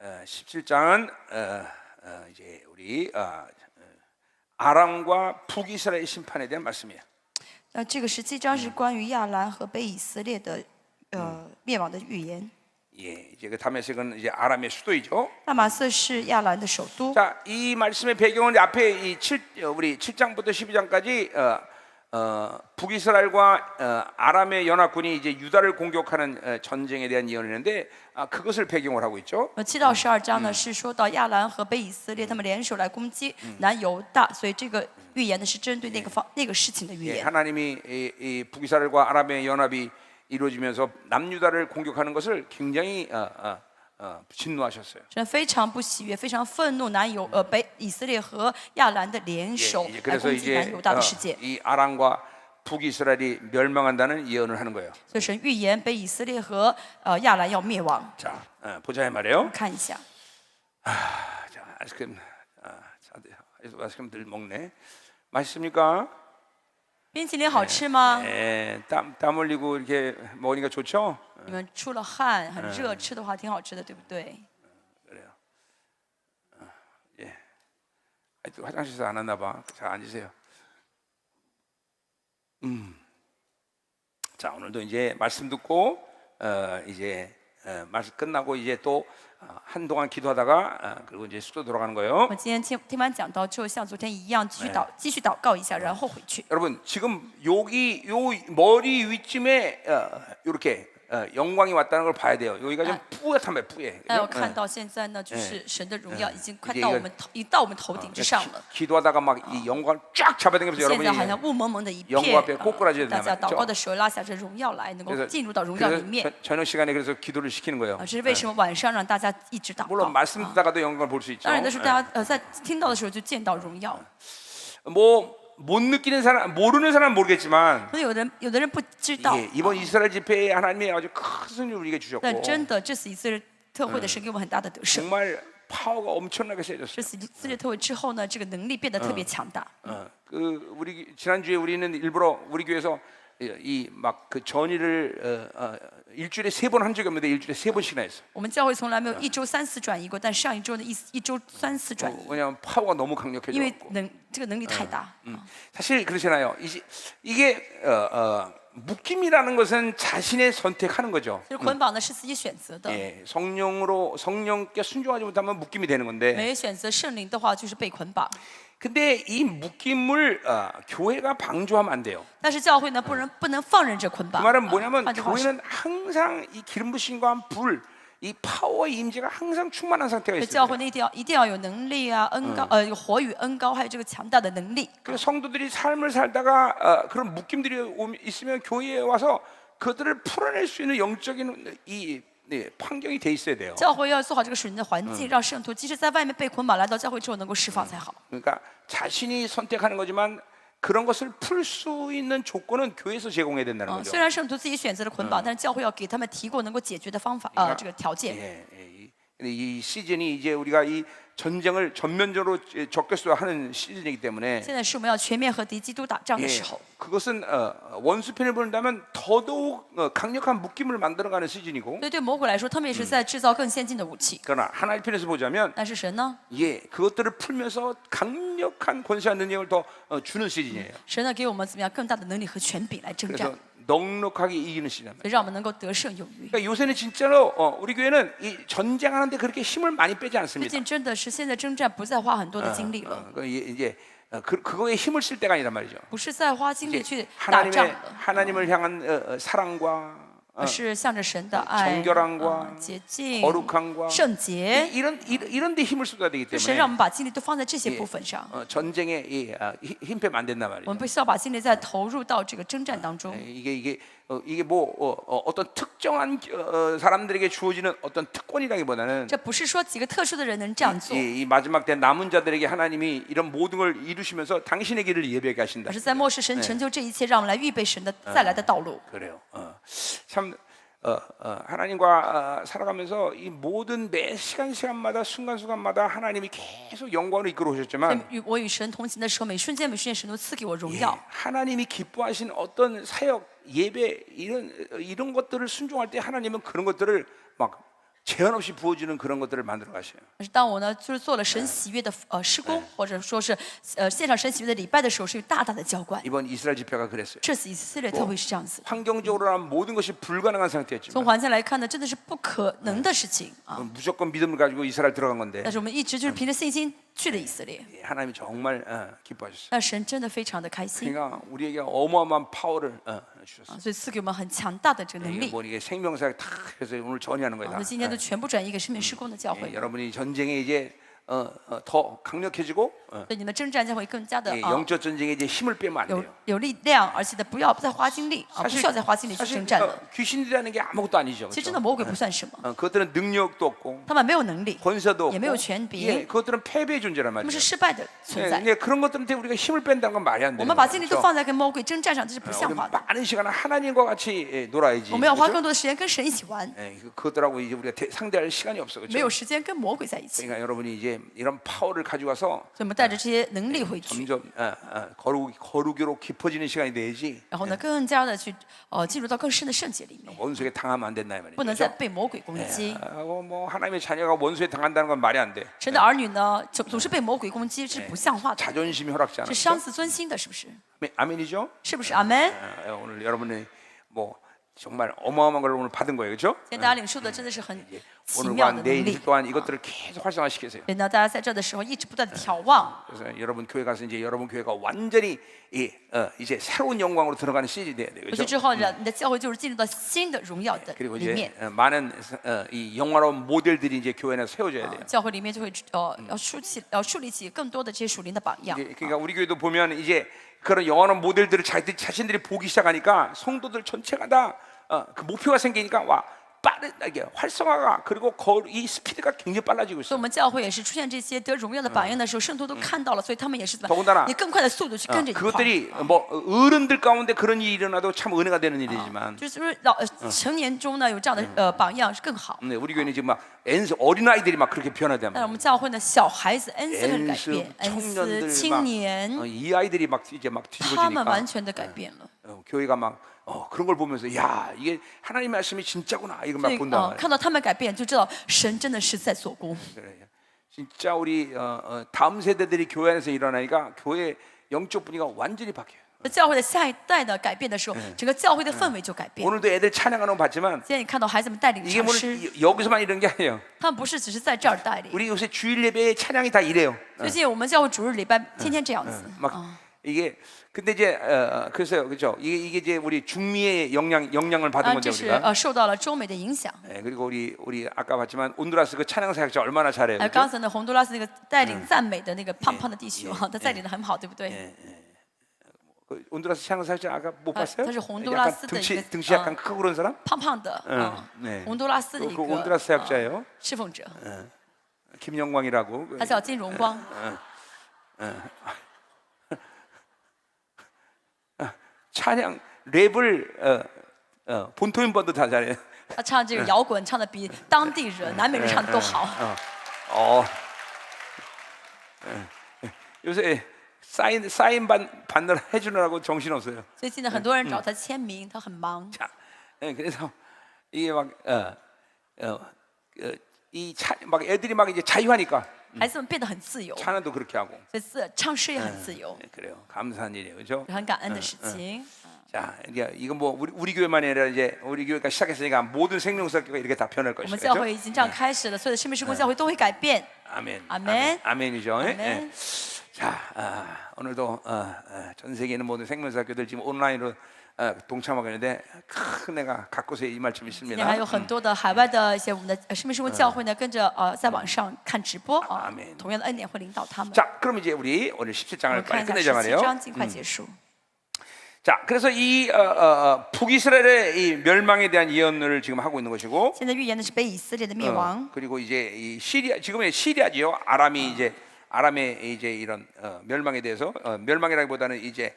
17장은 이제 우리 아람과 북이스라엘 심판에 대한 말씀이에요. 这个17章是关于亚兰和北以色列的灭亡的预言。 예, 이제 그 다메섹은 이제 아람의 수도이죠. 大马色是亚兰的首都。 자, 이 말씀의 배경은 앞에 우리 7장부터 12장까지 북이스라엘과 아람의 연합군이 이제 유다를 공격하는 전쟁에 대한 예언을 했는데 그것을 배경으로 하고 있죠. 7到12章呢是说到亚兰和北以色列他们联手来攻击南犹大，所以这个预言呢是针对那个事情的预 예, 言。 하나님이 이 북이스라엘과 아람의 연합이 이루어지면서 남유다를 공격하는 것을 굉장히 진노하셨어요. 神非常不喜悦，非常愤怒北以色列和亚兰的联手 예, 来 그래서 攻击南 이제 犹大的世界。 이 아람과 북이스라엘이 멸망한다는 예언을 하는 거예요. 所以神预言北以色列和亚兰要灭亡。 자, 보자 이 말이에요. 看一下， 자, 아이스크림, 아이스크림 늘 먹네. 맛있습니까? 冰淇淋好吃吗？ 예, 땀 흘리고 이렇게 먹으니까 좋죠? 你们出了汗，很热，吃的话挺好吃的，对不对？ 그래요. 예. 또 화장실에서 안 왔나 봐. 자, 앉으세요. 자, 오늘도 이제 말씀 듣고 이제 말씀 끝나고 이제 또 한동안 기도하다가 그리고 이제 숙소 돌아가는 거예요. 我今天听完讲道之后，像昨天一样，继续祷告一下，然后回去。 여러분 지금 여기 요 머리 위쯤에 이렇게 영광이 왔다는 걸 봐야 돼요. 여기가 좀 뿌옇단 말이에요. 뿌옇. 大家有看到现在呢，就是神的荣耀已经快到我们头顶之上了。 기도하다가 막 이 영광을 쫙 잡아당기면서 现在好 여러분이 像雾蒙蒙的一 영광 片 앞에 ， 꼬꾸라져야 大家 된단 祷告的 말이죠. 时候拉下这荣耀来，能够进入到荣耀里 그래서 面。 저녁 시간에 그래서 기도를 시키는 거예요. 这是为什么晚上让大家一直祷 물론 告？ 말씀 듣다가도 영광을 볼 수 있죠. 当然的是大家在听到的时候就见到荣耀。 뭐 못 느끼는 사람, 모르는 사람 은 모르겠지만 可能有的人不知道， 예, 이번 이스라엘 집회에 하나님이 아주 큰 승리를 우리에게 주셨고 但真的这次以色列特会的神给我们很大的得胜。 정말 파워가 엄청나게 这 세졌어요. 次以色列特会之后呢，这个能力变得特别强大。 우리 지난주에 우리는 일부러 우리 교회에서 이 막 그 전의를 일주일에 3번 한 적이 없는데 일주일에 3번씩이나 했어. 我们教会从来没有一周3次转移过，但上一周呢一周3次转移， 왜냐하면 파워가 너무 因 강력해져. 为这个能力太大。 사실 그렇잖아요. 이게 묶임이라는 것은 자신의 선택하는 거죠. 就是捆绑呢是自己选择的， 예, 성령께 순종하지 못하면 묶임이 되는 건데. 没选择圣灵的话就是被捆绑。 근데 이 묶임을 교회가 방조하면 안 돼요. 但是教会呢不能放任这捆 그 绑。 말은 뭐냐면 换句话说， 교회는 항상 이 기름 부심과 불, 이 파워의 임재가 항상 충만한 상태가 教 있어요. 会呢一定要有能力啊，恩高有火与恩高，还有这个强大的能力。 그래서 성도들이 삶을 살다가 그런 묶임들이 있으면 교회에 와서 그들을 풀어낼 수 있는 영적인 이 환경이 돼 있어야 돼요. 教会要做好这个属灵的环境，让圣徒即使在外面被捆绑，来到教会之后能够释放才好。 그러니까 자신이 선택하는 거지만 그런 것을 풀 수 있는 조건은 교회에서 제공해야 된다는 거죠. 虽然圣徒自己选择了捆绑，但是教会要给他们提供能够解决的方法这个条件。 이 시즌이 이제 우리가 이 전쟁을 전면적으로 적겠어하는 시즌이기 때문에 现在是我们要全面和敌基督打仗的时候， 그것은 원수편을 본다면 더더욱 강력한 묶임을 만들어가는 시즌이고 所以对魔鬼来说，他们也是在制造更先进的武器。 그러나 하나님 편에서 보자면 但是神呢？ 그것들을 풀면서 강력한 권세와 능력을 더 주는 시즌이에요. 神呢给我们怎么样更大的能力和权柄来征战， 그래서 넉넉하게 이기는 시즌. 所以让我们能够得胜有余。 그러니까 요새는 진짜로 우리 교회는 이 전쟁하는데 그렇게 힘을 많이 빼지 最 않습니다. 近真的是现在征战不再花很多的精力了， 이제 그거에 힘을 쓸 때가 아니란 말이죠. 不是再花精力去打仗了， 하나님을 향한 사랑과 而是向着神的爱、 정결함과 洁净、 거룩함과 圣洁。 이런 데 힘을 쏟아야 되기 神 때문에 让我们把精力都放在这些部分上， 전쟁에 힘 빼면 안 된단 我 말이죠. 们必须要把精力再投入到这个征战当中。 이게 뭐 어떤 특정한 사람들에게 주어지는 어떤 특권이라기보다는 这不是说几个特殊的人能这样做， 이 마지막 때 남은 자들에게 하나님이 이런 모든 걸 이루시면서 당신의 길을 예배하게 하신다. 而是在末世神成就这一切，让我们来预备神的再来的道路。 그래요. 참 하나님과 살아가면서 이 모든 매 시간마다 순간마다 하나님이 계속 영광을 이끌어 오셨지만 我与神同行的时候，每瞬间神都赐给我荣耀。 하나님이 기뻐하신 어떤 사역, 예배 이런 것들을 순종할 때 하나님은 그런 것들을 막 제한 없이 부어지는 그런 것들을 만들어 가셔요. 但是当我呢，就是做了神喜悦的施工，或者说是献上神喜悦的礼拜的时候，是有大大的浇灌。 이번 이스라엘 집회가 그랬어요. 这次以色列特别是这样子。 환경적으로는 모든 것이 불가능한 从 상태였지만 环境来看呢，真的是不可能的事情啊。 무조건 믿음을 가지고 이스라엘 들어간 건데 但是我们一直就是凭着信心去了以色列， 하나님이 정말 기뻐하셨어요. 那神真的非常的开心 그러니까 우리에게 어마어마한 파워를 주셨어요. 啊，所以赐给我们很强大的这个能 이게 力。 뭐 이게 생명사에 다 해서 오늘 전이하는 거예요. 那今天都全部转移给生命施工的教会， 여러분이 전쟁에 이제 더 강력해지고 所以你们征战将会更加的 영적 전쟁에 이제 힘을 빼면 안 有 돼요. 有力量，而且呢不要再花精力啊，不需要再花精力去 사실 征战了。 귀신이라는 게 아무것도 아니죠. 其实真 그렇죠? 的魔鬼不算什么， 그것들은 능력도 없고 他们没有能力， 권세도 예, 매우 없고权柄. 예, 그것들은 패배의 존재란 他们 말이에요. 是失败的存在。 예, 그런 것들한테 우리가 힘을 뺀다는 건 말이 안 我 돼요. 们把精力都 그렇죠? 放在跟魔鬼征战上，这是不 우리 像话的。 많은 시간을 하나님과 같이 놀아야지. 我们要花 그렇죠? 更多的时间跟神一起玩， 예, 그것들하고 이제 우리가 상대할 시간이 없어. 没 그렇죠? 有时间跟魔鬼在一起。 그러니까 여러분이 이제 이런 파워를 가져와서 所以我们带着这些能力回去， 점점 거룩으로 깊어지는 시간이 돼야지 然后呢，更加的去进入到更深的圣洁里面， 원수에게 당하면 안 된다 이 말이죠. 不能再 그렇죠? 被魔鬼攻击。 뭐 하나님의 자녀가 원수에 당한다는 건 말이 안 돼. 神的儿女呢，总是被魔鬼攻击，是不像话的， 자존심이 허락지 않아. 是伤自尊心的，是不是？ 아멘이죠? 是不是？阿门。 오늘 여러분이 뭐 정말 어마어마한 걸 오늘 받은 거예요, 그렇죠? 今天大家领受的真的是很奇 오늘과 妙的 내일 能力 이틀 。 동안 이것들을 계속 활성화시키세요. 所以呢，大家在这的时候一直不断的眺望。 그래서 여러분 교회 가서 이제 여러분 교회가 완전히 이제 새로운 영광으로 들어가는 시즌이 돼야 돼요, 回去 그렇죠? 之后呢，你的教会就是进入到新的荣耀的 그리고 里面 이제 。 많은 이 영화로운 모델들이 이제 교회 안에 세워져야 돼요. 教会里面就会要树立起更多的这些属灵的榜样。 그러니까 우리 교회도 보면 이제 그런 영화로운 모델들을 자신들이 보기 시작하니까 성도들 전체가 다 그 목표가 생기니까 와 빠른 이게 활성화가 그리고 이 스피드가 굉장히 빨라지고 所以我 있어요. 们教会也是出现这些得荣耀的榜样的时候，圣徒都看到了，所以他们也是怎 더군다나 么以更快的速度去跟着你跑。 그것들이 뭐 어른들 가운데 그런 일이 일어나도 참 은혜가 되는 일이지만 就是成年中呢有这样的榜样是更好。 우리 교회는 지금 막 어린 아이들이 막 그렇게 변화되면 但是我们教会呢，小孩子恩赐开始改 엔스 变，恩赐 청년들 青年， 이 아이들이 막 이제 막 他们 뒤집어지니까 完全的改变了。 교회가 막 그런 걸 보면서 야 이게 하나님의 말씀이 진짜구나 이걸 所 막 以 본단 말이에요. 看到他们改变，就知道神真的是在做工。 그래요. 진짜 우리 다음 세대들이 교회 안에서 일어나니까 교회 영적 분위기가 완전히 바뀌어요. 教会的下一代呢改变的时候，整个教会的氛围就改变。 오늘도 애들 찬양하는 거 봤지만 现在你看到孩子们带领 이게 唱 뭐 诗， 여기서만 이런 게 아니에요. 他们不是只是在这儿带领。 우리 요새 주일 예배의 찬양이 다 이래요. 最近我们教会主日礼拜天天这样子。 막 이게 근데 이제 그래서요, 그렇죠? 이게 이제 우리 중미의 영향을 받은 啊， 건데 这是 우리가. 受到了中美的影响。 그리고 우리 아까 봤지만 온두라스 그 찬양 사역자 얼마나 잘해요. 哎， 그렇죠? 刚才呢，洪都拉斯那个带领赞美的那个胖胖的弟兄，他带领的很好，对不对？ 그 온두라스 찬양 사역자 아까 못 봤어요? 사실 혼두라스 약간 때 이게- 등치 약간 크고 그런 사람? 胖胖的，네 洪都拉斯的一 그 个 온두라스 사역자예요. 侍奉者， 김영광이라고. 他叫金荣光。 찬양 랩을 본토인보다 다 잘해요. 他唱这个摇滚唱的比当地人、南美人唱的都好。 요새 사인 받느라 해주느라고 정신 없어요. 最近呢，很多人找他签名，他很忙。 자, 그래서 이게 막 애들이 막 이제 자유하니까 孩子们变得很自由， 찬양도 그렇게 하고. 所以唱诗也很自由， 그래요. 감사한 일이에요, 그렇죠? 很感恩的事情。 자, 이건 뭐 우리 교회만이 아니라 이제 우리 교회가 시작했으니까 모든 생명사교가 이렇게 다 변할 我们 것이죠. 教会已经这样开始了，所有的生命施工教会都会改变。 아멘. 아멘. 아멘이죠. 예? 아멘. 예. 자, 오늘도 전 세계 있는 모든 생명사교들 지금 온라인으로 동참하고 있는데 큰 내가 각곳에 이 말씀이 今天 있습니다. 还有很多的海外的一些我们的生命施工教会呢，跟着在网上看直播啊 아멘 ，同样的恩典会领导他们。 자, 그럼 이제 우리 오늘 我 17장을 们看 빨리 一下 끝내자 17 말이에요. 章，尽快结束。 자, 그래서 이 북이스라엘의 이 멸망에 대한 예언을 지금 하고 있는 것이고, 现在预言的是北以色列的灭亡， 그리고 이제 이 시리아 지금의 시리아지요. 아람의 이제 이런 멸망에 대해서 멸망이라기보다는 이제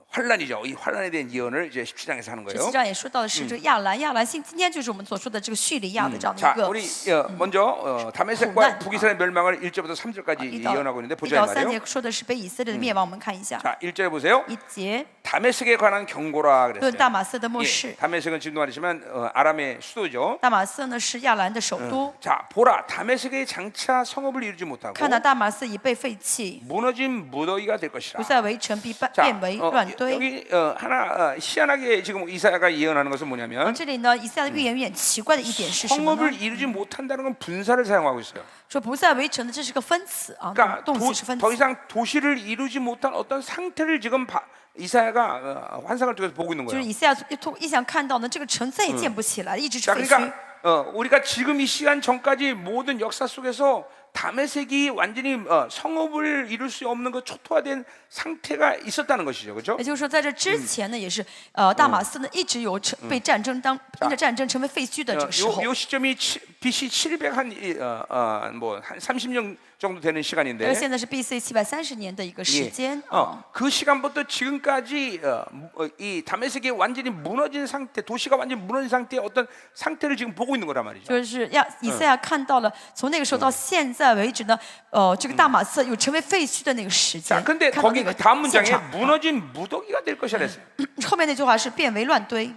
환란이죠. 이 환란에 대한 예언을 이제 17장에서 하는 十 거예요. 四章也说到的是这个亚兰，亚兰今天就是我们所说的这个叙利亚的这样的 자, 一个 우리 먼저 다메섹과 고난. 북이스라엘 멸망을 1절부터 3절까지 一到 예언하고 있는데 一 보자 到 이 3 말이에요. 节说的是北以色列的灭亡，我们看一下 자, 1절에 보세요. 一节 다메섹에 관한 경고라 论 그랬어요. 大马色的末 예, 世。 다메섹은 지금도 말했지만 아람의 수도죠. 大马色呢是亚兰的首都， 자, 보라, 다메섹의 장차 성읍을 이루지 못하고 看到大马色已被废弃， 무너진 무더기가 될 것이라. 不再围城，必 자, 变为乱堆。 여기 하나 희한하게 지금 이사야가 예언하는 것은 뭐냐면 这里呢，以赛亚的预言有点奇怪的一点是什么 성읍을 呢？ 이루지 못한다는 건 분사를 사용하고 있어요. 说不再围城的，这是个分词啊， 그러니까 动词是分 더 词。 이상 도시를 이루지 못한 어떤 상태를 지금 이사야가 환상을 통해서 보고 있는 就是 거예요. 以赛亚通异象看到呢，这个城再也建不起来，一直是 자, 废墟。 그러니까 우리가 지금 이 시간 전까지 모든 역사 속에서 다메섹이 완전히 성읍을 이룰 수 없는 그 초토화된 상태가 있었다는 것이죠, 그렇죠? 也就是说，在这之前呢，也是大马色呢一直有被战争因着战争成为废墟的这个时候。 요 시점이 BC 700한 30년 정도 되는 而 시간인데 现在是 BC 730年的一个时 예. 间。 그 시간부터 지금까지 이 다메섹이 완전히 무너진 상태, 도시가 완전히 무너진 상태의 어떤 상태를 지금 보고 있는 거란 말이죠. 就是以赛亚看到了从那个时候到现在为止呢，这个大马色有成为废墟的那个时 자, 间。 근데 看到 거기 那个 그 다음 现 문장에 场， 무너진 무더기가 될 것이라 했어요. 后面那句话是变为乱堆，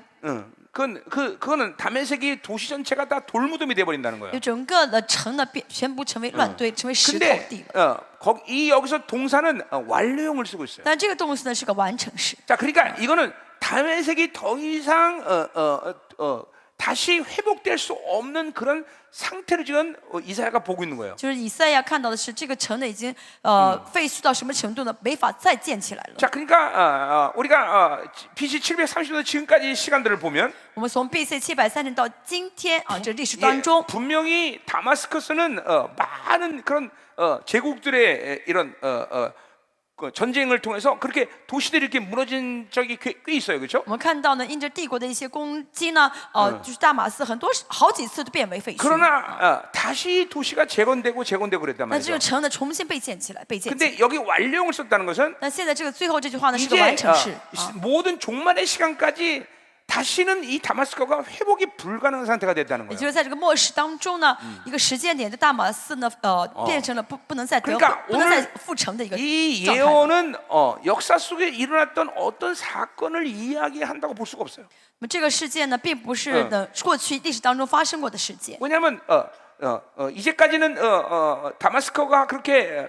그거는 다메섹이 도시 전체가 다 돌무덤이 돼 버린다는 거예요. 就整个的城呢全部成为乱堆，成为石头 근데 地了。 여기서 동사는 완료형을 쓰고 있어요. 但这个动词呢是个完成式， 자, 그러니까 이거는 다메섹이 더 이상 다시 회복될 수 없는 그런 상태를 지금 이사야가 보고 있는 거예요. 就是以赛亚看到的是这个城呢已经废墟到什么程度呢？没法再建起来了。 자, 그러니까 우리가 BC 730년 지금까지 시간들을 보면 我们从 BC 730到今天啊，这历史当中， 분명히 다마스커스는 많은 그런 제국들의 이런 그 전쟁을 통해서 그렇게 도시들이 이렇게 무너진 적이 꽤 있어요, 그렇죠? 我们看到呢，因着帝国的一些攻击呢，就是大马士好几次都变为废墟。 그러나 다시 도시가 재건되고 그랬단 那这 말이죠. 个城呢重新被建起来，被建起来。 근데 여기 완료형을 썼다는 것은 那现在这个最后这句话呢是个 이제 完成式， 모든 종말의 시간까지 다시는 이 다마스커가 회복이 불가능한 상태가 됐다는 也 거예요. 就是在这个末世当中呢，一个时间点的大马士呢，变成了不能再 그러니까 不能再 오늘 复成的一个 이 状态。 예언은 역사 속에 일어났던 어떤 사건을 이야기한다고 볼 수가 없어요. 那么这个事件呢，并不是过去历史当中发生过的事件。 왜냐하면 이제까지는 다마스커가 그렇게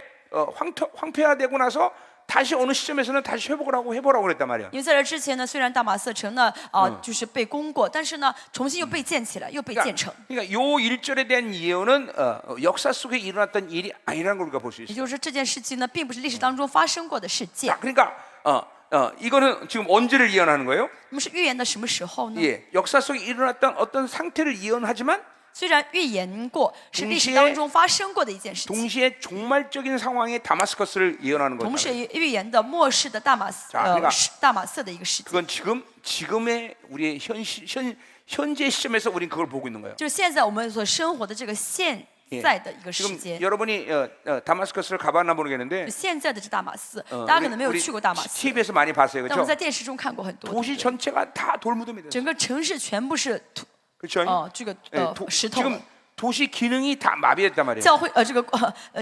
황폐화되고 나서 다시 어느 시점에서는 다시 회복을 하고 해보라고 그랬단 말이야. 因为在这之前呢，虽然大马色城呢就是被攻过，但是呢，重新又被建起来，又被建成。 그러니까 요 1절에 대한 예언은 역사 속에 일어났던 일이 아니라는 걸 우리가 볼 수 也 있어요. 就是说，这件事情呢，并不是历史当中发生过的事件。 자, 그러니까 이거는 지금 언제를 예언하는 거예요? 那么是预言的什么时候呢？ 예, 역사 속에 일어났던 어떤 상태를 예언하지만 虽然预言过是历史当中发生过的一件事情， 동시에 종말적인 상황의 다마스커스를 예언하는 同 거예요. 时也预言的末世的大马色的一个事件。 그건 지금의 우리의 현재 시점에서 우리는 그걸 보고 있는 거예요. 就是现在我们所生活的这个现在的一个时 지금 间。 여러분이 다마스커스를 가봤나 모르겠는데 现在的这大马士，大家可能没有去过大马士， TV에서 많이 봤어요, 但我们 그렇죠? 在电视中看过很多。 도시 전체가 다 돌무덤이 됐어요, 整个城市全部是土 그렇죠? 这个 예, 石头了 지금 도시 기능이 다 마비됐단 말이에요. 教会这个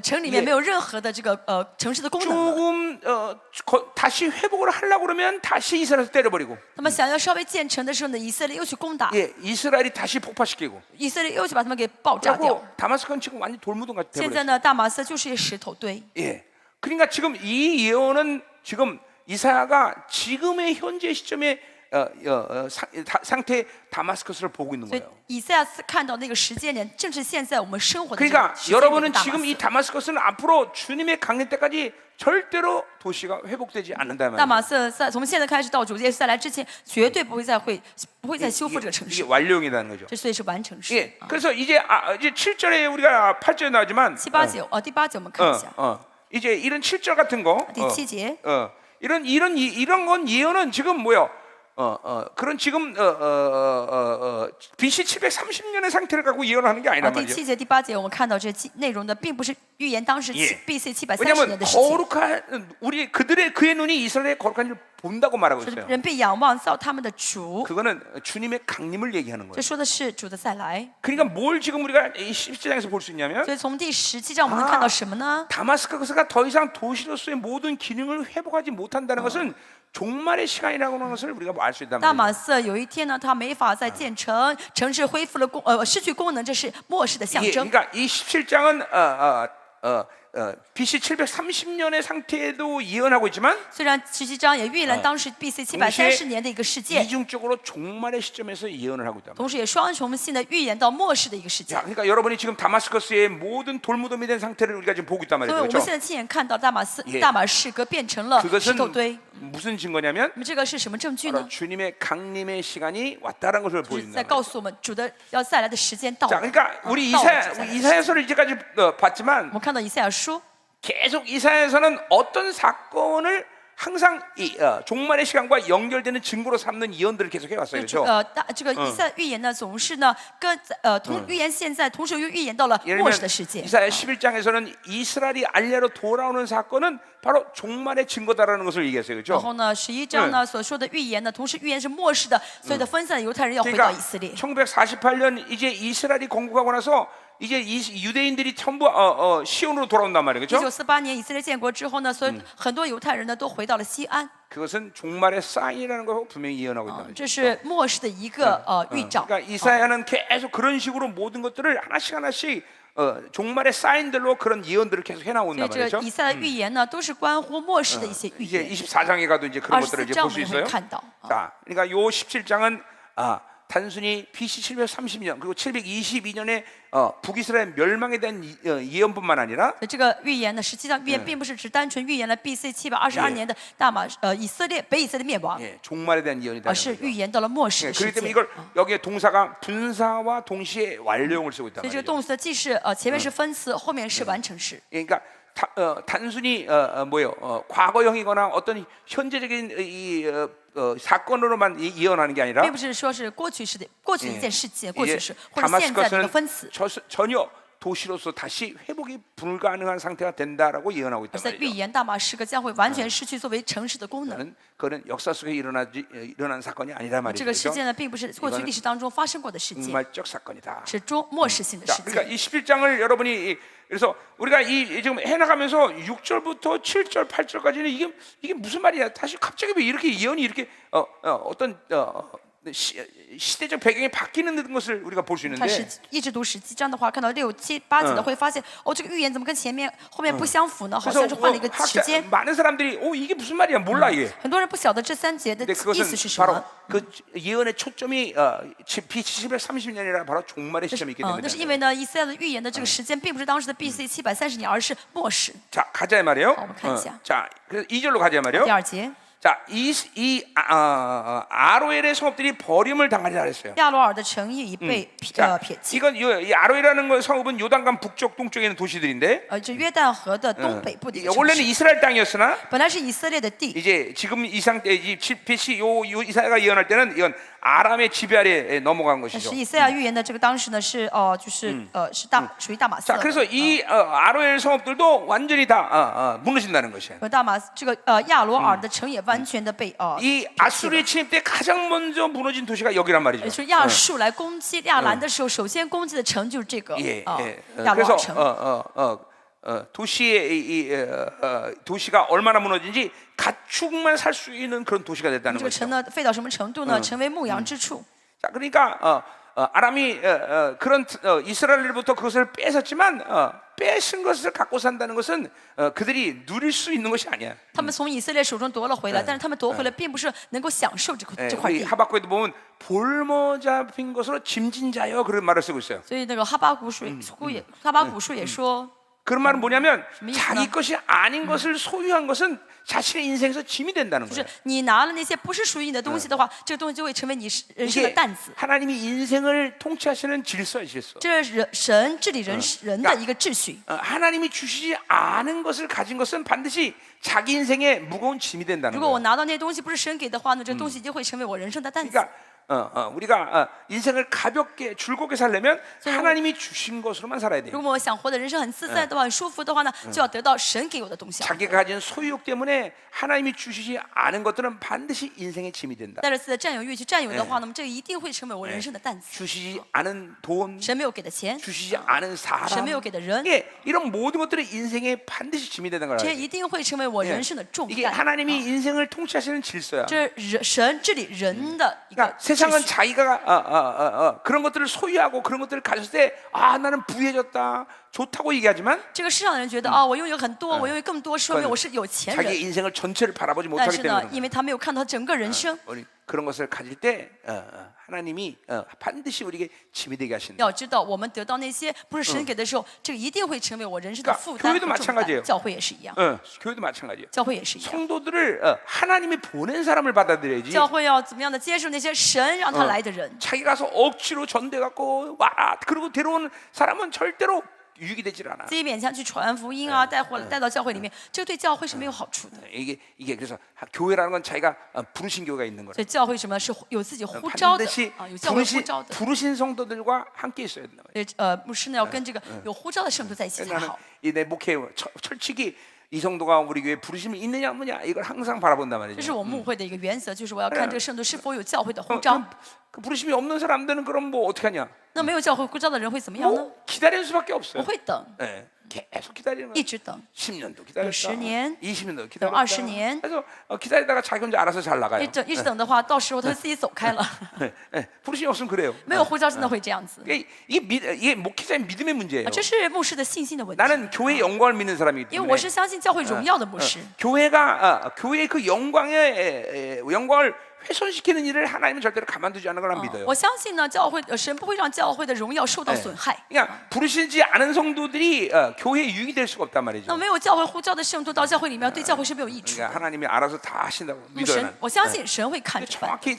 城里面没有任何的这个城市的功能了。 조금 다시 회복을 하려고 그러면 다시 이스라엘에서 때려버리고, 那么想要稍微建成的时候呢，以色列又去攻打， 예, 이스라엘이 다시 폭파시키고, 以色列又去把他们给爆炸掉。 그리고 다마스커는 지금 완전 돌무덤 같이 现在 돼버렸어요. 呢，大马色就是一个石头堆。 예, 그러니까 지금 이 예언은 지금 이사야가 지금의 현재 시점에 상태 다마스커스를 보고 있는 所以 거예요. 以赛亚看到那个时间点，正是现在我们生活的这 그러니까 个时间点的 여러분은 大马 지금 이 色。 다마스커스는 앞으로 주님의 강림 때까지 절대로 도시가 회복되지 않는다 大 말이에요. 马色从现在开始到主耶稣再来之前，绝对不会再修复这个城 이게 市。 완료형이라는 거죠. 这所以是完成式。 예, 그래서 이제 7절에 우리가 8절에 나오지만 七八九第八节我们看一下， 이제 이런 7절 같은 거 第七节。 이런 건 예언은 지금 뭐요? 그런 지금 BC 730년의 상태를 갖고 예언하는 게 啊， 아니란 第 말이죠. 7节、第8节，我们看到这内容的，并不是预言当时 예. BC 730 왜냐하면 年的事情。 거룩한 우리 그의 눈이 이스라엘의 거룩한 줄 본다고 말하고 是 있어요. 人必仰望造他们的主， 그거는 주님의 강림을 얘기하는 这 거예요. 说的是主的再来。 그러니까 뭘 지금 우리가 이 17장에서 볼 수 있냐면 所以从第17章我们能看到什么呢？ 다마스커스가 더 이상 도시로서의 모든 기능을 회복하지 못한다는 것은 종말의 시간이라고 하는 것을 우리가 알 수 있단 大 말이에요. 马色有一天呢，他没法再建成，城市恢复了失去功能，这是末世的象 예, 征。 그러니까 이 17장은 BC 730년의 상태도 예언하고 있지만 虽然17章也预言了当时 BC 730年的一个事件， 이중적으로 종말의 시점에서 예언을 하고 있단 말이에요. 同时也双重性的预言到末世的一个事件 자, 。 그러니까 여러분이 지금 다마스커스의 모든 돌무덤이 된 상태를 우리가 지금 보고 있단 所以 말이죠. 我们 그렇죠? 现在亲眼看到大马 예 大马士革变成了石 그것은 头堆， 무슨 증거냐면 那么这个是什么证据 바로 呢？ 주님의 강림의 시간이 왔다는 것을 是 보여준다. 在告诉我们主的要再来的时间到 자, 了。 그러니까 우리 到了就再来的时间 이사야서를 이제까지 봤지만 我们看到以赛亚书， 계속 이사야서는 어떤 사건을 항상 종말의 시간과 연결되는 증거로 삼는 예언들을 계속 해왔어요, 就 그렇죠? 这个以赛预言呢，总是呢跟同预言现在，同时又预言到了 예를 末 들면 世的世界。 이사야 11장에서는 이스라엘이 알리아로 돌아오는 사건은 바로 종말의 증거다라는 것을 얘기했어요, 然 그렇죠? 后呢，11章呢所说的预言呢，同时预言是末世的，所有的分散的犹太人要回到 그러니까 以色列。 1948년 이제 이스라엘이 건국하고 나서 이제 유대인들이 전부 시온으로 돌아온단 말이에요, 그렇죠? 1948年以色列建国之后呢，所以很多犹太人呢都回到了西安， 그것은 종말의 사인이라는 걸 분명히 예언하고 있다는 거죠. 这是末世的一个预兆。 그러니까 이사야는 계속 그런 식으로 모든 것들을 하나씩 종말의 사인들로 그런 예언들을 계속 所 해나온단 以这 말이죠. 个以赛的预言呢，都是关乎末世的一些预 이제 言。 24장에 가도 이제 그런 것들을 24 이제 章 볼 我 수 们也会 있어요. 看到。 자, 그러니까 요 17장은 단순히 BC 730년 그리고 722년에 북이스라엘 멸망에 대한 예언뿐만 아니라 所以这个预言呢，17章预言并不是只单纯预言了 BC 722年的大马以色列北以色列灭亡， 예, 종말에 대한 예언이다. 而是预言到了末世 예, 的世 그렇기 때문에 界。 이걸 여기에 동사가 분사와 동시에 완료형을 쓰고 있단 所以这个 말이죠. 动词的既是前面是分词，后面是完成式。 그러니까 단순히 과거형이거나 어떤 현재적인 사건으로만 예언하는 게 아니라 并不是说是过去式的过去的一件事情，过去 이제 式或者现在的一个 다마스커스는 分词。 전혀 도시로서 다시 회복이 불가능한 상태가 된다라고 예언하고 而 있단 在预 말이죠. 言大马士革将会完全失去作为城市的功能。 그거는 역사 속에 일어난 사건이 아니란 这 말이죠. 个事 그렇죠? 件呢，并不是过去历史当中发生过的事件， 종말적 사건이다. 是末世性的 자, 事 그러니까 件。 이 11장을 여러분이 그래서 우리가 지금 해나가면서 6절부터 7절, 8절까지는 이게 무슨 말이야? 다시 갑자기 왜 이렇게 예언이 이렇게 어떤 시대적 배경이 바뀌는 것을 우리가 볼 수 看 있는데 一直读17章的话，看到6、7、8节的会发现，哦，这个预言怎么跟前面后面不相符呢？好 그래서 像是换了一个时间。 많은 사람들이 이게 무슨 말이야? 몰라 이게. 很多人不晓得这3节的 근데 意思 그것은 是什 바로 么。 그 예언의 초점이 BC 730년이라 바로 종말의 시점이 있기 那是 때문에. 因为呢，以赛亚的预言的这个时间并不是当时的 BC 730年，而是末世。 자, 가자 말이에요. 我们看一下。 자, 그래서 2절로 가자 말이에요. 第2节， 자, 아로엘의 성읍들이 버림을 당하리라 그랬어요. 亚罗尔的城邑已被 자, 撇弃。 이건 이 아로엘이라는 성읍은 요단강 북쪽 동쪽에 있는 도시들인데 这约旦河的东北部的一个城 원래는 市， 이스라엘 땅이었으나 本来是以色列的地， 이제 지금 이 상태 BC 요 이사야가 예언할 때는 이건 아람의 지배 아래 넘어간 但 것이죠. 是以赛亚预言的这个当时呢是是属于大马色 자, 的。 그래서 이 아로엘 성읍들도 완전히 다 무너진다는 것이에요. 大马这个亚罗尔的城也完全的被이 아수르의 침입 때 가장 먼저 무너진 도시가 여기란 也 말이죠. 就是亚述来攻击亚兰的时候，首先攻击的城就是这个 예, 예. 亚罗 그래서 尔城。 도시가 얼마나 무너진지 가축만 살 수 있는 그런 도시가 됐다는 这个城 거죠. 呢废到什么程度呢？成为牧羊之处。 자, 그러니까 아람이 그런 이스라엘로부터 그것을 뺏었지만 뺏은 것을 갖고 산다는 것은 그들이 누릴 수 있는 것이 아니야. 他们从以色列手中夺了回来，但是他们夺回来并不是能够享受这块 우리 地。 하박국에도 보면 볼모 잡힌 것으로 짐진자여 그런 말을 쓰고 있어요. 所以那个哈巴谷书也说， 그런 말은 뭐냐면 음. 자기 것이 아닌 것을 소유한 것은 자신의 인생에서 짐이 된다는 就是 거예요. 你拿了那些不是属于你的东西的话，这个东西就会成为你人生的 이게 担子。 하나님이 인생을 통치하시는 질서예요, 질서. 这是神治理人的一个秩序。 하나님이 주시지 않은 것을 가진 것은 반드시 자기 인생의 무거운 짐이 된다는 如果我 거예요. 拿到那些东西不是神给的话呢，这个东西就会成为我人生的担子。 그러니까 우리가 인생을 가볍게 즐겁게 살려면 하나님이 주신 것으로만 살아야 돼요. 如果我想活的人生很自在的话、很舒服的话呢，就要得到神给我的东西。 자기가 가진 소유욕 때문에 하나님이 주시지 않은 것들은 반드시 인생의 짐이 된다. 带着自己的占有欲去占有的话，那么这个一定会成为我人生的担子。 주시지 않은 돈, 神没有给的钱， 주시지 않은 神 사람, 没有给的人， 이게 이런 모든 것들이 인생에 반드시 짐이 되는 거라. 这一定会成为我人生的重 이게 担。 하나님이 인생을 통치하시는 질서야. 这是神治理人的一个 그러니까 秩 세상은 序。 자기가 그런 것들을 소유하고 그런 것들을 가졌을 때 나는 부해졌다 좋다고 얘기하지만 这个世上的人觉得啊，我拥有很多，我拥有更多，说明我是有钱 자기 人。 인생을 전체를 바라보지 但 못하기 是 때문에 呢，因为他没有看到整个人生， 우리 그런 것을 가질 때 하나님이 반드시 우리에게 짐이 되게 하신다. 要知道我们得到那些不是神给的时候，这个一定会成为我人生的负担 교회도 和重 마찬가지예요 担。教会也是一样， 교회도 마찬가지예요. 教会也是一样。 성도들을 하나님이 보낸 사람을 받아들여야지. 教会要怎么样的接受那些神让他来的人？ 자기 가서 억지로 전대 갖고 와라 그리고 데려온 사람은 절대로 유익이 되질 않아. 自己勉强去传福音啊，带到教会里面，这个对教会是没有好处的。 이게 그래서 교회라는 건 자기가 부르신 교회가 있는 거라. 所以教会什么是有自己呼召的 반드시 啊，有教会呼召的。 부르신 성도들과 함께 있어야 된다. 所以牧师呢要跟这个有呼召的圣徒在一起才 나는 好。 내 목회 철칙이 이 성도가 우리 교회 부르심이 있느냐 없느냐 이걸 항상 바라본단 这 말이죠. 是我牧会的一个原则，就是我要看这个圣徒是否有教会的呼召。 그 부르심이 없는 사람들은 그럼 뭐 어떻게 하냐? 那没有教会呼召的人会怎么样呢？ 뭐 기다리는 수밖에 我 없어요. 会等， 계속 기다리는 一 거야. 直等， 10년도 기다렸다. 10年 20년도 有 기다렸다. 20年。 그래서 기다리다가 자기 혼자 알아서 잘 나가요. 一直等的话，到时候他会自己走开了。 부르심이 없으면 그래요. 没有呼召真的会这样子， 이게 목회자의 믿음의 문제예요. 这是牧师的信心的问题。 나는 교회 영광을 믿는 사람이기 因为 때문에 我是相信教会荣耀的牧师， 교회가 교회의 그 영광을 훼손시키는 일을 하나님은 절대로 가만두지 않는 걸 믿어요. 我相信呢，教会神不会让教会的荣耀受到损害。 그러니까 부르시지 않은 성도들이 교회에 유익이 될 수가 없단 那 말이죠. 没有教会呼召的圣徒到教会里面，对教会是没有益处 그러니까 的。 하나님이 알아서 다 하신다고 那么 믿어요. 神， 나는. 我相信神会看着办。 정확히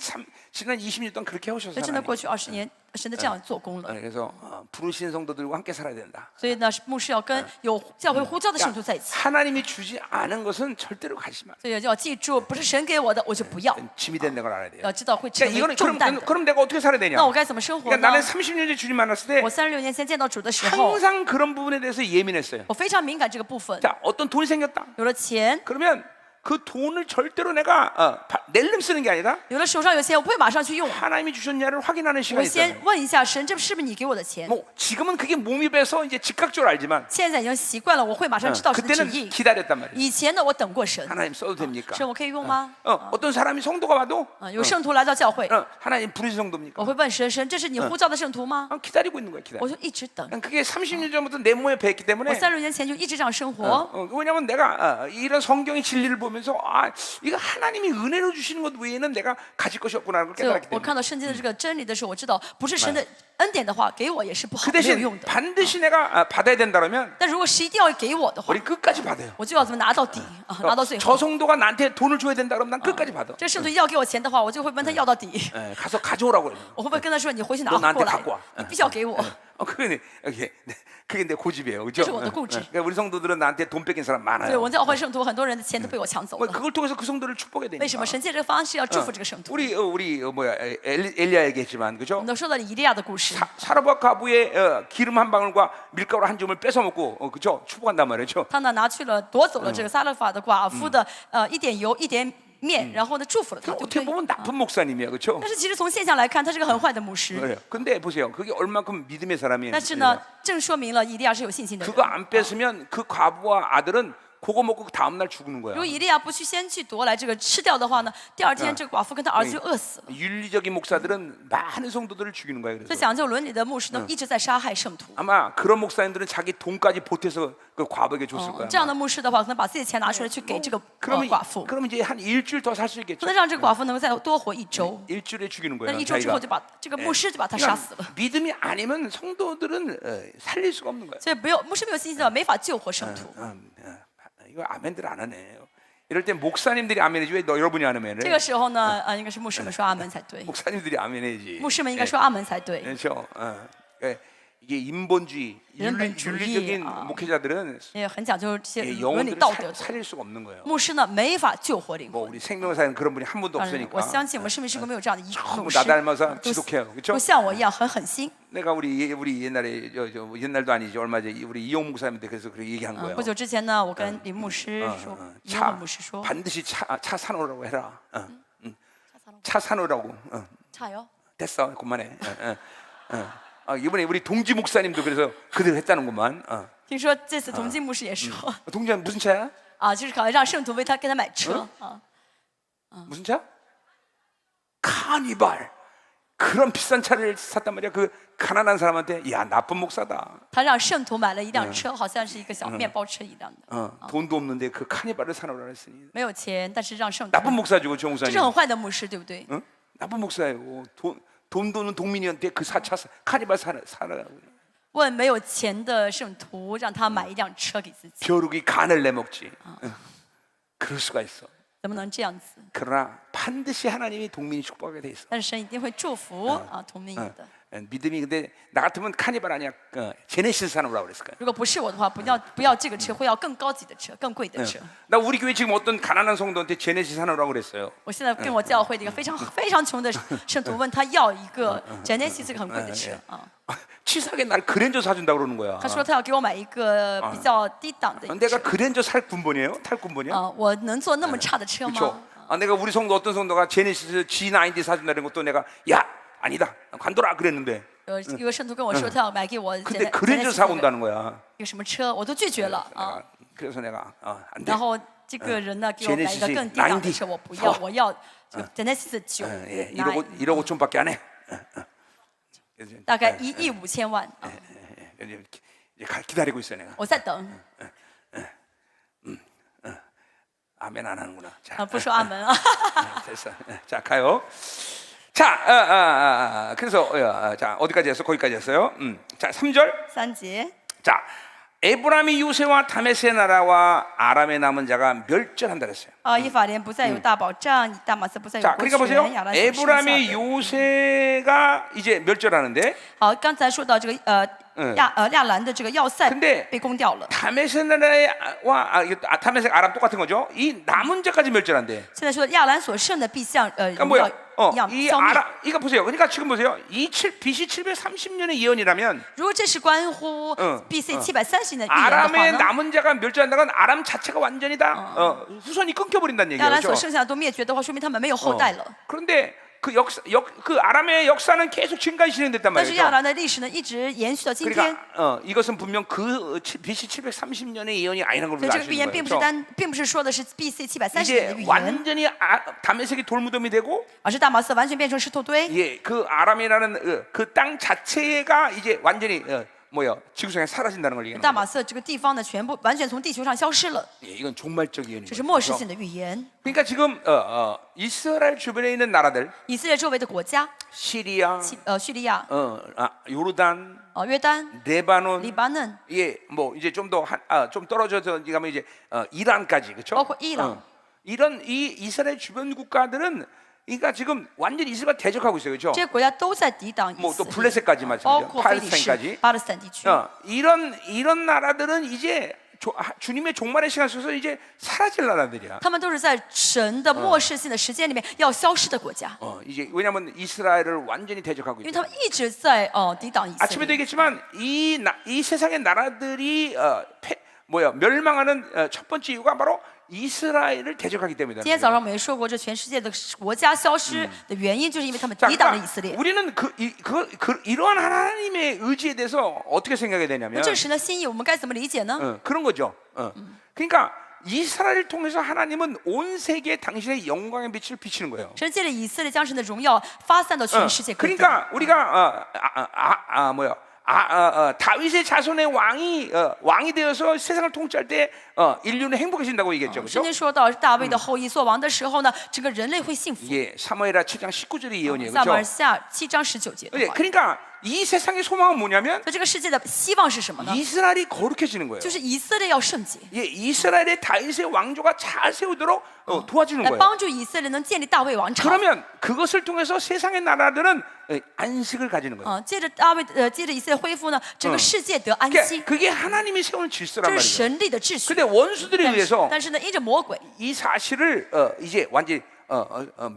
지난 20년 동안 그렇게 所 하셨어요. 以真的过去20年，神的这样做工了。 그래서 부르신 성도들과 함께 살아야 된다. 所以呢，牧师要跟有教会呼召的圣徒在一起。 하나님이 주지 않은 것은 절대로 가지 마. 所以要记住，不是神给我的，我就不要。 짐이 된다는 걸 알아야 돼요. 要知道会成 그러니까 为 이거는 重担的。 그럼 내가 어떻게 살아야 되냐? 那我该怎么生活 그러니까 呢 나는 ？ 30년 전에 주님 만났을 때 我36年前见到主的时候， 항상 그런 부분에 대해서 예민했어요. 我非常敏感这个部分。 자, 어떤 돈이 생겼다. 有了钱， 그러면 그 돈을 절대로 내가 낼름 쓰는 게 아니라 有了手上有钱，我不会马上去用， 하나님이 주셨냐를 확인하는 我 시간이 있어요. 先问一下神，这是不是你给我的钱？ 뭐 지금은 그게 몸이 배서 이제 즉각적으로 알지만 现在已经习惯了，我会马上知道神的旨 그때는 意。 기다렸단 말이에요. 以前呢，我等过神， 하나님 써도 됩니까? 神我可以用吗？ 어떤 사람이 성도가 와도 有圣徒来到教会， 하나님 부르신 성도입니까? 我会问神，神这是你呼召的圣徒吗？ 기다리고 있는 거야, 기다려. 我就一直等。 그게 30년 전부터 내 몸에 배했기 我 때문에 36年前就一直这样生活， 왜냐하면 내가 이런 성경의 진리를 보면서 이거 하나님이 은혜로 주시는 것 외에는 내가 가질 것이 없구나를 所以 깨달았기 我 때문에 看到圣经的这个真理的时候，我知道不是神的恩典的话，给我也是不好 그 没有 대신 用的。 반드시 내가 받아야 된다면 但如果是一定要给我的话 우리 ， 끝까지 받아요. 我就要怎么拿到底啊，拿到最 저 后。 성도가 나한테 돈을 줘야 된다 그러면 난 끝까지 받아. 这圣徒一定要给我钱的话，我就会问他要到底。 가서 가져오라고 그래요. 我会不会跟他说，你回去拿 너 나한테 过来 갖고 와 ，你必须要给我。 그게 내 고집이에요, 그죠? 这是我的固执。 그러니까 우리 성도들은 나한테 돈 뺏긴 사람 所以 많아요. 我们教会圣徒很多人的钱都被我抢走 뭐 了。 그걸 통해서 그 성도를 축복해야 为 되니까. 什么神借这个方式要祝福这个圣徒？ 우리 엘리야 얘기했지만, 我 그죠? 们都说到以利亚的故事， 사르밧 가부의 기름 한 방울과 밀가루 한 점을 뺏어 먹고, 그죠? 축복한단 말이죠. 他呢拿去了夺走了这个撒勒法的寡妇的一点油一点面，然后呢祝福了他，对不 어떻게 对？ 보면 나쁜 목사님이야, 그죠? 但是其实从现象来看，他是个很坏的牧师。 그래요. 근데 보세요, 그게 얼만큼 믿음의 사람이에요. 但是呢，正说明了以利亚是有信心的人。 그거 안 뺏으면 그 과부와 아들은 그거 먹고 그 다음 날 죽는 거야. 如果以利亚不去先去夺来这个吃掉的话呢，第二天这个寡妇跟他儿子就饿死了。 윤리적인 목사들은 많은 성도들을 죽이는 거예요. 所以 그래서 讲究伦理的牧师呢，一直在杀害圣徒。 아마 그런 목사님들은 자기 돈까지 보태서 그 과부에게 줬을 거야. 这样的牧师的话，可能把自己的钱拿出来去给这个 그러면 寡妇， 그러면 이제 한 일주일 더 살 수 不 있겠죠. 能让这个寡妇能够再多活一周。 일주일에 죽이는 但 거예요. 一周之后 자기가. 就把这个牧师就把他杀死了。 믿음이 아니면 성도들은 살릴 수가 없는 거예요. 所以牧师没有信心的话，没法救活圣徒。 이거 아멘들 안 하네. 이럴 때 목사님들이 아멘해지 왜 너 여러분이 안 这 아멘해? 个时候呢，应该是牧师们说阿门才对， 목사님들이 아멘해야지. 牧师们应该说阿门才对。 그렇죠. 예, 이게 인본주의, 인본주의, 윤리적인 아. 목회자들은 也很讲究这些 예, 伦理 영혼들을 道德的。 살릴 수가 없는 거예요. 牧师呢，没法救活灵 뭐 魂。 우리 생명사에는 그런 분이 한 분도 当然， 없으니까. 我相信我们生命时空没有这样的一牧 전부 师， 나 닮아서 都 지독해요. 그렇죠? 都像我一样很狠心。 내가 우리 옛날에 옛날도 아니지 얼마 전에 우리 이용 목사님한테 그래서 그렇게 얘기한 거예요. 不久之前呢，我跟李牧师说，李勇牧师说， 반드시 차 사놓으라고 해라. 차 사놓으라고. 차요？ 됐어, 그만해. 이번에 우리 동지 목사님도 그래서 그대로 했다는구만. 听说这次同济牧师也说， 동지 무슨 차야? 就是考虑让圣徒为他给他买车啊。 무슨 차? 카니발. 그런 비싼 차를 샀단 말이야. 그 가난한 사람한테 야 나쁜 목사다. 他让圣徒买了一辆车，好像是一个小面包车一样的， 돈도 없는데 그 카니발을 사놓으라 했으니 没有钱，但是让圣徒 나쁜 ， 목사죠, 조 这 목사님. 是很坏的牧师，对不对？ 응? 나쁜 목사예요. 돈 도는 동민이한테 그 카니발 사라고. 问没有钱的圣徒，让他买一辆车给自己， 벼룩이 간을 내먹지. 그럴 수가 있어. 怎么能这样子？ 그러나 반드시 하나님이 동민이 축복하게 돼 있어. 但是神一定会祝福同民的。 믿음이 근데 나 같으면 카니발 아니야. 제네시스 사놓으라고 그랬을 거야. 如果不是我的话，不要这个车，会要更高级的车，更贵的车。 나 우리 교회 지금 어떤 가난한 성도한테 제네시스 사놓으라고 그랬어요. 我现在跟我教会的一个非常穷的圣徒问他要一个 Genesis 这个很贵的车啊， 치사하게 날 그랜저 사준다고 그러는 거야. 他说他要给我买一个比较低档的一个 내가 车 그랜저 살 군번이에요? 탈 군번이야? 啊，我能坐那么差的车 그렇죠. 吗？ 내가 우리 성도 어떤 성도가 제네시스 G90 사준다는 것도 내가 야 아니다 관둬라 그랬는데 有个圣徒跟我说他要买给我 근데 Genesis 그랜저 一 사온다는 거야. 个什么车，我都拒绝了啊。 그래서 내가 안 돼. 然后这个人呢给我买一个更低档的车，我不要，我要这个 Genesis 9， 예, 1억 5천밖에 안 해. 그래서 이제, 大概1亿5千万啊， 이제 기다리고 있어 내가. 我在等 아멘 안 하는구나. 자, 啊，不说阿门啊。 됐어. 자 가요. 자, 그래서 자 어디까지 했어? 거기까지 했어요. 자 3절. 3节。 자 에브라임이 요새와 다메섹의 나라와 아람의 남은 자가 멸절한다 그랬어요. 以法莲不再有大保障，大马色不再有 자 国 그러니까 보세요. 权，亚兰所剩下 에브라임의 的。 요새가 이제 멸절하는데 好，刚才说到这个亚兰的这个要塞 근데 被攻掉了， 다메섹 나라와 다메섹 아람 똑같은 거죠. 이 남은 자까지 멸절한대. 现在说亚兰所剩的必像 그러니까 뭐야? 一样 이 消灭。 아람 이거 보세요. 그러니까 지금 보세요. BC 730년의 예언이라면 如果这是关乎 BC 730年的预言的话 아람의 呢， 남은 자가 멸절한다는 건 아람 자체가 완전히 다 후손이 끊겨버린다는 亚兰 얘기죠. 所剩下的都灭绝的话，说明他们没有后代了。 그런데 그 그 아람의 역사는 계속 지금까지 진행됐단 但是亚 말이죠. 兰的历史呢，一直延续到今天。 그러니까 이것은 분명 그 BC 730년의 예언이 아니라는 걸 所以 우리가 这 알 个 수 预言 있는 并不是 거예요. 并不是说的是 BC 730年 이제 的预言， 완전히 다메섹이 돌무덤이 되고 而是大马色完全变成石头堆。 예, 그 아람이라는 그 땅 자체가 이제 완전히 지구상에 사라진다는 걸 大 얘기하는 马 거예요. 色这个地方呢，全部完全从地球上消失了， 예, 이건 종말적 这 예언이죠. 是末世性的预言。 그러니까 지금 이스라엘 주변에 있는 나라들 以色列周围的国家， 시리아, 叙利亚、 요르단, 约旦、 레바논, 黎巴嫩， 예, 뭐 이제 좀 더 좀 떨어져서 가면 이제 이란까지 그렇죠? 包括伊朗， 이런 이 이스라엘 주변 국가들은 그러니까 지금 완전히 이스라엘 대적하고 있어요, 그렇죠? 这些国家都在抵挡以 뭐 色 또 列， 블레셋까지 包 마찬가지죠. 括非利士 팔레스타인까지. 、巴勒斯坦地区。 이런 나라들은 이제 주님의 종말의 시간 속에서 이제 사라질 나라들이야. 他们都是在神的末世性的时间里面要消失的国家， 이제 왜냐하면 이스라엘을 완전히 대적하고 因为 있죠. 他们一直在抵挡以色 아침에도 列。 얘기했지만 이 세상의 나라들이 멸망하는 첫 번째 이유가 바로 이스라엘을 대적하기 때문이다. 今天早上我们也说过，这全世界的国家消失的原因，就是因为他们 자, 抵挡了以 그러니까 色列。 우리는 이러한 하나님의 의지에 대해서 어떻게 생각해야 되냐면 这神的心意，我们该怎么理解呢？ 그런 거죠. 그러니까 이스라엘을 통해서 하나님은 온 세계에 당신의 영광의 빛을 비치는 거예요. 神借着以色列将神的荣耀发散到全世界各地。 그러니까 우리가 다윗의 자손의 왕이 되어서 세상을 통치할 때 인류는 행복해진다고 얘기했죠, 圣 그렇죠? 经说到大卫的后裔做王的时候呢，整个人类会幸福。 예, 사무엘하 7장 19절의 예언이에요, 撒母耳 그렇죠? 下7章19节的 예, 话， 그러니까 이 세상의 소망은 뭐냐면 所以这个世界的希望是什么呢？ 이스라엘이 거룩해지는 거예요. 就是以色列要圣洁， 예, 이스라엘의 다윗의 왕조가 잘 세우도록 도와주는 来 거예요. 帮助以色列能建立大卫王朝。 그러면 그것을 통해서 세상의 나라들은 안식을 가지는 거예요. 接着大卫接着以色列恢复呢，整个世界得安息， 그게 하나님이 세우는 질서란 这是 말이죠. 神立的秩序 근데 。 원수들에 但是 의해서 但是呢，因着魔鬼， 이 사실을 이제 완전히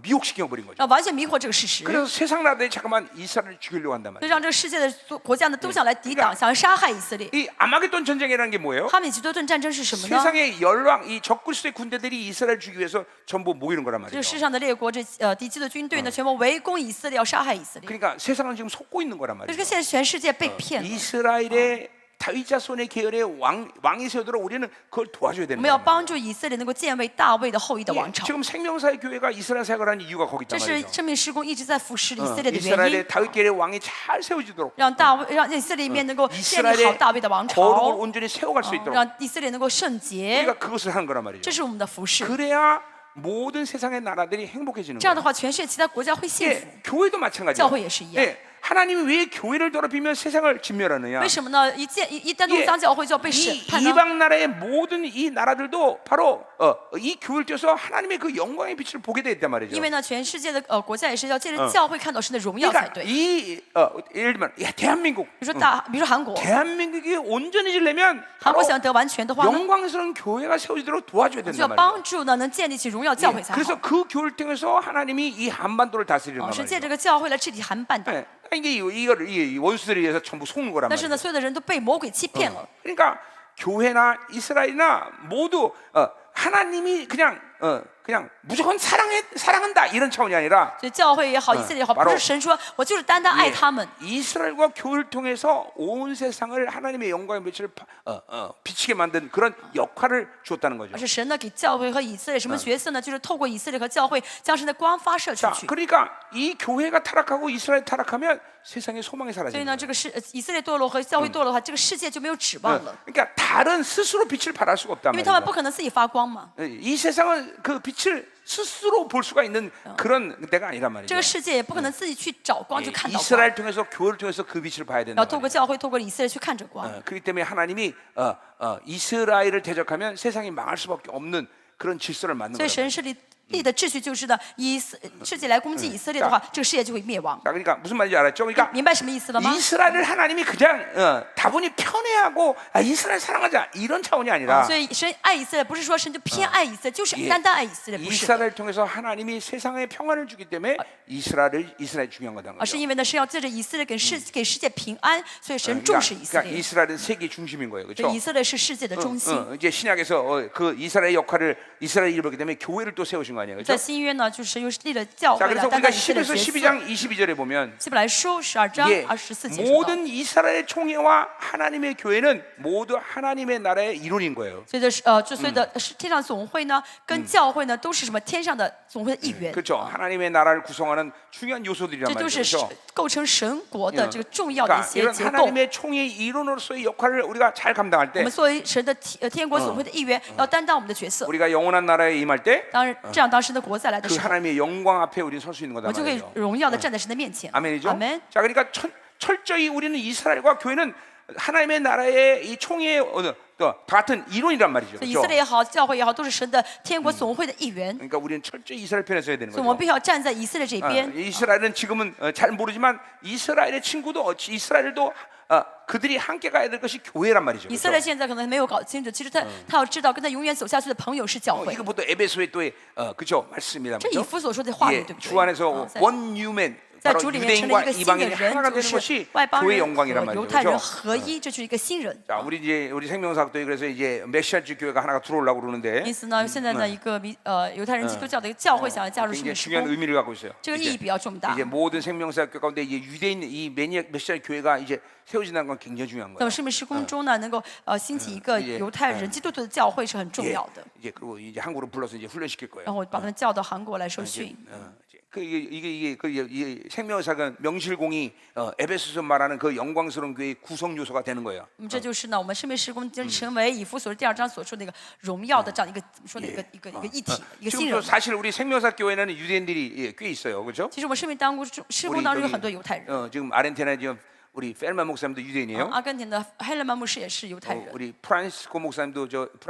미혹시켜 버린 거죠. 完全迷惑这个事实， 그래서 세상 나라들이 잠깐만 이스라엘을 죽이려고 한단 就 말이에요. 让这个世界的国家呢都想来抵挡，想要杀害以色列。 이 아마겟돈 전쟁이라는 게 뭐예요? 哈米吉多顿战争是什么呢？ 세상의 열왕, 이 적그리스도의 군대들이 이스라엘을 죽이기 위해서 전부 모이는 거란 这 말이죠. 世上的列国，这敌基督军队呢，全部围攻以色列，要杀害以色列。 그러니까 세상은 지금 속고 있는 거란 这 말이죠. 个现在全世界被骗了。 이스라엘의 다윗 자손의 계열의 왕이 세우도록 우리는 그걸 도와줘야 我 되는 们要 거예요. 帮助以色列能够建为大卫的后裔的 예, 王朝。 지금 생명사의 교회가 이스라엘 사역을 하는 이유가 거기 这 있단 是 말이죠. 生命施工一直在服侍以色列的原 이스라엘의 因， 다윗 계열의 왕이 잘 세워지도록 让以色列里面能够建立好 이스라엘의 大卫的王 거룩을 朝， 온전히 세워갈 수 있도록 让以色列能够圣洁， 우리가 그것을 하는 거란 말이죠. 这是我们的服侍。 그래야 모든 세상의 나라들이 행복해지는 这样的 거예요. 话，全世界其他国家会幸福。 예, 교회도 마찬가지예요. 教会也是一样。 예, 하나님이 왜 교회를 더럽히면 세상을 진멸하느냐? 为什么呢？一旦弄脏教会就要被审 이 判呢？ 이방 나라의 모든 이 나라들도 바로 이 교회를 통해서 하나님의 그 영광의 빛을 보게 되었단 말이죠. 因为呢，全世界的国家也是要借着教会看到神的荣耀才 그러니까 对。 이 예를 들면 대한민국, 比如说韩国， 대한민국이 온전해지려면 韩 바로 国想得完全的话呢， 영광스러운 교회가 세워지도록 도와줘야 就要 된단 말이죠. 帮助呢，能建立起荣耀教会 예, 才好。 그래서 그 교회를 통해서 하나님이 이 한반도를 다스리는 是 거란 借 말이죠. 这个教会来治理韩半岛。 예, 이게 이거를 이 원수들에 의해서 전부 속는 거란 但是呢， 말이죠. 所有的人都被魔鬼欺骗了。 그러니까 교회나 이스라엘이나 모두 하나님이 그냥 무조건 사랑한다 이런 차원이 아니라 所以教会也好，以色列也好，不是神说我就是单单爱 예, 他们， 이스라엘과 교회를 통해서 온 세상을 하나님의 영광의 빛을 비치게 만든 그런 역할을 주었다는 거죠. 而是神呢给教会和以色列什么角色呢？就是透过以色列和教会将神的光发射出 자, 去。 그러니까 이 교회가 타락하고 이스라엘 타락하면 세상의 소망이 所以 사라지는 呢， 거예요. 这个以色列堕落和教会堕落的话，这个世界就没有指望了， 그러니까 다른 스스로 빛을 발할 수가 없단 因为他们不 말이에요. 可能自己发光嘛。 이 세상은 그 빛을 스스로 볼 수가 있는 그런 데가 아니란 这 말이죠. 个世界也不可能自己去找光，去看到光， 이스라엘 통해서 교회를 통해서 그 빛을 봐야 然 된다. 后透过教会，透过以色列去看着光。 그렇기 때문에 하나님이 이스라엘을 대적하면 세상이 망할 수밖에 없는 그런 질서를 만든 所以 거예요. 神是立的秩序就是呢，世界来攻击以色列的话，这个世界就会灭亡。 자, 그러니까 무슨 말인지 알았죠? 그러니까 明白什么意思了吗？ 이스라엘을 하나님이 그냥 다분히 편애하고 이스라엘 사랑하자 이런 차원이 아니라 所以神爱以色列，不是说神就偏爱以色列，就是单单爱以色列，不是， 이스라엘을 통해서 하나님이 세상에 평안을 주기 때문에 이스라엘 중요한 거다. 而是因为呢是要借着以色列给世界平安，所以神重视以色 그러니까 列。 이스라엘은 세계 중심인 거예요, 对， 그렇죠? 以色列是世界的中心。 이제 신약에서 그 이스라엘의 역할을 이스라엘이 이루기 때문에 교회를 또 세우신 거 아니에요, 在 그렇죠? 新约呢，就是又立了教 자, 会 그래서 了，单 우리가 单以色列 10에서 的角色。 12장 22절에 보면 希伯来书12章 예, 24节说到， 모든 이스라엘의 총회와 하나님의 교회는 모두 하나님의 나라의 이론인 거예요. 所以的就所以的天上总会呢，跟教会呢都是什么天上的总会的一员， 그렇죠? 하나님의 나라를 구성하는 중요한 요소들이란 这都 말이죠. 是 그렇죠? 构成神国的这个重要的一 그러니까 些 이런 结构。 하나님의 총회 이론으로서의 역할을 우리가 잘 감당할 我 때 们作为神的天国总会的一员，要担当我们的角色。 우리가 영원한 나라에 임할 때 当然，这样当神的国再来的 그 时候， 하나님의 영광 앞에 우리는 설 수 있는 我 거다 们就可以 말이죠. 荣耀的站在神的面前。 아멘이죠? 阿门。 자, 그러니까 철저히 우리는 이스라엘과 교회는 하나님의 나라의 이 총회의 같은 이론이란 말이죠. 所以以 그렇죠? 色列也好，教会也好，都是神的天国总会的一员。 그러니까 우리는 철저히 이스라엘 편에 서야 되는 所以我们 거죠. 必须要站在以色列这边。 이스라엘은 지금은 잘 모르지만 이스라엘의 친구도 이스라엘도 그들이 함께 가야 될 것이 교회란 말이죠. 以色列 그렇죠? 现在可能没有搞清楚，其实他要知道，跟他永远走下去的朋友是教会。 이거 보통 에베소의 또의 그죠 말씀입니다. 这以 그죠? 弗所说的话语 예, 对不对？ 주 안에서 在 원 뉴맨 在 바로 主里面成 유대인과 了一个新的 이방인이 人， 하나가 就 되는 是 것이 外邦 교회의 人 영광이란 和 말이죠. 犹太人 그렇죠? 合一，这就是一个新人。 자, 우리 생명사학도에 그래서 이제 메시아주 교회가 하나가 들어오려고 그러는데 因此呢，现在呢，一个犹太人基督教的一个教会想要加入圣 굉장히 灵施 중요한 工， 의미를 갖고 있어요. 这个意义比较重大 이제 。 모든 생명사학교 가운데 이제 유대인 이 메시아 교회가 이제 세워진다는 건 굉장히 중요한 那 거예요. 么圣灵施工中呢，能够兴起一个犹太人基督徒的教会是很重 예, 要的。 이제 그리고 이제 한국으로 불러서 이제 훈련시킬 거예요. 然后把他们叫到韩国来受训。 이제 이 생명사가 명실공히 에베소서 말하는 그 영광스러운 교회의 구성 요소가 되는 거예요. 那么这就是呢，我们生命事工就成为以弗所第2章所说那个荣耀的这样一个怎么说的一个一体，一个新 지금도 人。 사실 우리 생명사 교회는 유대인들이 꽤 있어요, 그렇죠? 其实我们生命当中事工当中有很多犹太人。 지금 아르헨티나 지금 우리 펠만 목사님도 유대인이에요. 阿根廷的黑勒曼牧师也是犹太人。 우리 프란시스코 목사님도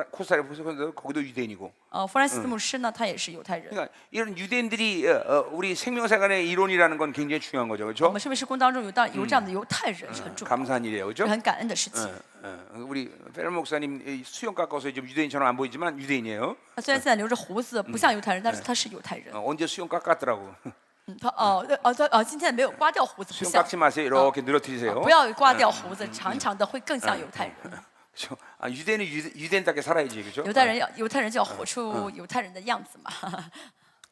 코스타리카 목사님도 거기도 유대인이고. 弗兰西斯牧师呢，他也是犹太人。 그러니까 이런 유대인들이 우리 생명사관의 이론이라는 건 굉장히 중요한 거죠, 我 그렇죠? 们生命事工当中有这样的犹太人是很重要， 감사한 일이에요, 是 그렇죠? 很感恩的事情。 우리 펠만 목사님 수염 깎아서 좀 유대인처럼 안 보이지만 유대인이에요. 他虽然现在留着胡子，不像犹太人，但是他是犹太人。 언제 수염 깎았더라고. 他今天没有刮掉胡子，不 수염 像。 깎지 마세요. 이렇게 늘어뜨리세요. 不要刮掉胡子，长长的会更像犹太人。 그렇죠? 유대인은 유대인답게 살아야지, 그렇죠? 犹太人就要活出犹太人的样子嘛。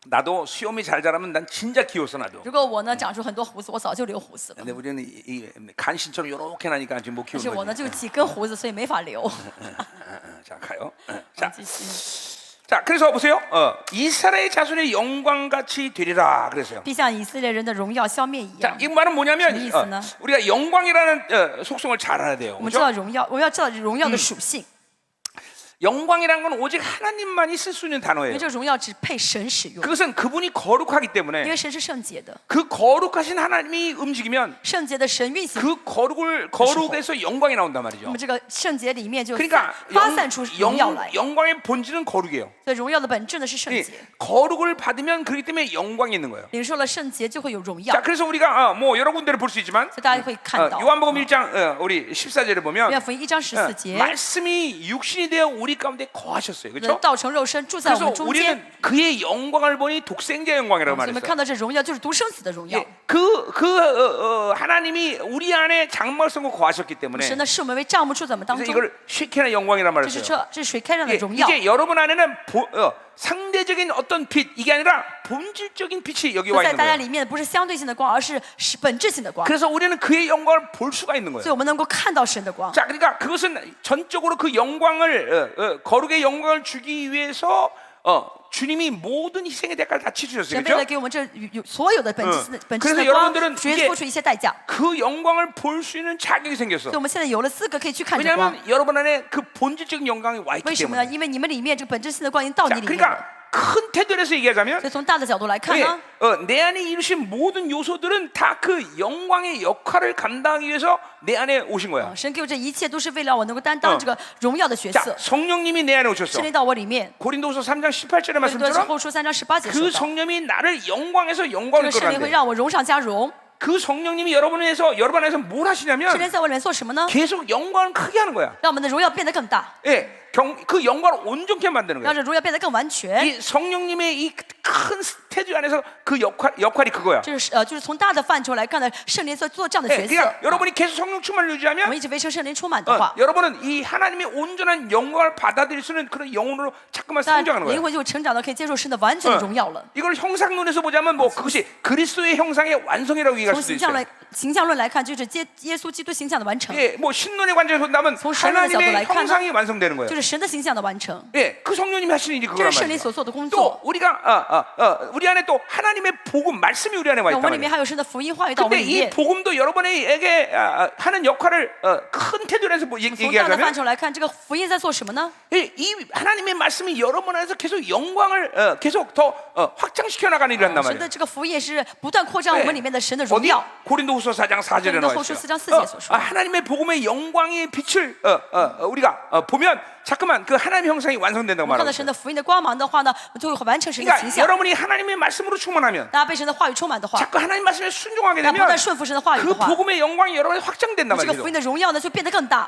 나도 수염이 잘 자라면 난 진짜 귀여웠어 나도. 如果我呢长出很多胡子，我早就留胡子了。 근데 우리는 이 간신처럼 이렇게 나니까 지금 못 但是 키우는 我呢 거지. 就几根胡子，所以没法留。 자 가요. 자, 继续， 자 그래서 보세요. 이스라엘 자손의 영광 같이 되리라 그랬어요. 必像以色列人的荣耀消灭一 자, 样。 이 말은 뭐냐면 什么意思呢？ 우리가 영광이라는 속성을 잘 알아야 돼요. 我们知 그렇죠? 道荣耀，我们要知道荣耀的属性， 영광이라는 건 오직 하나님만이 쓸 수 있는 因 단어예요. 为这个荣耀只配神使用， 그것은 그분이 거룩하기 因 때문에 为神是圣洁的， 그 거룩하신 하나님이 움직이면 圣洁的神运行， 그 거룩에서 영광이 나온단 那 말이죠. 么这个圣洁里面就 그러니까 发散出荣耀来。 영광의 본질은 거룩이에요. 所以荣耀的本质呢是圣 이 洁， 거룩을 받으면 그렇기 때문에 영광이 있는 거예요. 领受了圣洁就会有荣耀。 자, 그래서 우리가 뭐 여러 군데를 볼 수 있지만 所以大家会看到， 요한복음 1장 우리 14절에 보면 约翰福音1章14节， 말씀이 육신이 되어 우리 가운데 거하셨어요. 人 그렇죠? 道成肉身住在我 그래서 们中间。 우리는 그의 영광을 보니 독생자 영광이라고 所以我们 말했어요. 看到这荣耀就是独生子的荣耀 예, 。 하나님이 우리 안에 장막을 성고 거하셨기 때문에 神呢视我们为帐幕住在我们当 그래서 中， 이걸 쉐키나 영광이란 这 말을 是 써요. 这是水开上的 예, 荣耀。 이제 여러분 안에는 상대적인 어떤 빛 이게 아니라 본질적인 빛이 여기 와 在 있는 大家 거예요. 里面不是相对性的光，而是本质性的光， 그래서 우리는 그의 영광을 볼 수가 있는 所以 거예요. 我们能够看到神的光。 자, 그러니까 그것은 전적으로 그 영광을 거룩의 영광을 주기 위해서 주님이 모든 희생의 대가를 다 치르셨어요. 神为了 그렇죠? 给我们这所有的本质性的 그래서 光， 여러분들은 主耶 이제 稣付出一切代价， 그 영광을 볼 수 있는 자격이 생겼어. 所以我们现在有了资格可以去看这光。 왜냐하면 여러분 안에 그 본질적인 영광이 와 为 있기 什么呢？ 때문에. 因为你们里面这个本质性的光已经到 자, 你里面了。 그러니까 큰 태도에서 얘기하자면 所以从大的角度来看 예, 呢， 내 안에 이루신 모든 요소들은 다 그 영광의 역할을 감당하기 위해서 내 안에 오신 거야. 神给我这一切都是为了我能够担当这个荣耀的角 자, 色。 성령님이 내 안에 오셨어. 圣灵到我里面， 고린도서 3장 18절의 哥林多前 말씀처럼 后书3章18节 그 说到， 성령이 나를 영광에서 这 영광을 个圣灵会 끌어내. 让我荣上加荣。 그 성령님이 여러분 안에서 뭘 圣 하시냐면 灵在我里面做什么呢？ 계속 영광을 크게 하는 거야. 让我们的荣耀变得更大， 예, 그 영광을 온전케 만드는 让 거야. 这荣耀变得更完全。 이 성령님의 이 큰 스테이지 안에서 그 역할이 그거야. 这是就是从大的范畴来看呢，圣灵做这样的 예, 角色。 그러니까 여러분이 계속 성령 충만을 我 유지하면 们一直维持圣灵充满的话， 여러분은 이 하나님의 온전한 영광을 받아들일 수 있는 그런 영혼으로 자꾸만 但 성장하는 灵 거야. 魂就成长的可以接受神的完全的荣耀了。 이걸 형상론에서 보자면 뭐 그것이 그리스도의 형상의 완성이라고 얘기할 从 수도 形象 있어요. 形象论来看，就是耶稣基督形象的完成， 예, 뭐 신론의 관점에서 본다면 从神论的角度 하나님의 来看呢， 형상이 완성되는 거예요. 就是神的形象的完成， 예, 그 성령님이 하시는 일이 这 그거란 是圣灵 말이에요. 所做的工 또 作。 우리가 우리 안에 또 하나님의 복음 말씀이 우리 안에 와 那我 있단 们里面 말이에요. 还有神的福音话语到我们 근데 里 이 面。 복음도 여러분에게 하는 역할을 큰 태도에서 뭐 从大的 얘기하자면 范畴来看，这个福音在做什么呢？ 이 하나님의 말씀이 여러분 안에서 계속 영광을 계속 더 확장시켜 나가는 일을 한단 神 말이에요. 的这个福音是不断扩张我们里面的神的荣 어디 耀。 고린도후서 4장 4절에 고린도 나와 후서 있어요. 4장 4节所说。 하나님의 복음의 영광의 빛을 우리가 보면 자꾸만 그 하나님의 형상이 완성된다고 看到 말하고 神 있어요. 的福音的光芒的话呢，就会完成神的形 그러니까 象。 여러분이 하나님의 말씀으로 충만하면 大家被神的话语充满的话， 자꾸 하나님 말씀에 순종하게 那不 되면 断顺服神的话语 그 的话， 복음의 영광이 여러분에 확장된단 这个 말이죠. 福音的荣耀呢就变得更大。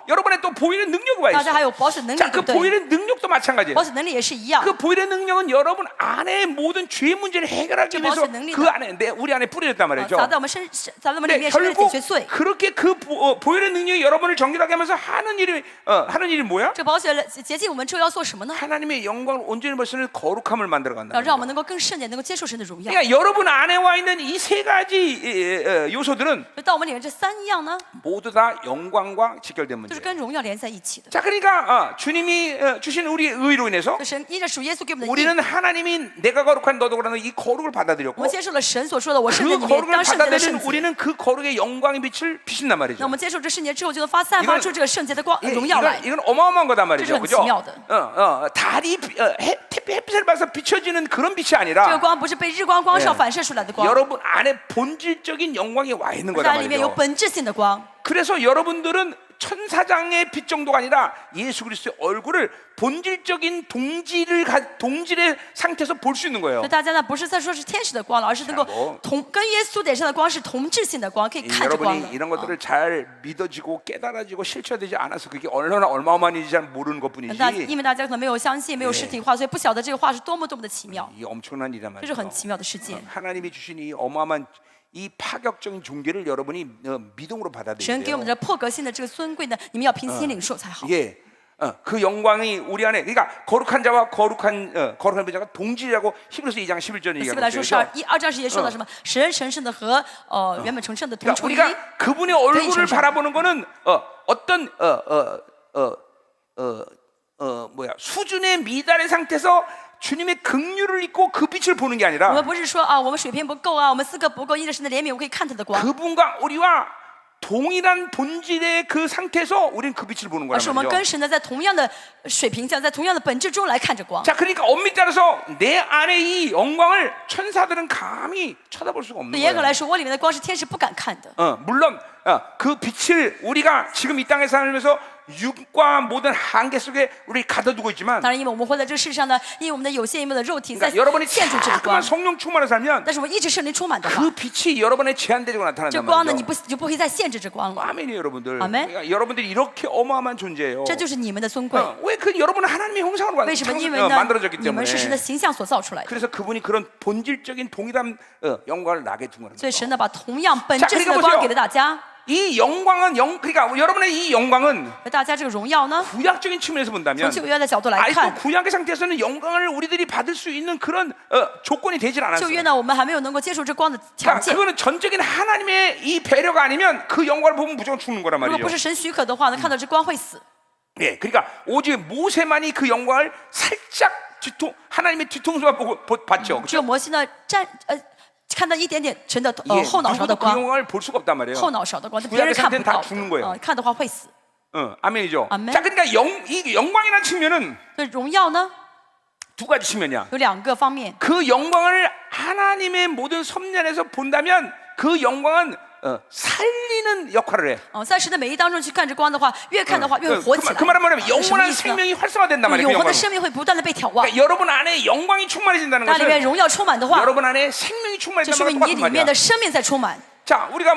여러분의 또 보이는 능력이 와 大家还 있어요. 有保守能力， 자, 对 그 不对？ 보이는 능력도 마찬가지예요. 保守能力也是一样。 그 보이는 능력은 여러분 안에 모든 죄 문제를 해결하기 위해서 그 안에 우리 안에 뿌려졌단 말이죠. 砸在我们砸在我们里 근데 面是为了解 결국 决罪。 그렇게 그 보이는 능력이 여러분을 정결하게 하면서 하는 일이 뭐야? 这保险洁净我们之后要做什么呢？ 하나님의 영광을 온전히 볼 수 있는 거룩함을 만들어 간다. 要让我们能够更圣洁，能够接受神的荣耀。 그러니까 여러분 안에 와 있는 이 세 가지 요소들은 就到我们里面这三样呢， 모두 다 영광과 즉 연결된 都是 문제예요. 跟荣耀连在一起的。 자, 그러니까 주님이 주신 우리의 의로 인해서 所以神依着属耶稣给我们的义， 우리는 하나님이 내가 거룩한 너도 그러는 이 거룩을 我 받아들였고 们接受了神所说的我圣洁， 그 你们也 거룩을 当圣洁的 받아들인 圣洁。 우리는 그 거룩의 영광의 빛을 비신단 那 말이죠. 我们接受这圣洁之后，就能散发出这个圣洁的光 예, 荣耀来。 이건 어마어마한 거단 말이죠. 그죠? 그죠? 기묘하다. 달이 햇빛을 봐서 비춰지는 그런 빛이 这个 아니라 光不是被日光光照反射出来的光， 여러분 안에 본질적인 영광이 와 있는 在 거단 里面有 말이죠. 本质性的光。 그래서 여러분들은 천사장의 빛 정도가 아니라 예수 그리스도의 얼굴을 본질적인 동질의 상태에서 볼 수 있는 거예요. 所以大家呢，不是在说是天使的光了，而是能够跟耶稣脸上的光是同质性的光，可以看着光 여러분이 的。 이런 것들을 잘 믿어지고 깨달아지고 실체되지 않아서 그게 얼마나 얼마만인지 잘 모르는 那 것뿐이지 因为大家可能没有相信，没有实体化，所以不晓得这个话是多么多么的奇妙， 이 엄청난 일이란 这是 말이죠. 很奇妙的事件。 하나님이 주신 이 어마어마한 이 파격적인 종교를 여러분이 믿음으로 神给我 받아들여야 돼요. 们的破格性的这个尊贵呢，你们要凭心领受才好。 예, 그 영광이 우리 안에 그러니까 거룩한 자와 거룩한 자가 동질이라고 히브리서 2장 11절에 希伯来 얘기하고 书 있어요. 2章节说到什么？使人神圣的和原本成圣的同 그러니까 出于一。 우리가 그분의 얼굴을 천사. 바라보는 거는 어떤 수준의 미달의 상태에서 주님의 긍휼을 입고 그 빛을 보는 게 我 아니라 们不是说啊，我们水平不够啊，我们资格不够，因着神的怜悯，我可以看他的光， 그분과 우리와 동일한 본질의 그 상태에서 우리는 그 빛을 보는 而 거란 是我们 말이죠. 跟神的在同样的水平下，在同样的本质中来看着光。 자, 그러니까 엄밀히 따라서 내 안에 이 영광을 천사들은 감히 쳐다볼 수가 없는 严格 거예요. 来说，我里面的光是天使不敢看的。 물론 그 빛을 우리가 지금 이 땅에 살면서 육과 모든 한계 속에 우리 가둬두고 있지만 当然，因为我们活在这个世上呢，因为我们的有限、因为我们的肉体在 그러니까 여러분이 限制这个光 자꾸만 。 성령 충만을 살면 但是我们一直圣灵充满的话， 그 빛이 여러분의 제한되고 这 나타난단 光呢，你 말이죠. 就不会再限制这光了。 아멘이에요, 여러분들. 아멘. 그러니까 여러분들이 이렇게 어마어마한 존재예요. 这就是你们的尊贵。 왜 그 여러분은 하나님의 형상으로 为什么？因为呢 만들어졌기 ，你们是神的 때문에. 形象所造出来的， 그래서 그분이 그런 본질적인 동일한 영광을 나게 둔 거예요. 所以神呢，把同样本 자 质性 그러니까 的光 보세요. 给了大家。 이 영광은 그러니까 여러분의 이 영광은 而大家这个荣耀呢， 구약적인 측면에서 从 본다면 旧约的角度来 아직도 看， 구약의 상태에서는 영광을 우리들이 받을 수 있는 그런 조건이 되질 旧 않았어요. 约呢，我们还没有能够接受这光的条 그러니까 件。 그거는 전적인 하나님의 이 배려가 아니면 그 영광을 보면 무조건 죽는 거란 如果 말이죠. 不是神许可的话呢，看到这光会死。 예, 그러니까 오직 모세만이 그 영광을 살짝 하나님의 뒤통수만 보고 봤죠. 只有 그렇죠? 摩西呢，看到一点点神的 예, 后脑勺的 누구도 그 光， 영광을 볼 수가 없단 말이에요. 后脑勺的光，别人 구약의 看不 상태는 다 到 죽는 거예요. 的。看的话会死。 아멘이죠. 아멘. 자, 그러니까 이 영광이라는 측면은 所以荣耀呢， 두 가지 측면이야. 有两个方面。 그 영광을 하나님의 모든 섭리안에서 본다면 그 영광은 살리는 역할을 해. 在神的美意当中去看这光的话，越看的话越活起来。 그 말은 뭐냐면 什么 영원한 意思呢？ 생명이 활성화된단 말이에요. 그 永恒的 영광은. 生命会不断的被眺望。 그러니까 여러분 안에 영광이 충만해진다는 那里面 것은 荣耀充满的话， 여러분 안에 생명이 就 충만해진다는 说 것과 明你 똑같은 里面 말이야. 的生命在充满。 자, 우리가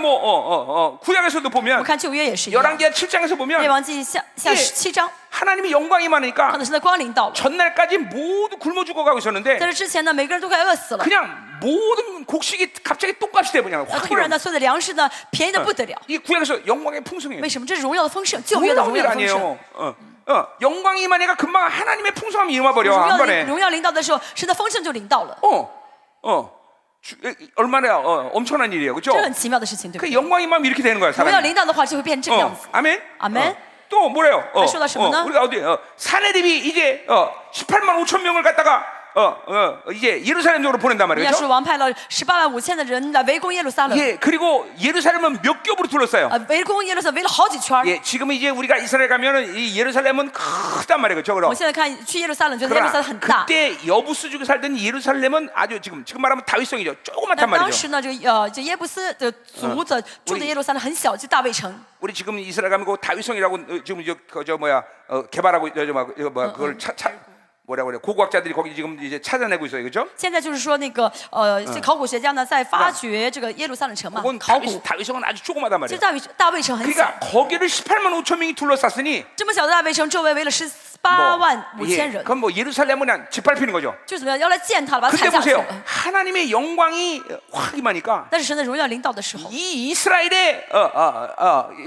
구약에서도 我 보면 们看旧约也是一样。 열왕기하 7장에서 列 보면 王记下7章， 하나님의 영광이 看 많으니까 到神的光临到了。 전날까지 모두 굶어 죽어가고 在 있었는데 这之前呢，每个人都快饿死了。 그냥 모든 곡식이 갑자기 똥값이 돼버냐. 突然呢，所有的粮食呢，便宜的不得了。 이 구약에서 영광의 풍성이에요. 为什么？这是荣耀的丰盛，旧约的 놀라운 荣 일 耀的丰盛。 아니에요. 영광이 임하니까 금방 하나님의 풍성함이 임해버려 荣 한 耀 번에. 荣耀临到的时候，神的丰盛就临到了。 얼마나 엄청난 일이에요, 그렇죠? 这很奇妙的事情，对不 그 对？ 영광이 임하면 이렇게 되는 거야, 荣耀 사람이. 临到的话，就会变成这个样子。 아멘. 아멘. 또 뭐래요? 쇼다 쇼다. 우리가 어디 사내립이 이제 18만 5천 명을 갖다가 이제 예루살렘으로 보낸단 人 말이에요. 家说王派了18.5千的人来围攻耶路撒冷， 예, 그리고 예루살렘은 몇 겹으로 둘러싸요. 围攻耶路撒冷围了好几圈。 예, 지금 이제 우리가 이스라엘 가면은 이 예루살렘은 크단 말이에요, 그렇죠? 我 그럼. 现在看去耶路撒冷，觉得耶路撒冷 그러나 很大。 그때 여부수족에 살던 예루살렘은 아주 지금 말하면 다윗성이죠. 但 조그맣단 当 말이죠. 时呢，这耶布斯的族的住的耶路撒冷很小，就大卫城。 우리 지금 이스라엘 가면 그 다윗성이라고 지금 개발하고 그걸 뭐라고 그래? 고고학자들이 거기 지금 이제 찾아내고 있어요, 그렇죠? 现在就是说那个这考古学家呢在发掘这个耶路撒冷城嘛， 그건 考古。 다윗성은 아주 조그마단 其 말이에요. 实大卫城很小， 그러니까 거기를 18만 5천 명이 둘러쌌으니 这么小的大卫城周围围了18.5千人， 그건 뭐 예루살렘은 그냥 짓밟히는 거죠. 就怎么样要来践踏了，把它 근데 踩下去 보세요, 了。 하나님의 영광이 확 임하니까 但是神的荣耀临到的时候， 이 이스라엘의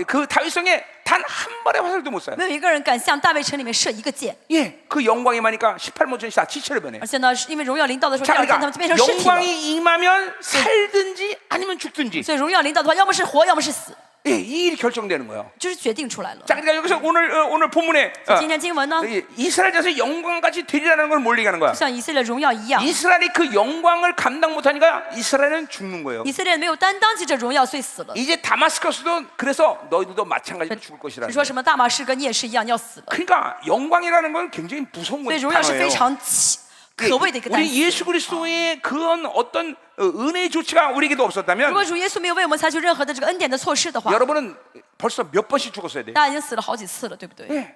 그 다윗성에 단 한 발의 화살도 못 쏴요. 没有一个人敢向大卫城里面射一个箭。 예, 그 영광이 임하니까 18만 5천이 다 지체를 변해. 而且呢，因为荣耀临到的时候，第 자, 二天他们 그러니까 就变成尸体了。 영광이 임하면 살든지 아니면 죽든지. 所以荣耀临到的话，要么是活，要么是死。 예, 이 일이 결정되는 거예요. 就是决定出来了。 자, 그러니까 여기서 오늘 본문에 今天经文呢， 이스라엘 자손의 영광같이 되리라는 걸 뭘 얘기하는 거야? 像以色列荣耀一样， 이스라엘이 그 영광을 감당 못하니까 이스라엘은 죽는 거예요. 以色列人没有担当起这荣耀，所以死了。 이제 다마스커스도 그래서 너희들도 마찬가지로 죽을 就 것이라는 说 거예요. 什么大马士革你也是一样要死了。 그러니까 영광이라는 건 굉장히 무서운 所以荣耀是非 단어예요. 常可畏的一个单 우리 词。 예수 그리스도의 그런 어떤 은혜의 조치가 우리에게도 如 없었다면 果主耶稣没有为我们采取任何的这个恩典的措施的话， 여러분은 벌써 몇 번씩 죽었어야 돼. 大家已经死了好几次了，对不对？ 예.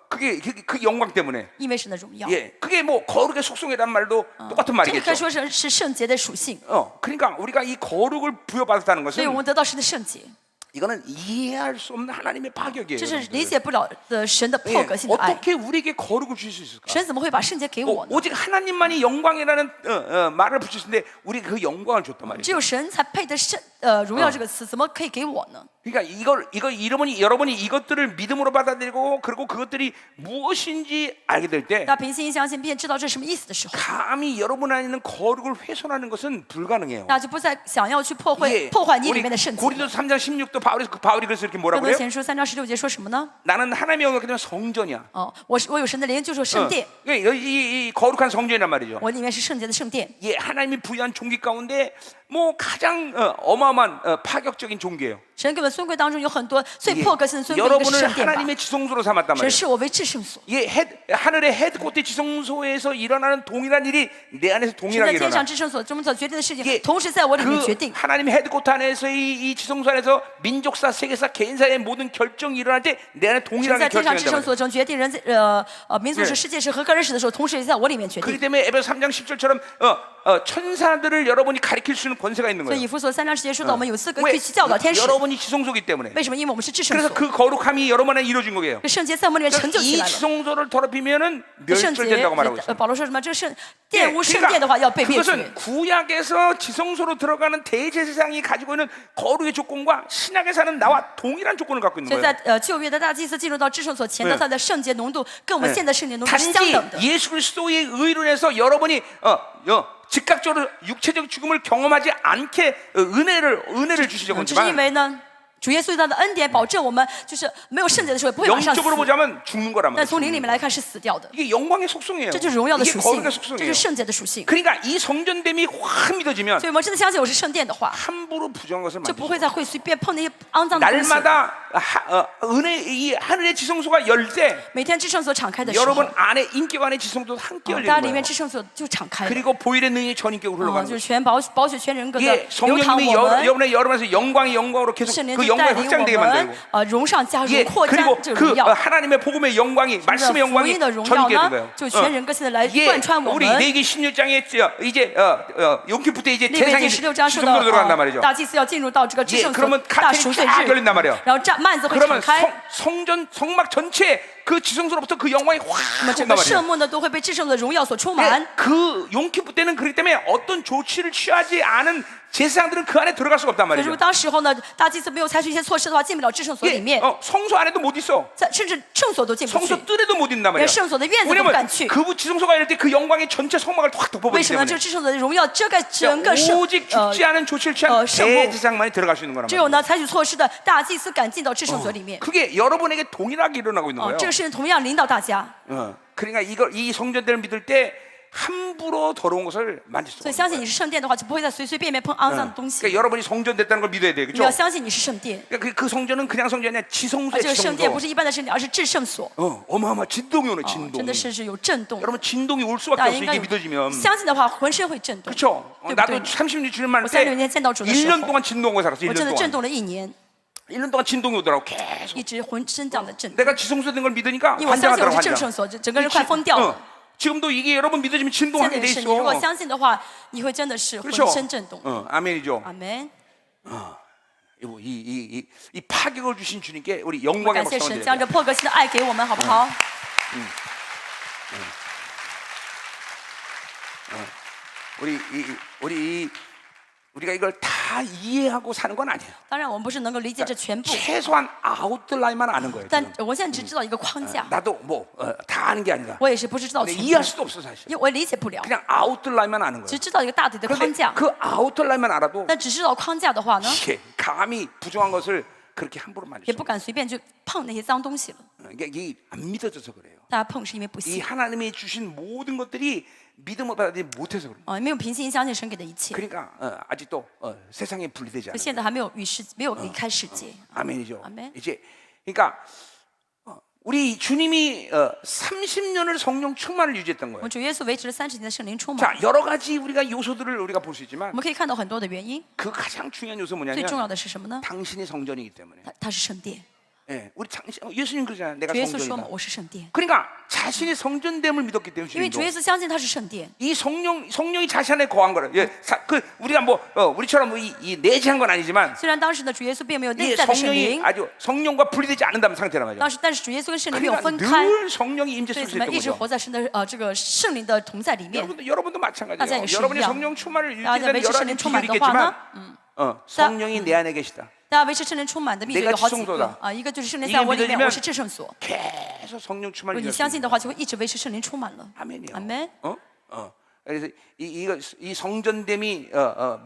그게 그 영광 때문에. 因为神的荣耀， 예. 그게 뭐 거룩의 속성이란 말도 똑같은 这个可以 말이겠죠. 说是圣洁的属性。 그러니까 우리가 이 거룩을 부여받았다는 所以我 것은 们得到神的圣洁， 이거는 이해할 수 없는 하나님의 파격이에요. 这是 여러분들. 理解不了的神的 예. 破格性的爱。 어떻게 우리에게 거룩을 주실 수 있을까? 神怎么会把圣洁给我呢？ 오직 하나님만이 영광이라는 말을 붙이시는데 우리가 그 영광을 줬단 말이에요. 只有神才配得荣耀这个词，怎么可以给我呢？ 그러니까 여러분이 이것들을 믿음으로 받아들이고 그리고 그것들이 무엇인지 알게 될 때 大家凭信心相信，并知道这是什么意思的时候， 감히 여러분 안에 있는 거룩을 훼손하는 것은 불가능해요. 大家就不再想要去破 예, 坏你里 우리 面的圣洁。 고린도서 3장 16도 바울이 그래서 이렇게 哥 뭐라고 林多 그래요? 前书3章16节说什么呢？ 나는 하나님의 영광이 되면 성전이야. 我有神的灵，就是圣殿， 이 거룩한 성전이란 말이죠. 我里面是圣洁的圣殿。 예, 하나님이 부여한 종기 가운데 뭐 가장 어마어마한 파격적인 종기예요. 神给我们尊贵当中有很多最 예, 破格性的尊贵的一个是 여러분을 圣殿吧。 하나님의 지성소로 삼았단 神 말이에요. 视我为至圣所。 예, 하늘의 헤드코트 지성소에서 일어나는 동일한 일이 내 안에서 神在 동일하게 天 일어나. 上至圣所中所决定的事 예, 情，同时在我里面决 그 定。 하나님의 헤드코트 안에서 이 지성소 안에서 민족사, 세계사, 개인사의 모든 결정이 일어날 때 내 안에 神 동일하게 在天上至圣 결정된다. 所中决定人民族史、世界史和个人史的时候，同时也在我里面决 그렇기 定。 때문에 에베소 3장 10절처럼 천사들을 여러분이 가리킬 수 있는 권세가 있는 所以 거예요. 以弗所3章10节说到，我们有资格 왜? 去教导天使。 여러분이 지성소기 때문에. 为什么？因为我们是至圣 그래서 所， 그 거룩함이 여러분 안에 이루어진 거예요. 这圣洁在我们里面成就起 이 来了。 지성소를 더럽히면은 圣洁， 멸절된다고 말하고 있어요. 保罗说什么？这个圣 예, 玷污圣殿的话要被灭绝。 그것은 구약에서 지성소로 들어가는 대제사장이 가지고 있는 거룩의 조건과 신약에 사는 나와 동일한 조건을 갖고 있는 所以 거예요. 在旧约的大祭司进入到至圣所前的，他的圣洁浓度跟我们现在圣洁浓度是 단지 相等的。 예수 그리스도의 의로 인해서 여러분이 즉각적으로 육체적 죽음을 경험하지 않게 은혜를 주시려고 这是因 하지만 为呢，主耶稣他的恩典保证我们就是没有圣洁的时候也不会马上死。 영적으로 보자면 죽는 거란 但 말이에요. 从灵里面来看是死掉的， 이게 영광의 속성이에요. 这就是荣耀的 이게 属性， 거룩의 这 속성이에요. 是圣洁的属性。 그러니까 이 성전됨이 확 믿어지면 所以我们真的相信我是圣殿的话， 함부로 부정한 것을 就不 만들죠. 会再会随便碰那些肮脏的东西。 날마다 이 하늘의 지성소가 열 때 每天至圣所敞开的时候， 여러분 안에 인격 안에 지성소도 함께 大家 열리는 里面 거예요. 至圣所就敞开了。 그리고 보일의 능력이 전인격으로 就 흘러가는 是 거예요. 全保血全人格的 예, 流淌 성령님이 我们， 여러분에서 영광이 영광으로 계속 圣灵 그 就带 영광이 领 확장되게 我 만들고 们荣上加 예, 荣，扩展 그리고 这个 그 荣耀。 하나님의 복음의 영광이 这 말씀의 福 영광이 音的荣耀 전이게 되는 呢 거예요. ，就全人格性的来 예, 贯穿我 우리 们。 레기 16장에 이제 용키프 때 이제 列位 대상이 记16章说 지성소로 들어간단 到 말이죠. 大祭司要进入到这个至 예, 圣所 그러면 大 카텐이 赎罪 쫙 日， 열린단 말이에요. 然后幔子会 그러면 敞开， 성막 전체 그 지성소로부터 그 영광이 那么 확 整 온단 个 말이에요. 圣幕呢都会被至圣的荣耀所充满 예, 。그 용키프 때는 그렇기 때문에 어떤 조치를 취하지 않은 제사장들은 그 안에 들어갈 수가 없단 所以如 말이죠. 果当时候呢，大祭司没有采取一些措施的话，进不了至圣所里 예, 面， 성소 안에도 못 있어. 甚至圣所都进不去 성소 。 뜰에도 못 있단 말이야. 예, 성소의院子都不敢 왜냐면 去。 그 지성소가 이럴 때 그 영광이 전체 성막을 확 为 덮어버리기 什么？这 때문에 至圣的荣耀遮盖整个圣 오직 죽지 않은 조치를 취한 성모. 대제사장만이 들어갈 수 있는 거란 只有 말이야. 呢采取措施的大祭司敢进到至圣所里面。 그게 여러분에게 동일하게 일어나고 있는 哦， 거예요. 这个事情同样领导大家。 그러니까 이 성전들을 믿을 때 함부로 더러운 것을 만질 수가 所以 없는 相信 거예요. 你是圣殿的话，就不会再随随便便碰肮脏的东西。 그러니까 여러분이 성전됐다는 걸 믿어야 돼요. 你 그렇죠? 要相信你是圣殿， 그러니까 그 성전은 그냥 성전이 아니라 而 지성소의 这个圣殿不 지성소. 是一般的圣殿，而是至圣所。 어마어마 진동이 오네 哦， 진동. 真的是有震动。 여러분 진동이 올 수밖에 大家 없어 应该 이게 有 믿어지면. 相信的话，浑身会震动。 그렇죠? 对不 나도 对？ 36년 주님 만날 我 때 36年见到主的时 1년 候， 동안 진동하고 살았어. 我真 1년 的震 동안. 动了1年， 1년 동안 진동이 오더라고 계속. 一直浑身这样的震动。 내가 지성소 된 걸 믿으니까 因为我相信我 환장하더라고 是正 환장. 圣所，整个人快疯掉了。 지금도 이게 여러분 믿어지면 现 진동하게 在 돼 是你如果 있어. 相信的话，你会真的是浑 그렇죠? 身震动。 아멘이죠. 阿门。 이 파격을 주신 주님께 우리 영광의 感谢 박수 神 한번 将 드려요. 这破格性的爱给我们，好不好？ 우리가 이걸 다 이해하고 사는 건 아니에요. 当然，我们不是能够理解这全部， 최소한 아웃라인만 아는 거예요. 但 저는. 我现在只知道一个框架， 나도 다 아는 게 아니라 我也是不是知道 근데 全 이해할 部， 수도 없어 사실. 因为我也理解不了， 그냥 아웃라인만 아는 只 거예요. 知道一个大体的框 그런데 架。 그 아웃라인만 알아도 但只知道框架的话呢， 이게 감히 부정한 것을 그렇게 함부로 만질 也 수 不 없어요. 敢随便去碰那些脏东西了。 이게 안 믿어져서 그래요. 大家碰是因为不 이 信， 하나님이 주신 모든 것들이 믿음을 받아들이지 못해서 그래요. 没有凭信心相信神给的一切， 그러니까 아직도 세상에 분리되지 所以 않아요. 现在还没有没有离开世界。 아멘이죠. 아멘. 이제 그러니까 우리 주님이 30년을 성령 충만을 유지했던 我 거예요. 们主耶稣维持了30年的圣灵充满 자, ， 여러 가지 우리가 요소들을 우리가 볼 수 我 있지만 们可以看到很多的原因。 그 가장 중요한 요소 最 뭐냐면 重要的是什么呢？ 당신이 성전이기 때문에. 它是圣殿。 예, 우리 예수님 그러잖아요. 내가 主耶稣说嘛， 성전이다. 我是圣殿， 그러니까 자신이 성전됨을 믿었기 때문에 因为主 주님도 耶稣相信他是圣殿。 이 성령이 자신 안에 거한 거예요. 예, 그 우리가 뭐 우리처럼 이 내재한 건 아니지만 虽然当时的主耶稣并没有 이 内在的圣 성령이 灵， 아주 성령과 분리되지 않는다는 상태란 말이죠. 但是主耶稣跟圣灵没有 그러니까 分开， 늘 성령이 임재 所以 속에 怎么 있던 一直 거죠. 活在神的这个圣灵的同在里面？ 여러분도 마찬가지예요. 맞아요, 여러분이 시기야. 성령 충만을 나 유지하는 매주 여러 성령 가지 비결이 충만도 있겠지만 화나? 성령이 내 안에 계시다. 大家维持圣灵充满的秘诀 내가 有好几 지성소다 个啊，一个就是圣灵在我里面， 이게 我是至圣所。 계속 성령 如 충만을 果你 유지할 相 수 信 있는 的话，就会一直维持圣灵充满了。 아멘이요. 阿门。 그래서 이 성전됨이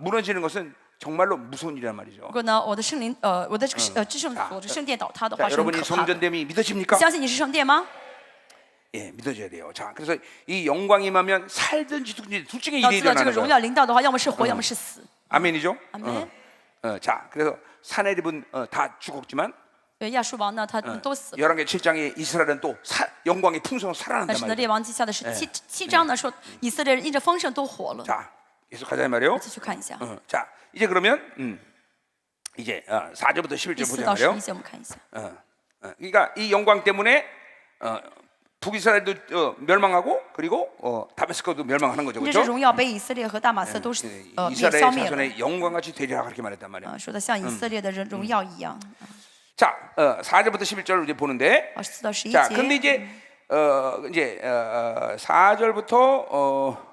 무너지는 것은 정말로 무서운 일이란 말이죠. 如果呢，我的圣灵我的这个至圣所这圣殿倒塌的 자, 话，是很 여러분이 可怕的。 성전됨이 믿어집니까? 相信你是圣殿吗？ 예, 믿어져야 돼요. 자, 그래서 이 영광이 임하면 살든지 죽든지 둘 중에 要 일이 知道这个 일어나는 荣 거예요. 耀临到的话，要么是活，要么是死。 아멘이죠? 아멘. 자, 그래서 사내립은 다 죽었지만 亚述王呢，他们都死了。 11개 7장에 이스라엘은 또 영광의 풍성으로 但 살아난단 是呢， 말이에요. 列王记下的是七章呢，说以色列人因着丰盛都活了。 자, 계속 가자 말이에요. 继续看一下， 자, 이제 그러면 이제 4절부터 第 11절 4 보자 到 말이에요. 11节我们看一下。 그러니까 이 영광 때문에 북이스라엘도 멸망하고 그리고 다메스코도 멸망하는 거죠. 因着这 그렇죠? 荣耀被以色列和大马色都是消 이스라엘 灭了。 자손의 영광같이 되리라 그렇게 말했단 말이에요. 说的像以色列的人荣耀一样。 자, 4절부터 11절을 이제 보는데 4到11 자, 근데 节。 이제 4절부터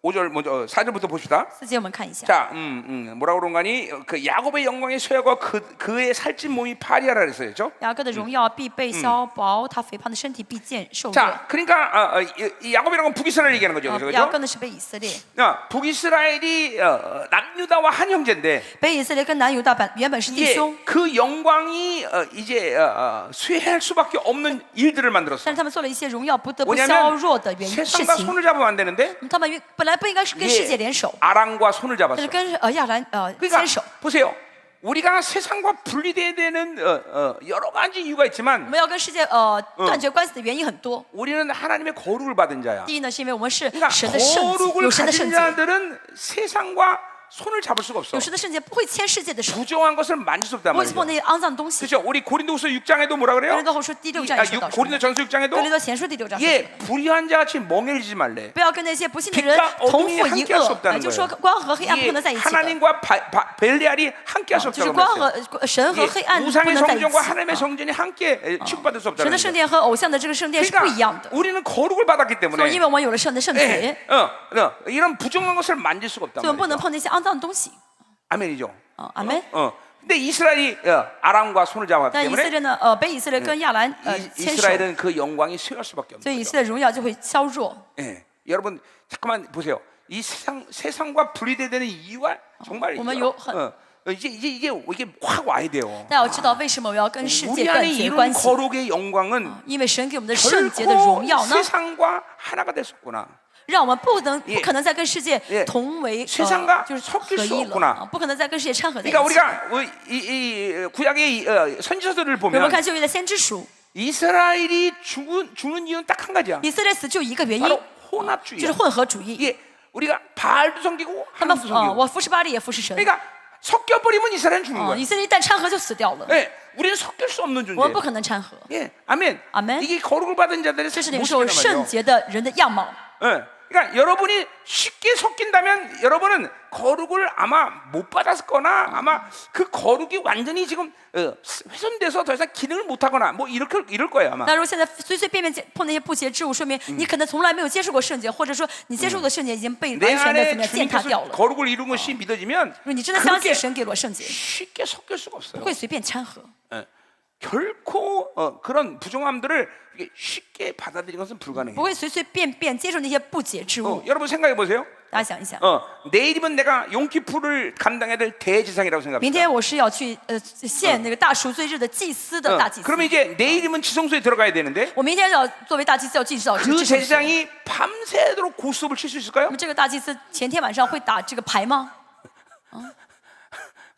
5절 먼저 4절부터 봅시다. 4节我们看一下。 자, 뭐라고 그런가니 그 야곱의 영광의 쇠하고 그의 살찐 몸이 파리하라 그랬어요, 그렇죠? 雅各的荣耀必被消薄，他肥胖的身体必见瘦弱。 자, 그러니까 이 야곱이라는 건 북이스라엘 얘기하는 거죠, 雅各 그렇죠? 呢是北以色列， 북이스라엘이 남유다와 한 형제인데 北以色列跟南犹大原本是弟兄， 그 영광이 이제 쇠할 수밖에 없는 일들을 만들었어. 但是他们做了一些荣耀不得不消 뭐냐면 弱的事 세상과 情。 손을 잡으면 안 되는데 他们本来不应该是跟世界联手， 아랑과 손을 但 잡았어. 是跟亚兰牵 그러니까 手。 보세요. 우리가 세상과 분리돼야 되는 여러 가지 이유가 我 있지만 们要跟世界断绝关系的原因很多。 우리는 하나님의 거룩을 받은 자야. 第一呢，是因为我们是 그러니까 神的圣洁， 거룩을 有神的圣 가진 洁， 자들은 세상과 손을 잡을 수가 없어. 有神的圣洁不会牵世界的手， 부정한 것을 만질 수 없단 不会去碰 말이죠. 那些肮脏的东西。 그렇죠? 우리 고린도후서 6장에도 뭐라 哥 그래요? 林多后书第6章也说到什么 고린도전서 6장에도 哥林多前书第6章说什么 예, 불의한 자같이 멍해지지 말래. 不要跟那些不信的人 빛과 同 어둠이 父一 함께할 수 恶， 없다는 就说 거예요. 光和黑暗不 예, 能在一起的， 하나님과 벨리알이 함께할 수 就是 없다고 光 그랬어요. 和神和黑暗不 우상의 能在一起。 성전과 하나님의 성전이 함께 취급받을 수 神 없다는 的圣 거예요. 殿和偶像的这个圣殿是不一样 그러니까 的， 우리는 거룩을 받았기 所以 때문에 因为我们有了神的圣洁， 예, 이런 부정한 것을 만질 수가 없단 所以我们不能 말이죠. 碰那些肮脏的东西。 아멘이죠. 阿门。 근데 이스라엘이 아람과 손을 잡았기 但以色 때문에 列呢，北以色列跟亚兰牵手， 이스라엘은 그 영광이 쇠할 수밖에 所以 없는 以 거죠. 色列荣耀就会削弱。 예. 여러분 잠깐만 보세요. 이 세상과 분리돼야 되는 이유가 정말 我们有很 이게 확 와야 돼요. 大家要知道为什么我要跟世 우리 界断 안에 绝 이룬 关系？ 거룩의 영광은 因为神给我们的圣洁的荣 결코 耀呢， 세상과 하나가 될 수 없구나. 让我们不可能再跟世界 예 同为 세상과 就是 섞일 合 수 一 없구나 了，不可能再跟世界掺和在一 그러니까 起。 우리가 이 구약의 선지서들을 我们 보면 看旧约的先知书， 이스라엘이 죽는 이유는 딱 한 가지야. 以色列死就一个原因， 바로 就 혼합주의야. 是混合主义。 이게 우리가 바알도 섬기고 他们 하나님도 섬기고. 我服侍巴力也服侍神， 그러니까 섞여버리면 이스라엘은 죽는 以 거야. 色列一旦掺和就死掉了， 예, 우리는 섞일 수 없는 我们不 존재. 可能掺和。 예, 아멘. 아멘. 이게 거룩을 받은 자들의 这是领受 모습이란 圣 말이에요. 洁的人的样貌。 예, 그러니까 여러분이 쉽게 섞인다면 여러분은 거룩을 아마 못 받았거나 아마 그 거룩이 완전히 지금 훼손돼서 더 이상 기능을 못 하거나 뭐 이럴 거예요 아마. 但如果现在随随便便碰那些不洁之物，说明你可能从来没有接触过圣洁，或者说你接触的圣洁已经被 내 完全的怎 안에 么样践踏掉 주님께서 了。 거룩을 이룬 것이 믿어지면 如果你真的相信 그렇게 神给了圣洁， 쉽게 섞일 수가 不 없어요. 会随便掺和。 예. 결코 그런 부정함들을 이게 쉽게 받아들이는 것은 불가능해요. 不会随随便便接受那些不洁之物。 여러분 생각해 보세요. 大家想一想， 내일이면 내가 용키푸를 감당해야 될 대제사장이라고 明 생각합니다. 天我是要去献那个大赎罪日的祭司的大祭司。 그러면 이제 내일이면 지성소에 들어가야 되는데 我明天要作为大祭司要进到这 그 个至圣所。 제사장이 밤새도록 고스톱을 칠 수 있을까요? 那么这个大祭司前天晚上会打这个牌吗？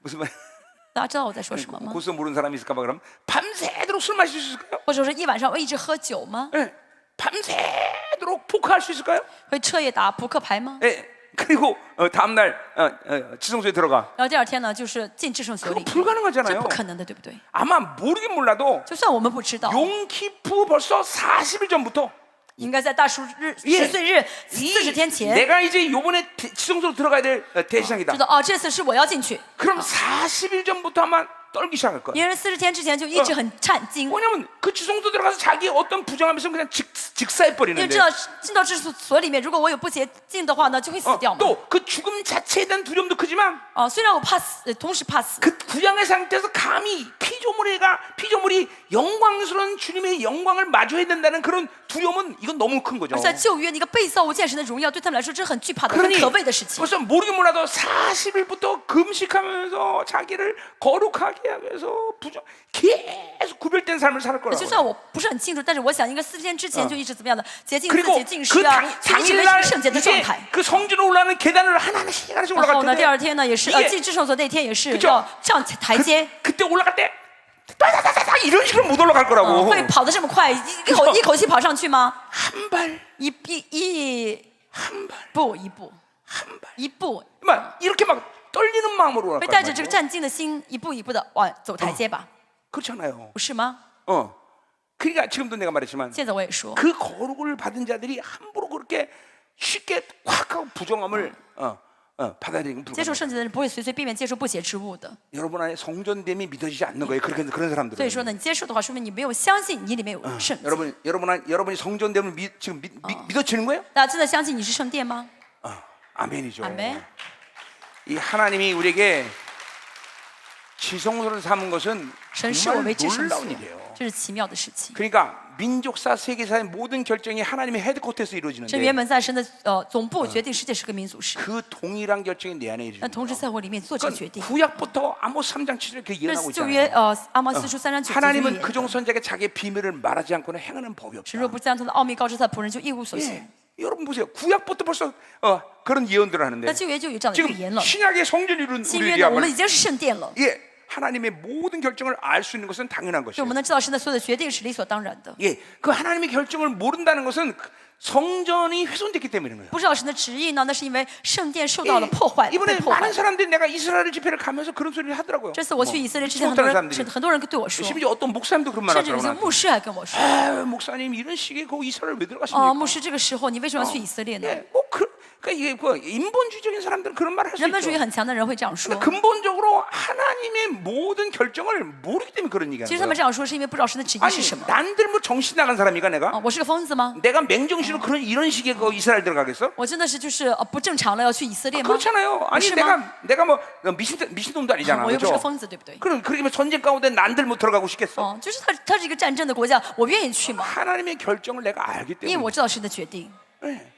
무슨 말? 大家知道我在说什么吗？ 고스톱 모르는 사람이 있을까 봐 그럼 밤새도록 술 마실 수 있을까요? 或者说一晚上会一直喝酒吗？ 예. 밤새도록 포크할 수 있을까요? 会彻夜打扑克牌吗？ 예. 그리고 다음날 지성소에 들어가. 然后第二天呢，就是进至圣所 그거 里， 불가능하잖아요. 这不可能的，对不对？ 아마 모르긴 몰라도 就算我们不知道， 용키푸 벌써 40일 전부터 应该在大赎日、 예 赎罪日40天前 내가 이제 요번에 지성소로 들어가야 될 대제사장이다. 知道哦，这次是我要进去。 그럼 40일 전부터 아마 떨기 시작할 거야. 别人40天之前就一直很颤惊， 왜냐면 그 지성소 들어가서 자기 어떤 부정함이 있으면 그냥 직사해 因为 버리는데 知道进到至圣所里面，如果我有不洁净的话呢，就会死掉嘛。 또 그 죽음 자체에 대한 두려움도 크지만 哦，虽然我怕死，同时怕死， 그 구약의 상태에서 감히 피조물이 영광스러운 주님의 영광을 마주해야 된다는 그런 두려움은 이건 너무 큰 거죠. 而在旧约那个被造物见神的荣耀，对他们来说这是很惧怕的、很 그러니 可畏的事情。 벌써 모르긴 몰라도 40일부터 금식하면서 자기를 거룩하게 하기 위해서 계속 구별된 삶을 살 就 거라고. 算我不是很清楚，但是我想应该40天之前就一直怎么样的洁净自 그리고 己、进食 그 啊，就一直维持 당일날 圣洁的状 이제 态。 그 성전으로 올라가는 계단을 하나씩 하나씩 然后 올라갈 呢，第 텐데 二天呢也是 이게 进至圣所那天也是 그쵸 要上台阶， 그때 올라갈 때 따다다다다 이런 식으로 못 올라갈 거라고. 会跑得这么快，一口气跑上去吗？ 한 발, 一步一步 한 발. 一步， 막 이렇게 막 떨리는 마음으로 会 올라갈 带着这 거야. 个战兢的心，一步一步的往走台阶吧， 그렇잖아요. 不是吗？ 그러니까 지금도 내가 말했지만 现在我也说， 그 거룩을 받은 자들이 함부로 그렇게 쉽게 확 하고 부정함을 받아들이는 接受 불가능해요. 圣洁的人不会随随便便接受不洁之物的。 여러분 안에 성전됨이 믿어지지 않는 거예요. 그렇게 그런 所以 사람들은. 说呢，你接受的话，说明你没有相信你里面有圣洁。 여러분이 성전됨을 지금 믿어지는 거예요? 大家真的相信你是圣殿吗？ 아멘이죠. 아멘. 이 하나님이 우리에게 지성소를 삼은 것은 神视我 정말 为至圣所 놀라운 일이에요. ，这是奇妙的事情。 그러니까 민족사, 세계사의 모든 결정이 하나님의 헤드코트에서 这 이루어지는데 原本在神的总部决定世界是个民族史， 그 동일한 결정이 내 안에 但 이루어지는 同时在我里面做这个决 그건 定。 구약부터 아모스 3장 7절 이렇게 这 예언하고 是旧约 있잖아요. 阿摩斯书3章9节 하나님은 预 그 言。 종선자에게 자기의 비밀을 말하지 않고는 행하는 법이 神若 없다. 不将他的奥秘告知他的仆人，就一无所行。 예. 여러분 보세요. 구약부터 벌써 그런 예언들을 하는데 那旧约就有这样的预 지금 言了。 신약의 성전 이룬 新约呢，我们 우리에게 已经是圣殿了， 예, 하나님의 모든 결정을 알 수 있는 것은 당연한 所以 것이에요. 我们能知道神的所有的决定是理所当然的。 예, 그 하나님의 결정을 모른다는 것은 성전이 훼손됐기 때문인 거예요. 不知道神的旨意呢，那是因为圣殿受到了 예, 破坏，被 이번에 破坏 많은 。 사람들이 내가 이스라엘 집회를 가면서 그런 소리를 하더라고요. 这次我去以色列之前， 못하는 很 사람들이 多人对我说， 심지어 어떤 목사님도 그런 말 甚至有 하더라고요. 些牧师还跟我说， 목사님 이런 시기에 그 이스라엘 왜 들어가십니까? 牧师这个时候你为什么要去以色列呢？ 예, 그러니까 이게 인본주의적인 사람들은 그런 말을 할 수 人本主义 있죠. 很强的人会这样说 근데 。 근본적으로 하나님의 모든 결정을 모르기 때문에 그런 其 얘기하는 实他们 거예요. 这样说是因为不知道神的旨意 아니 是什么。 난들 뭐 정신 나간 사람이가 내가 我是个疯子吗？ 내가 맹정신으로 그런 이런 식의 그 이스라엘 들어가겠어? 我真的是就是不正常了，要去以色列吗？ 그렇잖아요. 아니 是吗？ 내가 뭐 미친놈도 아니잖아. 我又不是个 그렇죠? 疯子，对不对？ 그럼 그렇게 전쟁 가운데 난들 못 들어가고 싶겠어? 就是他是一个战争的国家，我愿意去吗？ 하나님의 결정을 내가 알기 因为 때문에 我知道神的决定， 네.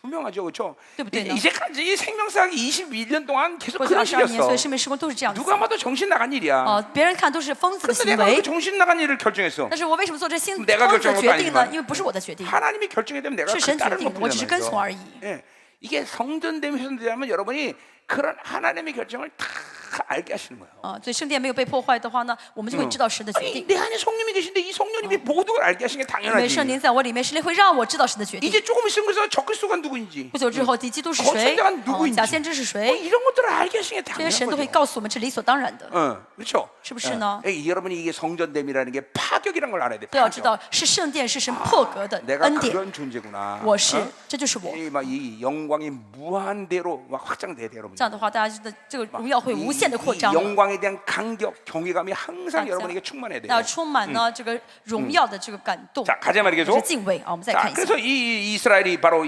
분명하죠, 그렇죠? 对不对呢？ 이제까지 생명사학 21년 동안 계속 过去 그런 22年，所 식이었어. 以生命时光都是这样子。 누가 봐도 정신 나간 일이야. 别人看都是疯子的 근데 行 내가 为 그 ， 정신 나간 일을 결정했어. 但是我为什么做这疯子 내가 的 결정한 것도 决定呢？ 아니지만 因为不是我的决定， 하나님이 결정이 되면 내가 是 그 神决 따르는 定，我只是跟从 것뿐이란 而已。 예. 이게 성전됨이 훼손되면 여러분이 그런 하나님의 결정을 다 알게 하시는 거예요. 所以圣殿没有被破坏的话呢，我们就会知道神的决 아니, 定。 내 안에 성령이 계신데 이 성령님이 모든 걸 알게 하시는 게 因为圣 당연하지. 灵在我里面，圣灵会让我知道神的决定。 이제 조금 있으면 그래서 적그리스도가 누구인지 不久之后，敌基督是 거천 谁 자가누구인지 假先知是谁， 이런 것들을 알게 하시는 게 这些 당연한 神都会 거죠. 告诉我们，这理所当然的。 그렇죠? 是不是呢？ 여러분이 이게 성전됨이라는 게 파격이란 걸 알아야 돼. 都要知 파격. 道是圣殿是神破格的 내가 恩典， 그런 존재구나. 我是，这就是我。 이 영광이 무한대로 막 확장돼야 돼, 여러분. 这样的话，大家觉得这个荣耀会无限的扩 이 张了。 영광에 대한 강격, 경외감이 항상 맞아. 여러분에게 충만해야 돼요. 要充满呢这个荣耀的这个感动， 자, 가자 这 말이죠. 是敬畏啊。我们再 자, 看一下， 그래서 이 이스라엘이 바로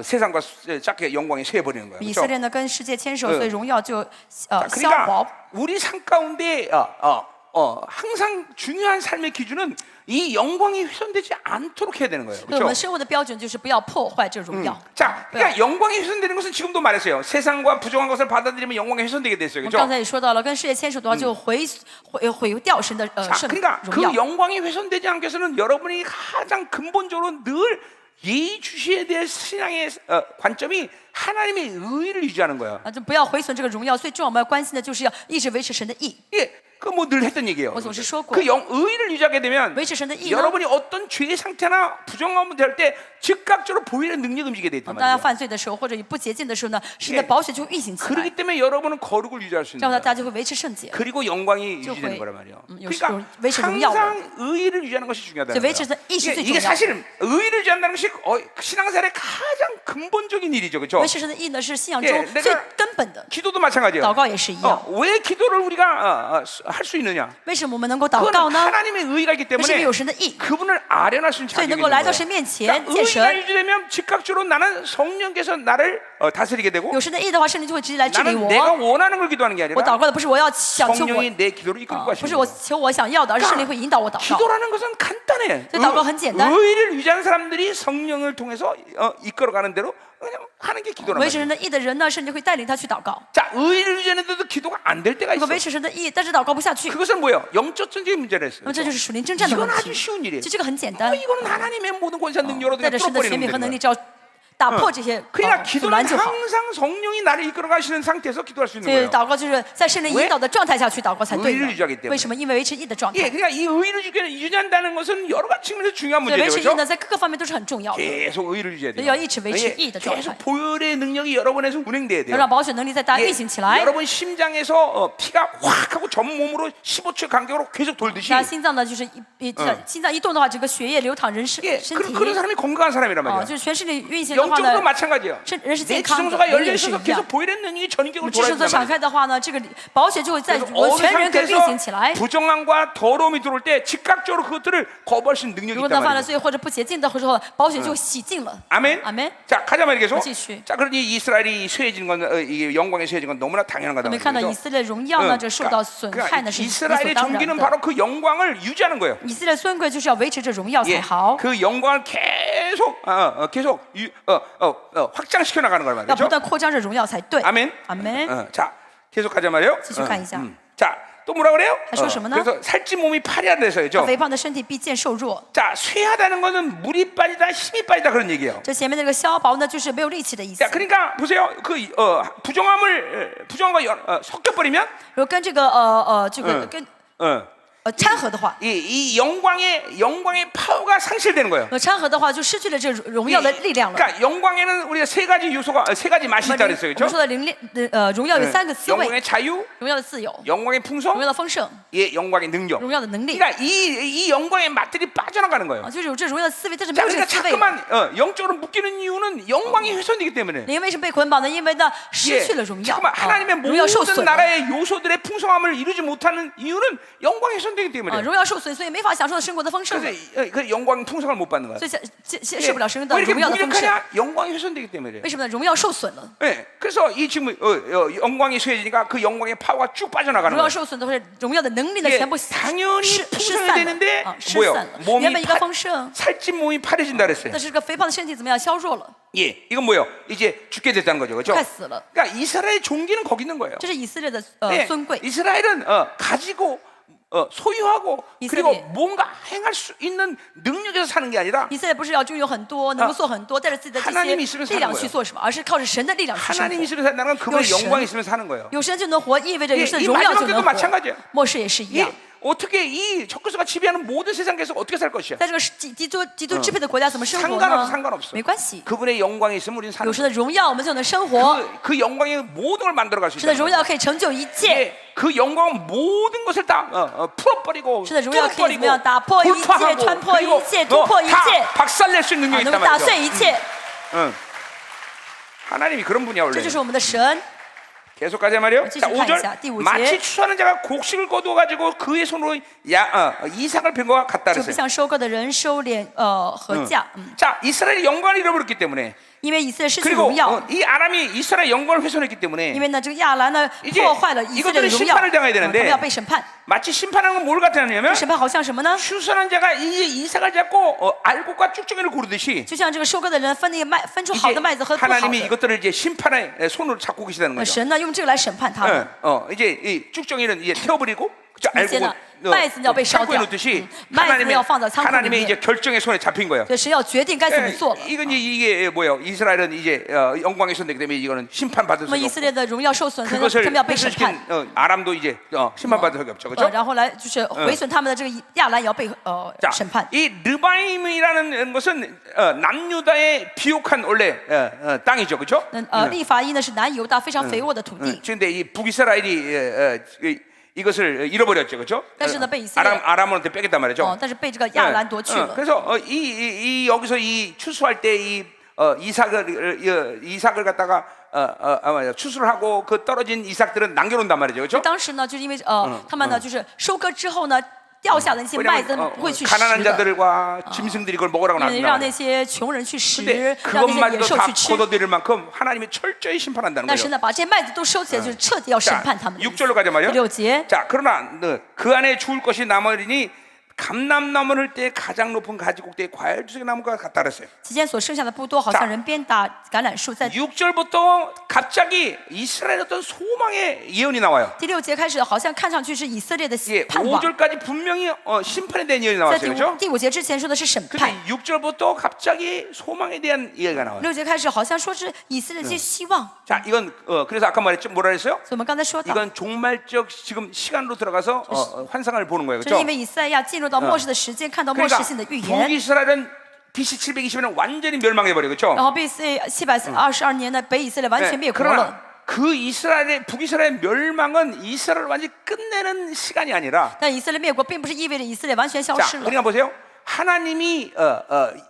세상과 작게 영광이 쇠해버리는 거예요. 以色 그렇죠? 列呢跟世界牵手，所以荣耀就消 그러니까 亡。 우리 삶 가운데 항상 중요한 삶의 기준은 이 영광이 훼손되지 않도록 해야 되는 거예요. 所以我们 그렇죠? 生活的标准就是不要破坏这荣耀。 자, 그러니까 영광이 훼손되는 것은 지금도 말했어요. 세상과 부정한 것을 받아들이면 영광이 훼손되게 됐어요. 我们刚 그렇죠? 才也说到了，跟世界牵手的话，就毁掉神的 자, 圣 그러니까 荣 그 耀。 영광이 훼손되지 않기 위해서는 여러분이 가장 근본적으로 늘 예의주시에 대한 신앙의 관점이 하나님의 의를 유지하는 거야. 啊，就不要毁损这个荣耀。最重要我们要关心的就是要一直维持神的义。 예, 그 뭐 늘 했던 얘기예요. 我总是说过， 그 의를 유지하게 되면 维持神的义呢， 여러분이 어떤 죄의 상태나 부정함을 될 때 즉각적으로 보이는 능력이 움직이게 돼 있단 当大家 말이에요. 犯罪的时候，或者你不洁净的时候呢，神的 예 宝血就会运行起来， 그렇기 때문에 여러분은 거룩을 유지할 수 这 있는 样呢， 거예요. 大家就会维持圣洁， 그리고 영광이 저 유지되는 회- 거란 말이에요. 역시 그러니까 왜荣耀 항상 의를 유지하는 것이 중요하다는 저 거예요. 외쳐서 이시 이게 最重要。 사실 의를 유지한다는 것이 신앙생활의 가장 근본적인 일이죠, 그렇죠? 维持神的义呢，是信仰 예 中 내가 最根本的。 기도도 마찬가지예요. 祷告也是一样。 왜 기도를 우리가 할 수 있느냐? 为什么我们能够祷告 그건 呢？ 하나님의 의가 있기 那是因 때문에 为有神的义， 그분을 아련할 수 있는 所以 자격이 能 있는 够来到 거예요. 神面前 그러니까 见 의가 神。 유지되면 즉각적으로 나는 성령께서 나를 다스리게 되고 有神的义的话，圣灵就会直接来治理 나는 내가 我。 원하는 걸 기도하는 게 我 아니라 祷告的不是我要想求我， 성령이 내 기도를 이끌고 不 가시는 是我 거예요. 求我想要的，而是圣灵会引导我祷告。 기도라는 것은 간단해. 这祷告很简单。 의를 유지하는 사람들이 성령을 통해서 이끌어가는 대로 그냥 하는 게 기도란 维持 말이에요. 神的义的人呢，圣灵会带领他去祷告。 자, 의를 유지하는데도 기도가 안 될 때가 如果 있어. 维持神的义，但是祷告不下去， 그것은 뭐예요? 영적전쟁의 문제라 那 했어요. 么这就是属灵征战的 이건 问 아주 题。 쉬운 일이에요. 其实这个很简单， 이거는 하나님의 모든 권세 능력으로 带着神的权 뚫어버리는 柄和能 거예요. 力，只要打破这些 그러니까 阻 기도는 拦就好。 항상 성령이 나를 이끌어 가시는 상태에서 기도할 수 있는 所以 거예요. 祷告就是在圣灵引导的状态下去祷告才对 의를유지하기때문에 的。为什么？因为维持义的状 예, 态。 그러니까 이 의를 유지한다는 것은 여러 가지 측면에서 중요한 所以维 문제죠. 持义 그렇죠? 呢，在各个方面都是很重要的， 계속 의를 유지해야 所以要 돼요. 一直维持义的状态 계속 ， 보혈의 능력이 여러분에서 운행돼야 要 돼요. 让保险能力在大家 예, 运行起来。 여러분 심장에서 피가 확 하고 전 몸으로 15초의 간격으로 계속 돌듯이 大家心脏呢，就是心脏一动的话，整个血液流淌人身 예, 体 그런 사람이 건강한 사람이란 啊， 말이야. 就是全身里运行的话 영적으로 呢， 마찬가지예요. 人是 내 健康的， 지성소가 人 열려 也是 있어서 一 계속 样。 보혈의 능력이 전인격으로 至圣所 돌아다닌단 敞 말이야. 开的话呢，这个保险就会在 그래서 我 어느 全人可以运行起 상태에서 来。 부정함과 더러움이 들어올 때 즉각적으로 그것들을 거부할 수 있는 능력이 如果 있단 呢犯了 말이에요. 罪或者不洁净的时候，保险就洗净了。 아멘. 阿门。 자, 가자 말이야 계속. 继续。 자, 그러니 이스라엘이 쇠해진 건 이게 영광에 쇠해진 건 너무나 당연한 我 거다 们看到以 말이죠. 色列荣耀呢，这受到损害呢是理所 이스라엘의 当然 종기는 的。 바로 그 영광을 유지하는 거예요. 以色列尊贵就是要维持这荣耀 예, 才好， 그 영광을 계속 확장시켜 나가는 거란 要不 말이죠. 断扩张这荣耀才对。 아멘. 阿门。 자, 계속 가자 말이에요. 继续看一下。 자, 또 뭐라 그래요? 还说什么呢？ 그래서 살찐 몸이 파리하다 해서죠. 肥胖的身体必见瘦弱。 자, 쇠하다는 거는 물이 빠지다 힘이 빠지다 그런 얘기예요. 这前面那个消薄呢，就是没有力气的意思 자, 。 그러니까 보세요. 그 부정함과 섞여 버리면 如果跟这个这个跟 어, 掺和的话， 이 영광의 파워가 상실되는 거예요. 掺和的话就失去了这荣耀的力量了。 그러니까 영광에는 우리가 세 가지 요소가 세 가지 맛이 我 있다 们 그랬어요. 我们 그렇죠? 说的荣耀有三个滋味： 영광의 자유, 荣耀的自由、 영광의 荣 풍성, 耀的丰盛、 예, 영광의 능력. 荣耀的能力。 그러니까 이 영광의 맛들이 빠져나가는 거예요. 就是有这荣耀的思维，但是没 자, 有这个 그러니까 滋味。 자꾸만 영적으로 묶이는 이유는 영광이 훼손되기 때문에. 你为什么被捆绑呢？因为呢失去了荣耀， 잠깐만 하나님의 荣耀受 모든 损了。 나라의 요소들의 풍성함을 이루지 못하는 이유는 영광이 훼손되기 때문에. 荣耀受损，所以没法享受到生活的丰盛， 그래서 그 영광 풍성을 못 받는 거야. 所以受不了神的 왜 이렇게 荣耀的丰盛。 무력하냐? 영광이 훼손되기 때문에. 为什么呢？荣耀受损了， 예, 그래서 이 지금 영광이 쇠해지니까 그 영광의 파워가 쭉 빠져나가는 荣耀 거예요. 受损的话，荣耀的能力呢 예, 全部 당연히 失 풍성해야 散 되는데 了，失 뭐요? 散了。 몸이 原本应该丰盛， 살찐 몸이 파래진다 그랬어요. 但是这个肥胖的身体怎么样？消弱了， 예, 이건 뭐요? 이제 죽게 됐다는 거죠, 그렇죠? 快死了。 그러니까 이스라엘의 종기는 거기 있는 거예요. 这是以色列的 예, 尊贵。 이스라엘은 가지고 소유하고 이스라엘이- 그리고 뭔가 행할 수 있는 능력에서 사는 게 아니라 以色列不是要拥有很多，能够做很多，带着自己的这 하나님이 있으면 些力量 사는 去做什么，而是靠着神的力量去生 하나님이 活。 있으면 산다는 건 그분의 요神- 영광이 있으면 사는 거예요. 有神就能活，意味着有神的 이 荣耀 마지막 就 때도 能 마찬가지예요. 活。末世也是一样 예, ， 어떻게 이 적그리스도가 지배하는 모든 세상에서 어떻게 살 것이야? 在这个基督支配的国家怎么生活 상관없어, 呢？ 상관없어. 没关系， 그분의 영광이 있으면 우리는 사는 有 거예요. 神的荣耀，我们就能生活。 그 영광의 모든 걸 만들어갈 수 神的 있다. 荣耀可以成就一切， 예, 그 영광 모든 것을 다 풀어버리고 神的荣耀可以怎么 뚫어버리고 样打破一切、 돌파하고 穿破 그리고 一切、突破一 다 切， 박살낼 수 있는 啊 능력이 能 있단 够打 말이죠. 碎一切。 응. 하나님이 그런 분이야 这 원래. 就是我们的神。 계속 가자 말이요.继续 자, 看一 5절. 下，第五节。 마치 추수하는 자가 곡식을 거두어가지고 그의 손으로 이삭을 벤 것과 같다 就不 그랬어요. 像收割的人收敛禾稼。 자, 이스라엘이 영광을 잃어버렸기 때문에 因为以色列失去 그리고 荣耀， 이 아람이 이스라엘 영광을 훼손했기 因 때문에 为呢这个亚兰呢 이제 破坏了以色列的 이것들은 荣耀， 심판을 당해야 他 되는데 们要被审判。 마치 심판하는 건 뭘 같았냐면 审判好像什么呢？ 추수하는 자가 이제 이삭을 잡고 알곡과 쭉정이를 고르듯이 就像这个收割的人分那个麦，分出好 이제 的麦子和不好 하나님이 的。 이것들을 이제 심판의 손으로 잡고 계시다는 거죠. 神呢用这个来审判他们。 이제 이 쭉정이는 이제 태워버리고 그죠? 이제는 알곡은 마이스는要被烧 창고에 掉。 놓듯이 麦子 하나님의 要放到仓库里 하나님의 面。 이제 결정의 손에 잡힌 거예요. 所以神要决定该怎么做了。 이건 이게 뭐예요? 이스라엘은 이제 영광의 손되기 때문에 이거는 심판받을 那么 수가 以 없고 色列的荣耀受损，所以呢 그것을 他们要被审判。 회수시킨 아람도 이제 심판받을 수가 없죠, 그렇죠? 然后来就是毁损他们的这个亚兰也要被审判。 이 르바임이라는 것은 남유다의 비옥한 원래 땅이죠, 그렇죠? 利法因呢是南犹大非常肥沃的土地， 그런데 이 북이스라엘이 이것을 잃어버렸죠, 그렇죠? 但是呢被以色列 아람한테 뺏겼단 말이죠. 但是被这个亚兰夺去了。 그래서 여기서 이 추수할 때 이 이삭을 갖다가 추수를 하고 그 떨어진 이삭들은 남겨놓는단 말이죠, 그렇죠? 当时呢，就是因为他们呢就是收割之后呢，掉下的那些麦子不会去食 가난한 的， 자들과 짐승들이 그걸 먹으라고 因为 놔둔단 让那 말이에요. 些穷人去食， 근데 让那些野 그것만도 兽 다 去吃。 걷어들일 만큼 하나님이 철저히 심판한다는 但是 거죠. 呢，把这些麦子都收起来，就是彻底要审 자, 判他们的意思。 6절로 가자 말이요. 第6节， 자, 그러나 그 안에 죽을 것이 남으리니 감람나무를 때 가장 높은 가지 꼭대기 과일 주색 나무가 같다 그랬어요. 期间所剩下的不多，好像人鞭打橄榄树。在 6절부터 갑자기 이스라엘의 어떤 소망의 예언이 나와요. 第6节开始，好像看上去是以色列的 예, 盼望。 5절까지 분명히 심판에 대한 예언이 在 나왔어요, 그렇죠? 第五节之前说的是审判， 근데 6절부터 갑자기 소망에 대한 이야기가 나와요. 6节开始好像说是以色列的一些希望。 자, 이건 그래서 아까 말했죠, 뭐라 그랬어요? 所以我们刚才说到， 이건 종말적 지금 시간으로 들어가서 환상을 보는 거예요, 这是因 그렇죠? 为以赛亚进入到末世的时间，看到末世性的预 그러니까 言。 북이스라엘은 BC 720年 완전히 멸망해 버려, 그렇죠? 然后BC 722年的北以色列完全灭国了。 그러나 그 이스라엘의 북이스라엘 멸망은 이스라엘을 완전히 끝내는 시간이 아니라 但以色列灭国并不是意味着以色列完全消 자, 失了。 그러니까 보세요. 하나님이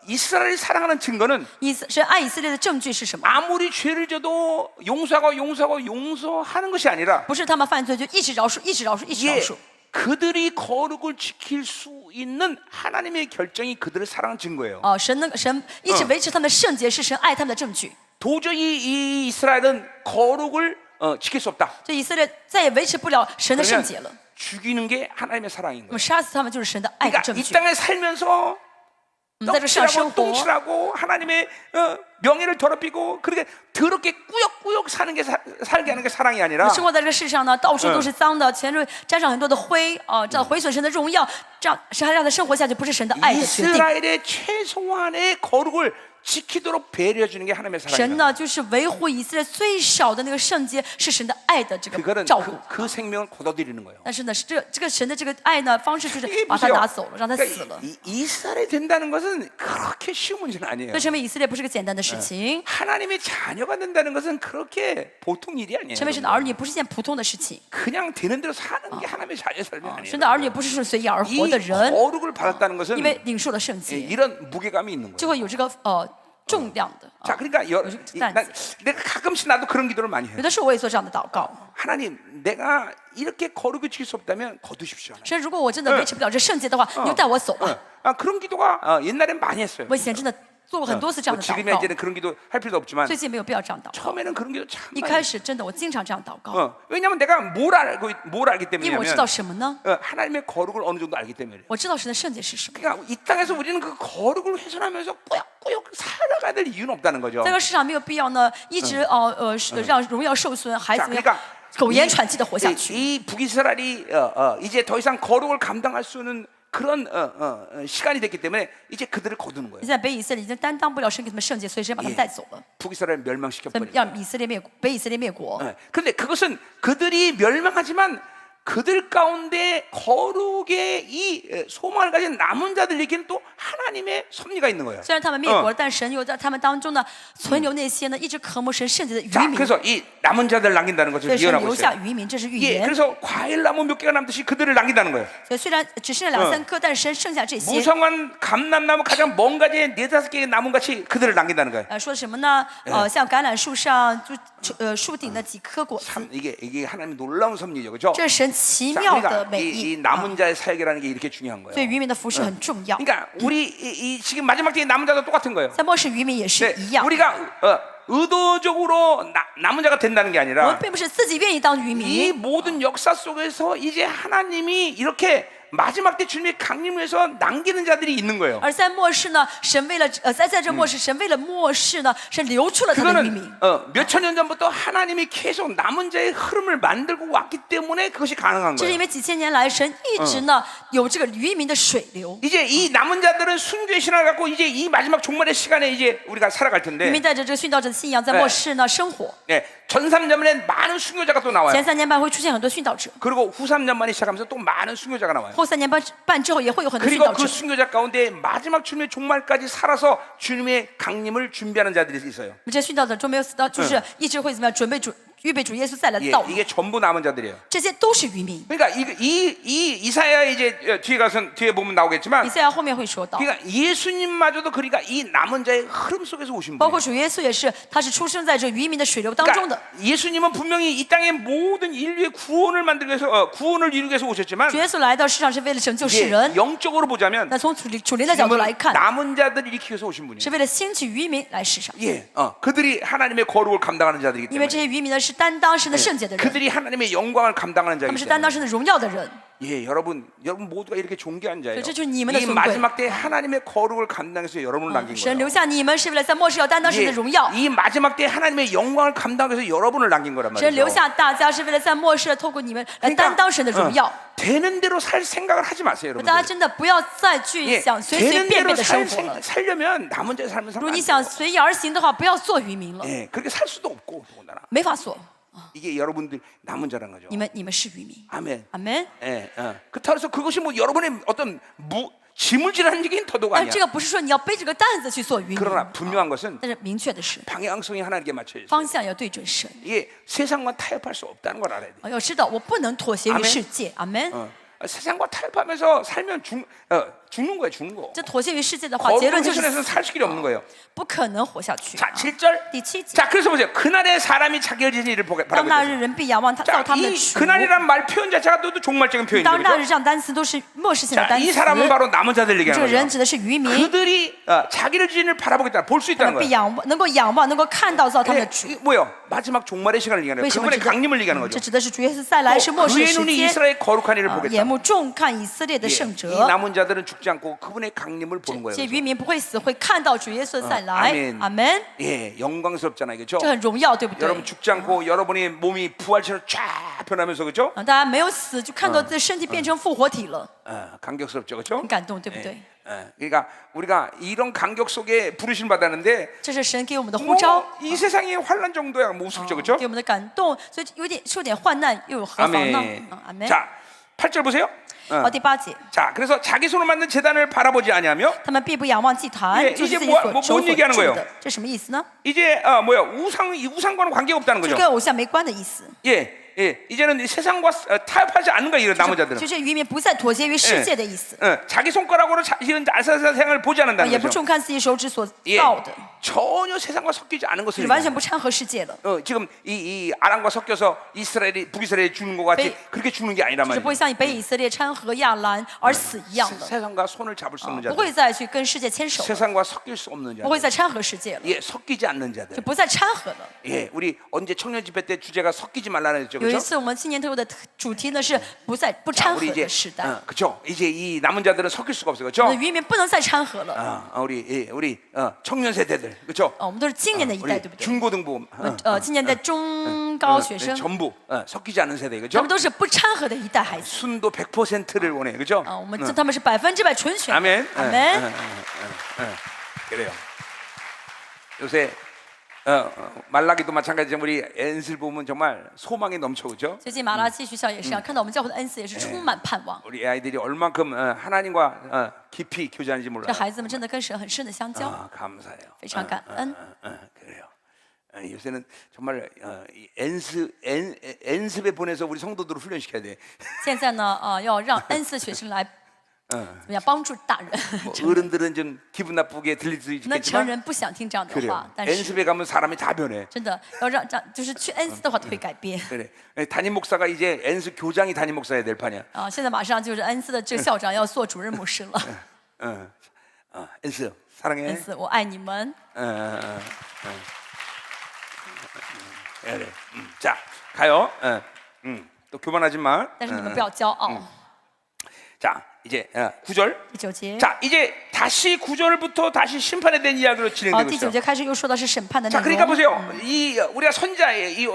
이스라엘을 사랑하는 증거는 神爱以色列的证据是什么？ 아무리 죄를 져도 용서하는 것이 아니라 不是他们犯罪就一直饶恕，一直饶恕，一直饶 예, 恕， 그들이 거룩을 지킬 수 있는 하나님의 결정이 그들을 사랑하는 증거예요. 神一直维持他们的圣洁，是神爱他们的证据。 도저히 이 이스라엘은 거룩을 지킬 수 없다. 这以色列再也维持不了神的圣洁了， 죽이는 게 하나님의 사랑인 那 거예요. 么杀死他们就是神的爱的 그러니까 证 이 据。 땅에 살면서 我们在这世上生 떡칠하고 活， 똥칠하고 하나님의 명예를 더럽히고 그렇게 더럽게 꾸역꾸역 사는 게 살게 하는 게 사랑이 아니라 生活在这个世上呢，到处都是脏的，前面沾上很多的灰这样毁损神的荣耀，这样是还让他生活下去，不是神的爱的决定。 이스라엘의 최소한의 거룩을 지키도록 배려해 주는 게 하나님의 神 사랑이에요. 呢，就是维护以色列最少的那个圣洁，是神的爱的这个 그거는 照顾。 그 생명을 거둬들이는 거예요. 但是呢，是这个神的这个爱呢方式，就是把他拿走了，让他死了。 이스라엘이 된다는 것은 그렇게 쉬운 문제는 아니에요. 所以成为以色列不是个简单的事情， 하나님의 자녀가 된다는 것은 그렇게 보통 일이 아니에요. 成为神的儿女不是件普通的事情。 그냥 되는 대로 사는 게 하나님의 자녀 삶이 神的 아니에요. 儿女不是随意而 이 活的人， 거룩을 받았다는 것은 因为领受了圣洁， 이런 무게감이 있는 거예요. 就会有这个重量的。 자, 그러니까 내가 가끔씩 나도 그런 기도를 많이 해요. 有的时候我也做这样的祷告， 하나님, 내가 이렇게 거룩을 지킬 수 없다면 거두십시오. 神，如果我真的维持不了这圣洁的话，你就带我走吧。 그런 기도가 옛날엔 많이 했어요. 我以前真的做过很多次这样的祷 지금이야 告， 이제는 그런 기도 할 필요도 없지만 最近没有必要这样祷告。 처음에는 그런 기도 참 一 많이 开始真的我经常这样祷告， 왜냐하면 내가 뭘 알기 因为我知道 때문이냐면 什么呢？ 하나님의 거룩을 어느 정도 알기 때문에 我知道神的圣洁是什么。 그러니까 이 땅에서 우리는 그 거룩을 훼손하면서 꾸역꾸역 살아가야 될 이유는 없다는 거죠. 在这个世上没有必要呢，一直让荣耀受损，孩 자, 子们 그러니까 苟延喘气的活下去。 이 북이스라엘이 이제 더 이상 거룩을 감당할 수 있는 그런 시간이 됐기 때문에 이제 그들을 거두는 거예요. 现在北以色列已经担当不了神给他们圣洁，所以神把他们带走了， 북이스라엘 멸망시켜 所以 버려요. 让北以色列灭国。 그런데 그것은 그들이 멸망하지만 그들 가운데 거룩의 이 소망을 가진 남은 자들에게는 또 하나님의 섭리가 있는 거예요. 虽然他们灭国了，但神又在他们当中呢存留那些呢一直渴慕神圣洁的渔 자, 民， 그래서 이 남은 자들 남긴다는 것을 所以神 예언하고 留下 있어요. 渔民，这是预 예, 言。 그래서 과일 나무 몇 개가 남듯이 그들을 남긴다는 거예요. 所以虽然只剩下两三颗，但是神剩下这些。 무성한 감람나무 가장 먼 가지에 4-5개의 나무 같이 그들을 남긴다는 거예요. 说什么呢？像橄榄树上就树顶的几颗果子， 참 이게 하나님의 놀라운 섭리죠, 그렇죠? 这是神神奇 자, 妙的 그러니까 美 이 意。 남은 자의 사역이라는 게 이렇게 중요한 所以 거예요. 渔民的服饰很重要， 그러니까 우리 이 지금 마지막 때의 남은 자도 똑같은 거예요. 在末世渔民也是 네, 一样。 우리가 의도적으로 남은 자가 된다는 게 我们 아니라 并不是自己愿意当渔 이 民， 모든 역사 속에서 이제 하나님이 이렇게 마지막 때 주님의 강림을 위해서 남기는 자들이 있는 거예요. 而在末世呢，神为了在这末世，神为了末世呢，神留出了他的渔民。 그거는 몇 천 년 전부터 하나님이 계속 남은 자의 흐름을 만들고 왔기 때문에 그것이 가능한 这是 거예요. 因为几千年来，神一直呢有这个渔民的水流。 이제 이 남은 자들은 순교의 신앙을 갖고 이제 이 마지막 종말의 시간에 이제 우리가 살아갈 渔 텐데, 民带着这个殉道者的信仰，在末世呢生活。 네, 전 3년만에 많은 순교자가 또 나와요. 前3年半会出现很多殉道者， 그리고 후 3년만에 시작하면서 또 많은 순교자가 나와요. 后3年半之后也会有很多殉 그리고 道 그 者。 순교자 가운데 마지막 주님의 종말까지 살아서 주님의 강림을 준비하는 자들이 있어요. 这些殉道者中没有死到，就是一直会怎么样预备主耶稣再来的 예, 道路。 이게 전부 남은 자들이에요. 这些都是渔民。 그러니까 이 이사야 이제 뒤에 보면 나오겠지만, 以赛亚后面会说到， 그러니까 예수님마저도 그러니까 이 남은 자의 흐름 속에서 오신 包括 분이에요. 主耶稣也是，他是出生在这渔民的水流当中的。 그러니까 예수님은 분명히 이 땅의 모든 인류의 구원을 만들기 위해서 구원을 이루기 위해서 오셨지만, 主耶稣来到世上是为了拯救世 예, 人， 영적으로 보자면 那从属灵的角度来 지금은 看， 남은 자들을 일으키기 위해서 오신 분이에요. 是为了兴起渔民来世上。 예, 그들이 하나님의 거룩을 감당하는 자들이기 因为 때문에 这些渔民呢是担当神的圣洁的人， 그들이 하나님의 영광을 감당하는 他们 자이기 是担 때문에 当神的荣耀的人。 예, 여러분 모두가 이렇게 존귀한 자예요. 그렇죠. 주님의 이尊贵. 마지막 때 하나님의 거룩을 감당해서 여러분을 남긴 神 거예요. 留下你们是为了在末世要担当神的荣耀， 이 마지막 때 하나님의 영광을 감당해서 여러분을 남긴 거란 神留 말이죠. 下大家是为了在末世透过你们来担当神的荣耀。 되는 대로 살 생각을 하지 마세요, 大家 여러분. 真的不要再去 예, 想随随 되는 便 대로 便的生活了。 살려면 남은 자의 삶을 如 살면 果 안 你 돼요. 想随意而行的话，不要做渔民了， 예, 그렇게 살 수도 없고 더군다나. 没法做。 이게 여러분들 남은 자라는 거죠. 你们是渔民， 아멘. 阿门。 예, 그렇다고 해서 그것이 뭐 여러분의 어떤 짐을 지라는 얘기는 더더욱 但 아니야. 这个不是说你要背这个担子去做渔民， 그러나 분명한 것은 但是明确的是 방향성이 하나님께 맞춰 있어요. 方向要对准神。 이게 세상과 타협할 수 없다는 걸 알아야 돼. 要知道我不能妥协于 아멘 世界，阿门。 세상과 타협하면서 살면 죽는 거예요, 죽는 거. 这妥协于世界的话，结 거룩한 论就是 세상에서는 死 살 길이 없는 거예요. 不可能活下去。 자, 7절. 第7节， 자, 그래서 보세요. 그날에 사람이 자기를 지은 일을 当 바라보고 那 있어요. 日人必仰望他 자, 造他们的 이 主。 그날이란 말 표현 자체가 또 종말적인 当 표현이죠. 那日 그렇죠? 这样单词都是末世性的 자, 单 이 词。 사람은 바로 남은 자들 这 얘기하는 个人 거죠. 指的是渔民， 그들이 자기를 지은 일을 바라보겠다, 볼 수 他 있다는 们必 거예요. 仰望，能够仰望，能够看到造他们 예, 的主。 이게 뭐요? 마지막 종말의 시간을 얘기하는 为 거예요. 什么 그분의 指的 강림을 얘기하는 这 거죠. 指的是主耶稣再来是末世的 그의 时 눈이 间， 이스라엘 거룩한 일을 眼 보겠다. 目重看以色列的 예, 圣 이 者。 남은 자들은 죽지 않고 그분의 강림을 보는 这 거예요. 些 그래서. 渔民不会死，会看到主耶稣的再来。 아멘. 阿门。 예, 영광스럽잖아요, 그렇죠? 这很荣耀，对不对？ 여러분 죽지 않고 여러분의 몸이 부활처럼 쫙 변하면서 그렇죠? 大家没有死，就看到自己身体变成复活体了， 감격스럽죠, 그렇죠? 很感动，对不对？ 그러니까 우리가 이런 감격 속에 부르심 받았는데 这是神给我们的呼召， 이 세상의 환란 정도야 뭐 우습죠, 그렇죠? 给我们的感动，所以有点受点患难，又有何妨呢？ 아멘. 阿门。 자, 8절 보세요. 好，第8节， 자, 그래서 자기 손으로 만든 제단을 바라보지 아니하며 他们必不仰望祭坛， 예 就是自己 이제뭐 所 뭐 手 뭔 所 얘기하는 铸 거예요 的，这什么意思呢？ 이제 우상과는 관계가 없다는 这是 거죠. 跟偶像没关的意思。 예, 이제는 이 세상과 타협하지 않는 거야, 이런 남은 就 자들은. 是渔民不再妥协于世界的意思， 자기 손가락으로 이런 아사사생을 보지 않는다는 也不 거죠. 重看自己手指所 예, 造的， 전혀 세상과 섞이지 않은 就 것을 是完 얘기해요. 全不掺和世界了。 지금 이 아람과 섞여서 북이스라엘이 죽는 것 같이 배- 그렇게 죽는 게 아니란 就是不会 말이에요. 像北以色列掺和亚兰而死一样的， 세상과 손을 잡을 수 없는 不 자들, 会再去跟世界牵手了， 세상과 섞일 수 없는 不会 자들, 再掺和世界了， 예, 섞이지 않는 자들. 就不再掺和了。 예, 우리 언제 청년 집회 때 주제가 섞이지 말라는 했죠, 有一 그렇죠? 次我们青年特会的主题呢是不掺和 우리 이제 的时代， 그렇죠. 이제 이 남은 자들은 섞일 수가 없어요, 那 그렇죠? 渔民不能再掺和了。 우리 청년 세대들, 그렇죠? 我们都是青年的一代， 우리 对不对？ 중고등부, 青年的中高学生， 전부 섞이지 않은 세대, 他 그렇죠? 们都是不掺和的一代孩子。 순도 100%를 원해, 그렇죠? 我们他们是100%纯血的。 아멘. 阿门。 그래요. 요새 말라기도 마찬가지지만 우리 엔슬 보면 정말 소망이 넘쳐, 그죠? 最近马拉基学校也是一样，看到我们教会的恩赐也是充满盼望。 우리 아이들이 얼만큼 하나님과 깊이 교제하는지 这 몰라요. 孩子们真的跟神很深的相交， 감사해요. 非常感恩。 그래요. 요새는 정말 이 엔습에 보내서 우리 성도들을 훈련시켜야 돼. 现在呢，要让恩赐学生来怎么样帮助大人？ 뭐 어른들은 좀 기분 나쁘게 들릴 수 那成 있겠지만 人不想听这样的 그래요. 话，但是 연습에 가면 사람이 다 변해. 真的要让这样，就是去恩赐的话会改变 그래. 담임 목사가 이제 연습 교장이 담임 목사야 될 판이야. 啊。现在马上就是恩赐的这个校长要做主任牧师了。 연습 사랑해. 恩赐，我爱你们。 그래. 자 가요. 또 교만하지 마. 但是你们不要骄傲。 자 이제 9절. 第9节， 자 이제 다시 9절부터 다시 심판에 대한 이야기로 好， 진행되고 第9 있어요. 节开始又说的是审判的内 자 그러니까 容。 보세요. 이 우리가 선자의 이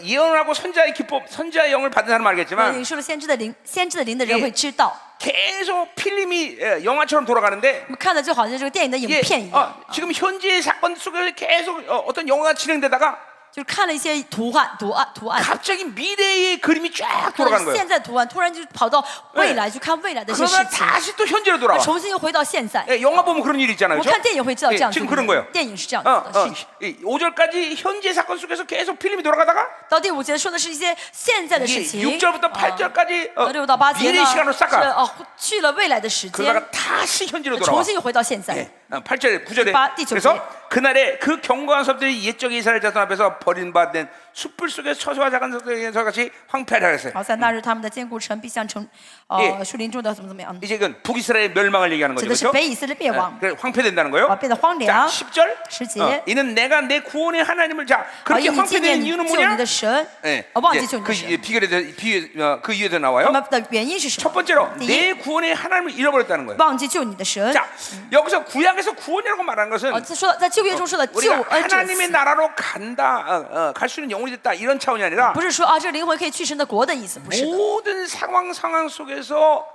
예언하고 선자의 기법, 선자의 영을 받은 사람은 那 알겠지만 领受了先知的灵的人会知道， 계속 필름이 영화처럼 돌아가는데 我们看的就好像这个电影的影 이게 片一样， 지금 현재의 사건 속에 계속 어떤 영화가 진행되다가 就是看了一些图案， 갑자기 미래의 그림이 쫙 看 돌아가는 了 거예요. 现在图案，突然就跑到未来去看未来的一些事 그러면 情， 다시 또 현재로 돌아와. 重新又回到现在。 영화 보면 그런 일이 있잖아요. 我 그렇죠? 看电影会知道这样子 지금 그런 거예요. 电影是这样子的。是 5절까지 현재 사건 속에서 계속 필름이 돌아가다가 到第5节说的是一些现在的事情， 6절부터 8절까지 6到8节 미래 呢 시간으로 是 싹 가. 去了未来的时间， 그러다가 다시 현재로 重 돌아와. 新又回到现在。 8절에 9절에 바- 띠 그래서 쪽 그날에 그 경고한 사람들이 옛적 이스라엘 자손 앞에서 버림받은 숯불 속에 처소와 작은 석에서 같이 황폐하라 그랬어요. 好，在那日他们的坚固城必像城 예 树林中的怎么样， 이제 그건 북이스라엘 멸망을 얘기하는 指 거죠. 的是 그렇죠? 北以色列灭亡， 그래 황폐된다는 거예요. 变得荒 자, 凉。 10절 10节 이는 내가 내 구원의 하나님을 자 好， 그렇게 因你纪念 황폐되는 你 이유는 救你 뭐냐? 的神， 예, 忘 이제 记救你 그 的神。 비결에 그 이유에서 나와요. 他们的原因是什 첫 么？ 번째로 第一， 내 구원의 하나님을 잃어버렸다는 거예요. 忘记救你的神。 자, 여기서 구약에서 구원이라고 말하는 것은 哦，这说在旧约中说的救 우리가 恩这个 하나님의 词， 나라로 간다, 갈 수 있는 영혼이 됐다 이런 차원이 아니라 不是说啊，这灵魂可以去神的国的意思，不是的。 모든 상황 속에서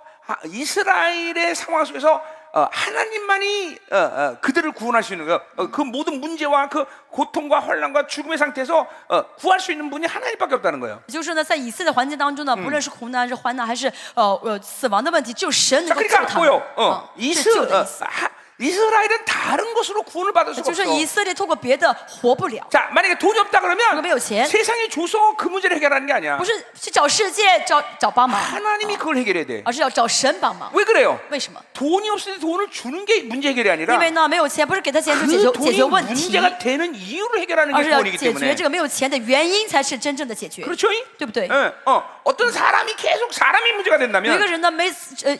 이스라엘의 상황 속에서 하나님만이 그들을 구원할 수 있는 거, 그 모든 문제와 그 고통과 환난과 죽음의 상태에서 구할 수 있는 분이 하나님밖에 없다는 거예요. 就是呢，在以色列环境当中呢，不论是苦难、是患难，还是死亡的问题，只有神 자, 能够救 그러니까 他们。 뭐요? 是救的意思。 이스라엘은 다른 것으로 구원을 받을 수가 就 없어. 是以色列通过别的活不了， 자, 만약에 돈이 없다 如果 그러면 没有钱， 세상이 줘서 그 문제를 해결하는 게 아니야. 不是去找世界找帮忙， 하나님이 그걸 해결해야 돼. 而是要找神帮忙。 왜 그래요? 为什么？ 돈이 없을 때 돈을 주는 게 문제 해결이 아니라 因为呢，没有钱不是给他钱就 그 解决 돈이 问题， 문제가 되는 이유를 해결하는 而 게 是要 구원이기 解决 때문에 这个没有钱的原因才是真正的解决， 그렇죠? 对不对？ 예, 어떤 사람이 계속 사람이 문제가 有一 된다면 个人呢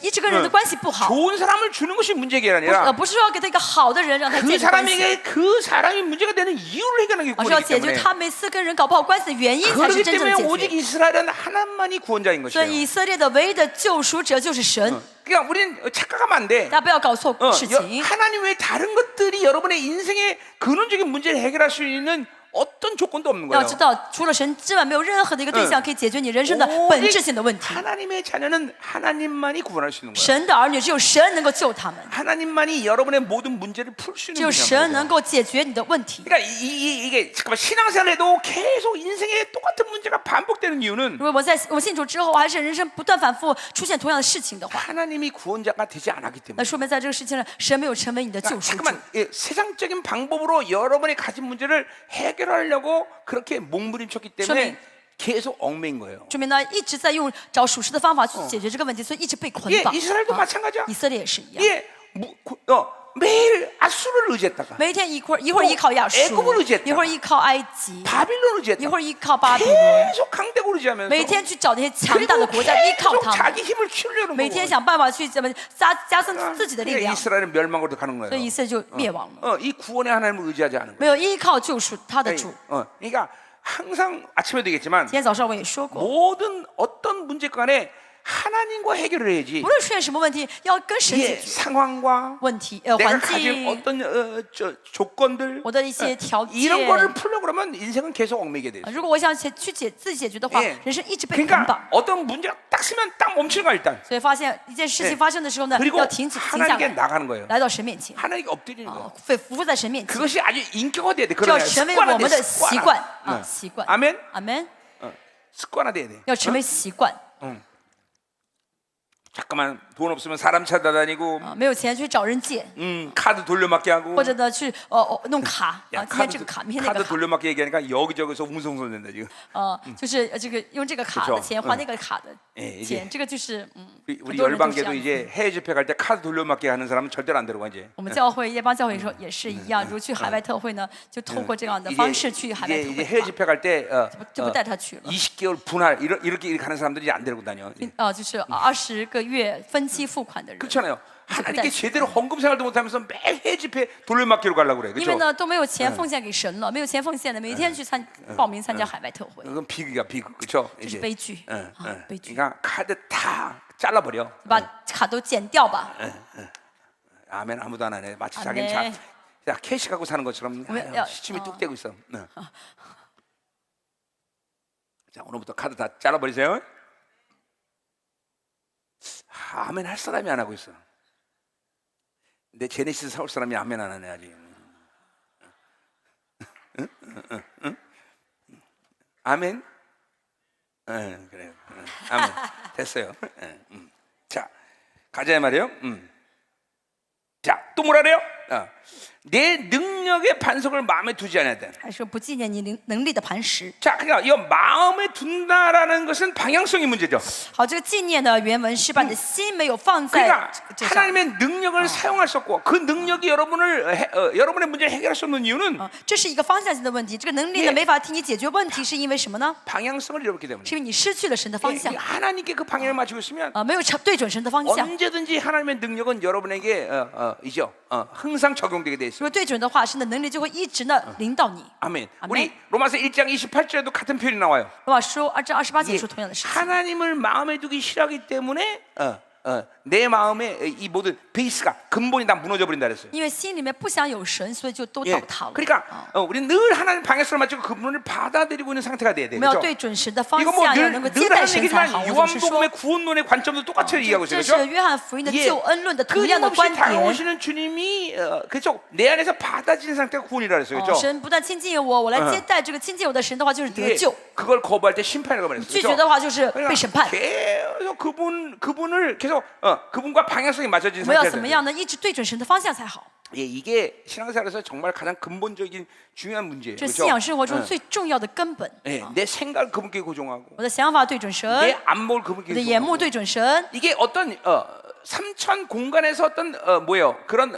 一直跟人的关系不好， 좋은 사람을 주는 것이 문제 해결이 不是 아니라 不是说要给他一个好的人让他 그 建立关系， 사람에게 그 사람이 문제가 되는 이유를 해결하는 게 而是要 구원이기 解决 때문에 他每次跟人搞不好关系的原因才是 그렇기 真正的 때문에 解 오직 决。 이스라엘은 하나님만이 구원자인 所以 것이에요. 以色列的唯一的救赎者就是神， 그러니까 우리는 착각하면 안 돼. 大家不要搞错事情。 하나님 외에 다른 것들이 여러분의 인생의 근원적인 문제를 해결할 수 있는 어떤 조건도 없는 要 거예요. 知道，除了神之外，没有任何的一个对象可以解决你人生的本质性的问题。 하나님의 자녀는 하나님만이 구원할 수 있는 거예요. 神的儿女只有神能够救他们， 하나님만이 여러분의 모든 문제를 풀 수 只 있는 有 분이란 神 말이에요. 能够解决你的问题。 그러니까 이게 잠깐만 신앙생활에도 계속 인생에 똑같은 문제가 반복되는 이유는 如果我信主之后，还是人生不断反复出现同样的事情的话， 하나님이 구원자가 되지 않았기 때문에. 那说明在这个事情上，神没有成为你的救赎主。 잠깐만 세상적인 방법으로 여러분이 가진 문제를 해결하려고 그렇게 몸부림쳤기 때문에 계속 얽매인 거예요. 说明呢，一直在用找属实的方法去解决这个问题，所以一直被捆 예, 绑。 이스라엘도 마찬가지야. 以色列也是一样， 예, 매일 아수르를 의지했다가 每天一会儿依靠亚述， 애굽을 의지했다가 一会儿依靠埃及， 바빌론 一 의지했다가 会儿依靠巴比伦， 계속 강대국 의지하면서 每天去找那些强大的 그리고 国家依靠 계속 他们， 자기 힘을 키우려는 每天 거고. 想办法去怎么加深自己的力 그러니까 量， 이스라엘은 멸망으로 가는 所以 거예요. 以色列就灭亡了， 이 구원의 하나님을 의지하지 않은 没有依靠救赎他的 거예요. 主。 그러니까 항상 아침에도 얘기했지만 今天早上我也说过， 모든 어떤 문제간에 하나님과 해결을 해야지. 无论出现什么问题，要跟神 예, 解决 상황과 问题， 내가 环 가진 境， 어떤 조건들 我的一些条件。 이런 거를 풀려고 그러면 인생은 계속 얽매게 돼요. 如果我想自己解决的话， 예 人生一直被捆 그러니까 绑。 어떤 문제가 딱 쓰면 딱 멈추는 거야 일단. 所以发现一件事 예 情发生的时候呢， 그리고 要停下 하나님께 来， 나가는 거예요. 来到神面前， 하나님께 엎드리는 거예요. 啊，会服在神面前， 그것이 아주 인격화돼야 돼. 这要 그러나 成为我们的 습관화돼. 习惯啊，习惯。 아멘. 阿门。 습관화돼야 돼. 要成为习惯。 잠깐만 돈 없으면 사람 찾아다니고 没有钱去找人借， 카드 돌려막기 하고 或者呢去弄卡 야, 啊，今天这个卡，明天那 카드 个卡， 돌려막기 얘기하니까 여기저기서 웅성성된다 지금 就是这个用这个卡 그쵸 的钱换那个卡的 예, 钱，这个就是很 우리 多人都是这 열방계도 样子。 이제 해외 집회 갈 때 카드 돌려막기 하는 사람은 절대로 안 되고 이제 我们教会夜帮教会说也是一样，如果去海外特会呢，就透过这样的方式去海外特 이제 会 해외 집회 갈 때 就不带他去了。 20개월 분할 이렇게 가는 사람들이 안 데리고 다녀. 就是20个月分期付款的人， 그렇잖아요. 하나님께 제대로 헌금 생활도 못하면서 매일 해외 집회 돌려막기로 가려고 그래. 因为 그렇죠? 呢都没有钱奉献给神了，没有钱奉献的，每天去报名参加海外特会， 그건 비극이야 비극. 그렇죠? 这是悲剧，悲剧， 그러니까 카드 다 잘라버려. 把卡都剪掉吧。 아멘 아무도 안 하네. 마치 아멘. 자기는 자 캐시 갖고 사는 것처럼 왜, 야, 시침이 뚝 떼고 있어. 자 오늘부터 카드 다 잘라버리세요. 아멘 할 사람이 안 하고 있어. 내 제네시스 사올 사람이 아멘 안 하네 아직. 응? 아멘. 그래요. 아멘. 됐어요. 자 가자 말이에요. 자 또 뭐라 그래요? 내 능력의 반석을 마음에 두지 않아야 돼. 还说不纪念你能力的磐石。 자, 그러니까 이 마음에 둔다라는 것은 방향성이 문제죠. 好，这个纪念的原文是把你的心没有放在 그러니까 这上。 하나님의 능력을 사용할 수 없고 그 능력이 여러분의 문제를 해결할 수 없는 이유는 这是一个方向性的问题。这个能力呢没法替你解决问题，是因为什么呢？ 방향성을 잃었기 때문에. 是因为你失去了神的方向 하나님께 그 방향을 맞추고 있으면 没有对准神的方向。 언제든지 하나님의 능력은 여러분에게 이죠 항상 적용되게 돼 如 있어요. 果对准的话，神的能力就会一直呢领导你。 아멘. 아멘. 우리 로마서 1장 28절에도 같은 표현이 나와요. 罗马书2章28节 이게 说同样的事情。 하나님을 마음에 두기 싫어하기 때문에 내 마음에 이 모든 베이스가 근본이 다 무너져 버린다 그랬어요. 因为心里面不想有神，所以就都 예, 倒塌了。 그러니까 우리는 늘 하나님 방향성을 맞추고 그분을 받아들이고 있는 상태가 돼야 돼. 我们要 그렇죠? 对准神的方 이거 뭐 向，要 늘 能够接 늘 待 하는 神才 얘기지만 好。我总是说 요한복음의 ， 구원론의 관점도 똑같이 얘기하고 있어요. 这是 그렇죠? 约翰福音的 예, 救恩论的同样的 끊임없이 观点。 다가오시는 주님이 그렇죠? 내 안에서 받아지는 상태가 구원이라 그랬어요. 그렇죠? 神不但亲近我，我来接待这个亲近我的神的话，就是得 예, 救； 그걸 거부할 때 심판이라고 말했어요. 拒绝的话，就是被审判。 계속 그분을 계속 그분과 방향성이 맞춰진 我们要 상태가 怎么 돼요. 样呢？一直对准神的方向才好。 예, 이게 신앙생활에서 정말 가장 근본적인 중요한 문제예요. 这 그렇죠? 信仰生活中最重要的根本。 예, 내 생각을 그분께 고정하고 我的想法对准神， 내 안목을 我 그분께 的眼目 고정하고 对准神。 이게 어떤 삼천 공간에서 어떤 뭐예요? 그런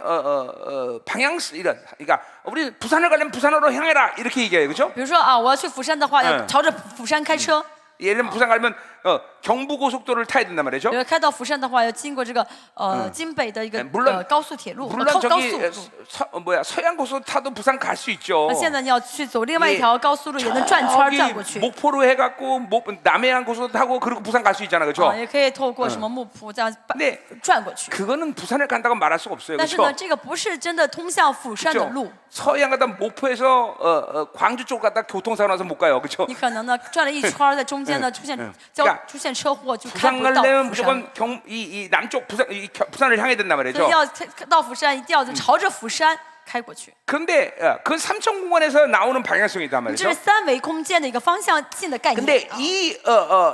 방향 이런 그러니까 우리 부산을 가려면 부산으로 향해라 이렇게 얘기해요. 그렇죠? 比如说啊，我要去釜山的话，要朝着釜山开车； 예를 들면 부산 가려면 경부 고속도로를 타야 된단 말이죠. 比如开到釜山的话，要经过这个京北的一个 물론 高速铁路， 물론 高 저기 速路。 서양 고속도로 타도 부산 갈 수 있죠. 那现在你要去走另外一条高速路，也能转圈儿 저기 转过去。 목포로 해갖고 남해안 고속도로 타고 그리고 부산 갈 수 있잖아, 그렇죠? 也可以透过什么木浦这样 네 转过去。 그거는 부산을 간다고 말할 수가 없어요, 但是呢， 그렇죠? 这个不是真的通向釜山的路， 서해안 가다 목포에서 광주 쪽 갔다 교통사고 나서 못 가요, 그렇죠? 你可能呢转了一圈儿，在中间呢出现出现车祸，就开 부산 不到 가려면 釜山。 무조건 이 남쪽 부산을 향해야 된단 所 말이죠. 以要到釜山，一定要朝着釜山开过去。 그런데 그 삼천 공간에서 나오는 방향성이 있단 这 말이죠. 是三维空间的一个方向性的概念。 근데 이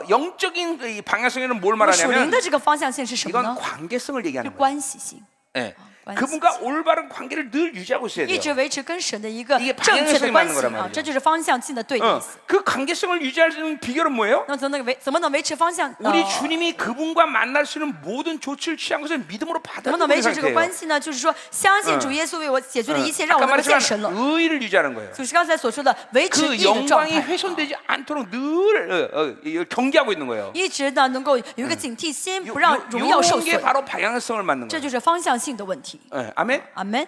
영적인 이 방향성에는 뭘 那么属灵 말하냐면 的这个方向性是什么 이건 呢？ 관계성을 是 얘기하는 거예요. 关系性， 예. 关系 그분과 性。 올바른 관계를 늘 유지하고 있어야 一 돼요. 直维持跟神的一个 이게 正确的 방향성이 关 맞는 系 거란 啊， 말이죠. 这就是方向性的对的意思。 그 관계성을 유지할 수 있는 비결은 뭐예요? 那怎么能维持方向？ 우리 주님이 그분과 만날 수 있는 모든 조치를 취한 것을 믿음으로 怎么能 받아들이는 维持这个 상태예요. 关系呢？就是说，相信主耶稣为我解决了一切，让我 아까 能够见神 말했지만 了。 의의를 유지하는 거예요. 就是刚才所说的维持 그 义的状 영광이 态， 훼손되지 않도록 늘 경계하고 있는 거예요. 一直呢能够有一个警惕心，不让荣耀受 이런 게 损。 바로 방향성을 맞는 这 거예요. 就是方向性的问题。 예, 아멘. 阿门。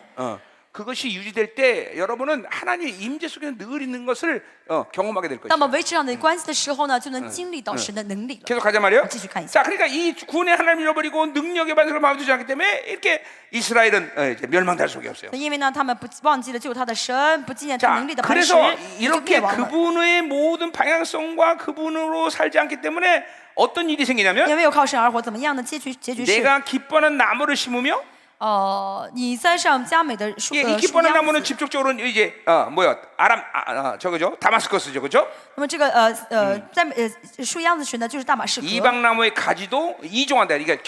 그것이 유지될 때 여러분은 하나님의 임재 속에 늘 있는 것을 경험하게 될 那 것이죠. 么维持这样的关系的时候呢，就能经历到神的能力了。 계속 가자 말이요. 继续看一下。 자, 그러니까 이 구원의 하나님을 잃어버리고 능력의 반석을 마음에 두지 않기 때문에 이렇게 이스라엘은 이제 멸망될 수밖에 없어요. 因为呢，他们不忘记了救他的神，不纪念他 자, 能力的磐石， 그래서 也就灭 이렇게 亡了。 그분의 모든 방향성과 그분으로 살지 않기 때문에 어떤 일이 생기냐면 因为没有靠神而活，怎么样呢？结局是， 내가 기뻐하는 나무를 심으며 你栽上佳美的树 이 树 기뻐하는 秧 나무는 子， 직접적으로 이제 아람 저거죠 다마스커스죠, 그렇죠? 那么这个在树秧子群呢，就是大马士革。 이방 나무의 가지도 이종한다. 이게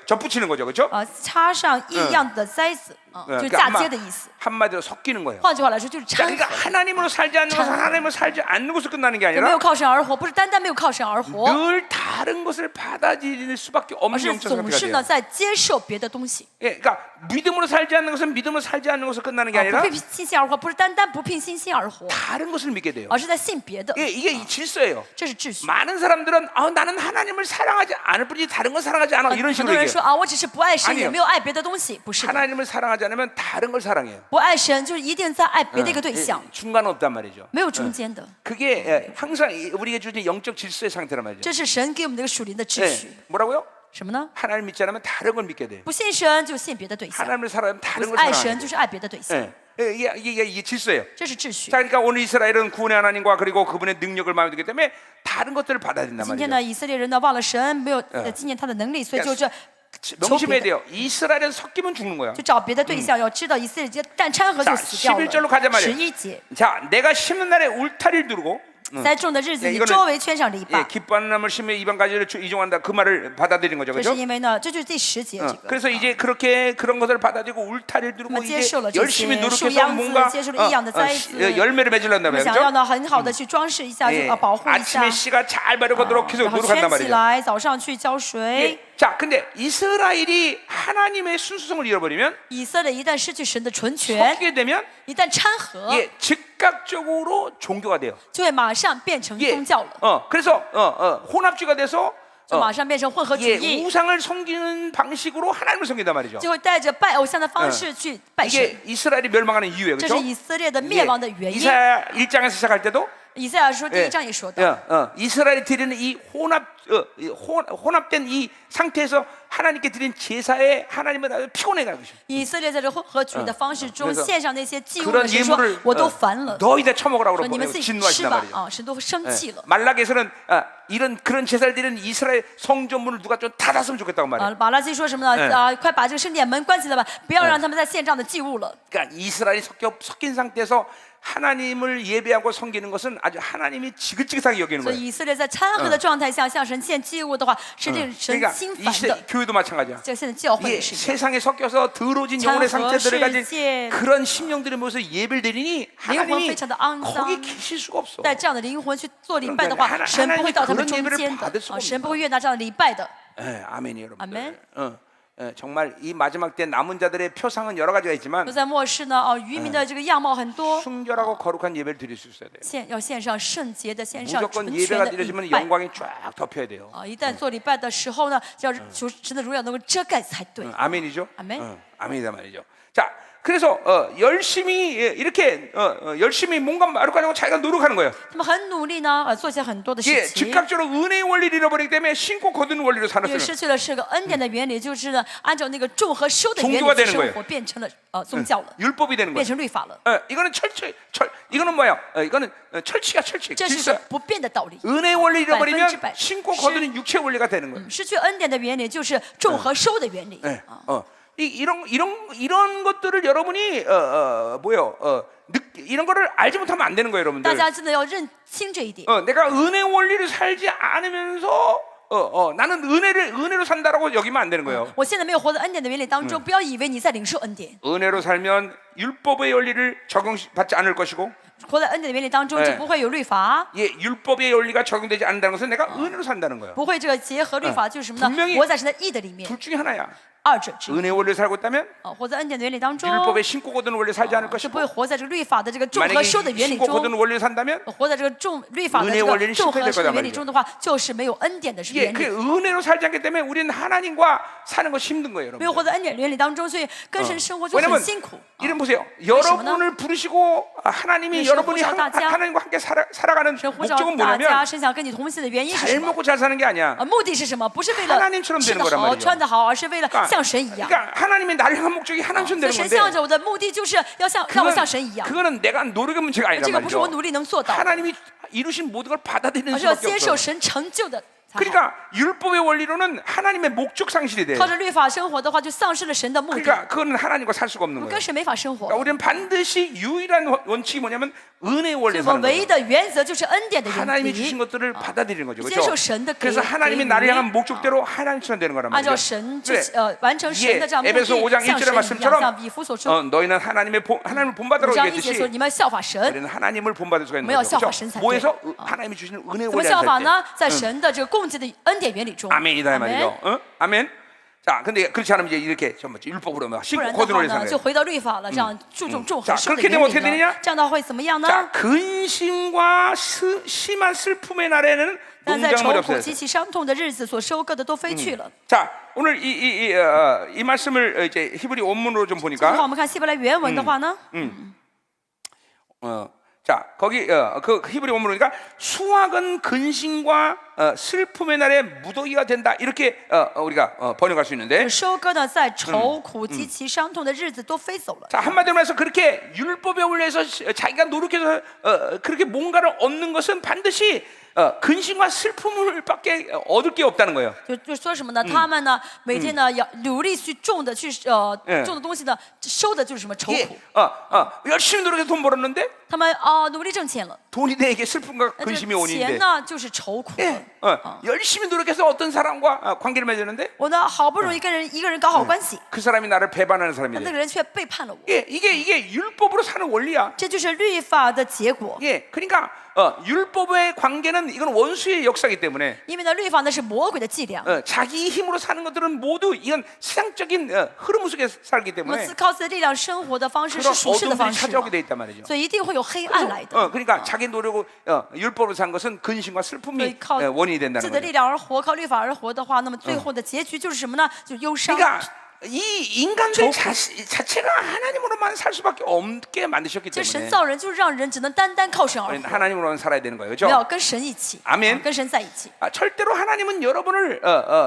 덧붙이는 거죠, 그렇죠? 插上异样的栽子，就是嫁接的意思。 한마디로 섞이는 거예요. 换句话来说，就是 자, 掺 그러니까 和。 하나님으로 살지 않는 것은 하나님으로 살지 않는 것으로 끝나는 게 没 아니라 有靠神而活，不是单单没有靠神而活， 늘 다른 것을 받아들일 수밖에 而 없는 是 영적 总 상태가 是 돼요. 呢在接受别的东西。 예, 그러니까 믿음으로 살지 않는 것은 믿음으로 살지 않는 것으로 끝나는 게 不 아니라 凭信心而活，不是单单不凭信心而活， 다른 것을 믿게 돼요. 而是在信别的。 이게 이 질서예요. 这是秩序。 많은 사람들은 나는 하나님을 사랑하지 않을 뿐이지 다른 건 사랑하지 않아 이런 很 식으로 多人 얘기해요. 说啊，我只是不爱神， 아니에요 也没有爱别的东西，不是的。 하나님을 사랑하지 않으면 다른 걸 사랑해요. 不爱神就是一定在爱别的一个对象， 중간은 없단 말이죠. 没有中间的。 그게 항상 우리에게 주는 영적 질서의 상태란 말이죠. 这是神给我们这个属灵的秩序。 뭐라고요? 什么呢？ 하나님 믿지 않으면 다른 걸 믿게 돼. 不信神就信别的对象， 하나님을 사랑하면 不 다른 걸 爱 사랑하게 神 돼. 就是爱别的对象， 이게 질서예요. 这是秩序 자, 。 그러니까 오늘 이스라엘은 구원의 하나님과 그리고 그분의 능력을 마음에 두기 때문에 다른 것들을 받아야 된단 今天 말이죠. 呢，以色列人呢忘了神，没有纪念他的能力，所以就这 명심해야 돼요. 이스라엘은 섞이면 죽는 거야. 就找别的对象，要知道以色列这但掺和就 자, 死掉 11절로 가자 了。 말이에요. 11节， 자, 내가 심는 날에 울타리를 두르고 栽种的日子， 예 你 이거는 周围圈上篱 예, 笆。 기뻐하는 나무를 심으며 이방 가지를 이종한다. 그 말을 받아들인 거죠, 这是 그렇죠? 因为呢，这就是第10节这个。 그래서 이제 그렇게 그런 것을 받아들이고 울타리를 두르고 那么接受了 이제 这 열심히 些 노력해서 树秧子， 뭔가 接受了异样的栽子， 열매를 맺으려는 我们 거예요, 想要 그렇죠? 呢很好的去装饰一下， 예, 就保护一下 아침에 ， 씨가 잘 바르고도록 계속 然后 노력한단 圈起 말이죠. 来，早上去浇水 예. 。 자, 근데 이스라엘이 하나님의 순수성을 잃어버리면 以色列一旦失去神的纯全， 섞이게 되면 一旦掺和， 예, 즉각적으로 종교가 돼요. 就会马上变成 예, 宗教了， 그래서 혼합주의가 돼서 就马上变成混合主 예, 义， 우상을 섬기는 방식으로 하나님을 섬긴단 말이죠. 就会带着拜偶像的方式去拜神。 이게 이스라엘이 멸망하는 이유예요, 这是 그렇죠? 以色列的灭亡的原因。 이사야 1장에서 시작할 때도 以赛亚书第 예, 1章也说到， 이스라엘이 드리는 이 혼합된 이 상태에서 하나님께 드린 제사에 하나님은 아주 피곤해가고 있어요. 以色列在这混合主义的方式中 그래서 献上那些祭物 그런 的神说 예물을 ，我都烦了， 너희들 처먹으라고 说你们 그러고 自己吃 진노하신단 吧 말이죠. 啊，神都生气了。 말라기에서는 그런 제사를 드리는 이스라엘 성전문을 누가 좀 닫았으면 좋겠다고 말해요. 啊，马拉基说什么呢？快把这个圣殿门关起来吧，不要让他们再献这样的祭物了。 그러니까 이스라엘이 섞인 상태에서 하나님을 예배하고 섬기는 것은 아주 하나님이 지긋지긋하게 여기는 所 거예요. 以以色列在掺和的状态下向神献祭物的话，是令神 그러니까 心 이 烦 시대 的。 교회도 마찬가지야. 这现在教会 예, 也是一样。 세상에 섞여서 더러워진 영혼의 찬허 상태들을 가진世界 그런 심령들의 모습 예배를 드리니 하나님이 非常的肮脏 거기 계실 수가 없어. 带这样的灵魂去做礼拜的 그러니까 话， 하나- 神不会到他们 하나님이 中 그런 间 예배를 的 받을 수가 啊，神 없는 不会悦纳这样的礼拜的。 예, 아멘이 여러분. 아멘. 정말 이 마지막 때 남은 자들의 표상은 여러 가지가 있지만 就在末世呢，渔民的这个样貌很多， 순결하고 거룩한 예배를 드릴 수 있어야 돼요. 要献上圣洁的，献上 무조건 纯 예배가 全的 드려지면 礼拜。 영광이 쫙 덮여야 돼요. 啊，一旦做礼拜的时候呢，要求神的荣耀能够遮盖才对。 아멘이죠? 아멘. 아멘이다 말이죠. 자, 그래서 열심히 이렇게 열심히 뭔가 마루가지고 자기가 노력하는 거예요. 他们很努力呢，做些很多的 예, 事情， 즉각적으로 은혜의 원리를 잃어버리기 때문에 신고 거두는 원리로 因为 살았어요. 失去了这个恩典的原理，就是呢，按照那个种和收的原 종교가 理 되는 去 거예요 生活，变成了宗教了， 율법이 되는 变 거예요. 成律法了。 이거는 이거는 뭐야? 이거는 철칙이야, 철칙. 这是 질서야. 不变的道理。 은혜의 원리 잃어버리면 100% 신고 거두는 육체의 원리가 되는 거예요. 失去恩典的原理就是种和收的原理。 예, 이런 것들을 여러분이 이런 거를 알지 못하면 안 되는 거예요, 大 여러분들. 家真的要认清这一点。 내가 은혜 원리를 살지 않으면서 나는 은혜로 산다라고 여기면 안 되는 거예요. 我现在没有活在恩典的原理当中，不要以为你在领受恩典。 은혜로 살면 율법의 원리를 적용받지 않을 것이고, 活在恩典的原理当中，就不会有律法， 예, 율법의 원리가 적용되지 않는다는 것은 내가 은혜로 산다는 거예요. 不会这个结合律法，就是什么 분명히 呢？活在神的义的里面， 둘 중에 하나야. 二者之一。 은혜 원리를 살고 있다면 活在恩典的原理当中， 율법의 신고 거두는 원리를 살지 않을 是不 것이고, 会活在这个律法的这个种 만약에 和收的原理 신고 中。 거두는 원리를 산다면 活在这个种律法的 은혜의 这 원리는 个种和 실패될 收 거단 的原理 말이죠. 中的话，就是没有恩典的 예, 原 그 理。 은혜로 살지 않기 때문에 우리는 하나님과 사는 것이 힘든 거예요, 没有 여러분. 活在恩典原理当中，所以跟神生活就很 왜냐면 辛苦。 이름 보세요. 여러분을 부르시고 하나님이 그래서 여러분이呼召大家 하나님과 함께 살아가는 神呼召 목적은 大家， 뭐냐면 神想跟你同行的原因是 잘 什么？ 먹고 잘 사는 게 아니야. 目的是什么？不是为了 하나님처럼 吃 되는 得 거란 好、 말이죠. 穿得好，而是为了像神一样。 그러니까 하나님이 나를 향한 목적이 하나님처럼 所以 되는 神 건데 向着我的目的就是要让我像神一样。 그거는 내가 노력의 문제가 这 아니란 个不是我 말이죠. 努力能做到的， 하나님이 이루신 모든 걸 받아들이는 而是要 수밖에 接受 없어. 神成就的 그러니까 율법의 원리로는 하나님의 목적 상실이 돼요. 靠着律法生活的话，就丧失了神的目的， 그러니까 그거는 하나님과 살 수가 我 없는 们 거예요. 跟神没法生活 그러니까 。 우리는 반드시 유일한 원칙이 뭐냐면 은혜의 所 원리에 以我 사는 们唯一 거예요. 的原则就是恩典的原 하나님이 주신 理， 것들을 받아들이는 거죠. 接 그렇죠? 受神的给 그래서 하나님이 나를 予 향한 목적대로 하나님처럼 되는 거란 按照 말이죠. 神就 그래. 完成神的这样目 에베소 5장 的，像 1절의 神一样， 말씀처럼 像以弗所说 너희는 하나님을 본받으라고 5章1节 얘기했듯이 说，你们效法神。 우리는 하나님을 본받을 수가 있는 我们要 거죠. 效法 그렇죠? 神才对。 뭐에서 하나님이 주시는 은혜의 怎么 원리 效法 안에 살 呢？ 때. 在神的这个供给的恩典原理中。 아멘이다 이 阿 말이죠. 门。 어? 아멘. 자, 근데 그렇지 않으면 이제 이렇게 율법으로 막 不 신고 然的 거듭을 话 해서 呢，就回到律法了，这样注重重 자 和顺的 그렇게 原 되면 理 어떻게 呢 되느냐? 这样的话会怎么样呢？ 자, 근심과 심한 슬픔의 날에는 但在 농작물이 愁苦 없어요. 极其伤痛的日子，所收割的都飞去了。 자, 오늘 이 말씀을 이제 히브리 원문으로 좀 这句 보니까 话我们看希伯来原文的话呢， 자, 거기 그 히브리 원문으로 보니까 수확은 근심과 슬픔의 날에 무더기가 된다. 이렇게 우리가 번역할 수 있는데 收割呢在愁苦极其伤痛的日子都飞走了。 자, 한마디로 해서 그렇게 율법에 올려서 자기가 노력해서 그렇게 뭔가를 얻는 것은 반드시 근심과 슬픔을 밖에 얻을 게 없다는 거예요. 就说什么呢？他们呢每天呢要努力去种的，去种的东西呢，收的就是什么愁 예, 苦。 열심히 노력해서 돈 벌었는데 他们努力挣钱了， 돈이 내게 슬픔과 那 근심이 这钱 원인인데 呢就是愁苦。 예, 열심히 노력해서 어떤 사람과 관계를 맺었는데 我呢好不容易跟一个人搞好关系， 그 사람이 나를 배반하는 사람이 那 돼. 个人却背叛了我， 예, 이게 율법으로 사는 원리야. 这就是律法的结果。 예, 그러니까 율법의 관계는 이건 원수의 역사이기 때문에 因为呢，律法呢是魔鬼的伎俩。 자기 힘으로 사는 것들은 모두 이건 세상적인 흐름 속에 살기 我们 때문에 靠自己的力量生活的方式 그런 是属世的 어둠들이 方式嘛， 찾아오게 돼 있단 말이죠. 所以一定会有黑暗来的。 그러니까 자기 노력으로 율법으로 산 것은 근심과 所以 슬픔이 靠 원인이 自己 된다는 的 거죠. 力量而活，靠律法而活的话，那么最后的结局就是什么呢？就是忧伤。 그러니까 이 인간들 자체가 하나님으로만 살 수밖에 없게 만드셨기 这神 때문에 造人就是让人只能单单靠神而 우리는 活， 하나님으로만 살아야 되는 거예요, 我们要 그렇죠? 跟神一起， 아멘 跟神在一起。 절대로 하나님은 여러분을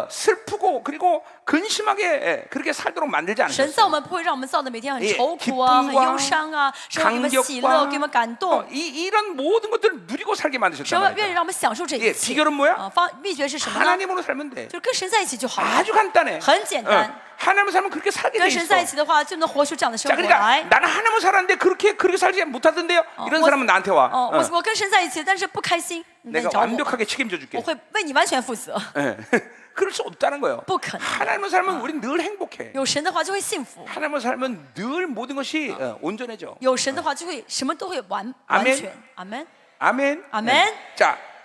슬프고 그리고 근심하게 그렇게 살도록 만들지 神造我 않으셨어요. 们不会让我们造的每天很 예 愁苦啊，很 기쁨과 忧伤啊，神要给我们喜乐，给我们感动， 이런 모든 것들을 누리고 살게 神 만드셨단 愿意 말이에요. 让我们享受这 예 一切。 비결은 뭐야? 秘诀是什么呢？ 하나님으로 살면 돼. 就是跟神在一起就好了， 아주 간단해. 很简单。 하나님으로 살면 그렇게 살게 돼 跟神在一 있어. 起的话，就能活出这样的生 자, 活 그러니까 来。 나는 하나님으로 살았는데 그렇게 살지 못하던데요. 이런 뭐- 사람은 나한테 와. 我跟神在一起，但是不开心，那你 내가 找我， 완벽하게 책임져 줄게. 我会为你完全负责。 예. 그럴 수 없다는 거예요. 不可能。 하나님으로 살면 우린 늘 행복해. 有神的话就会幸福， 하나님으로 살면 늘 모든 것이 온전해져. 有神的话就会什么都会完 아멘 完全。阿门。 아멘. 아멘. 네.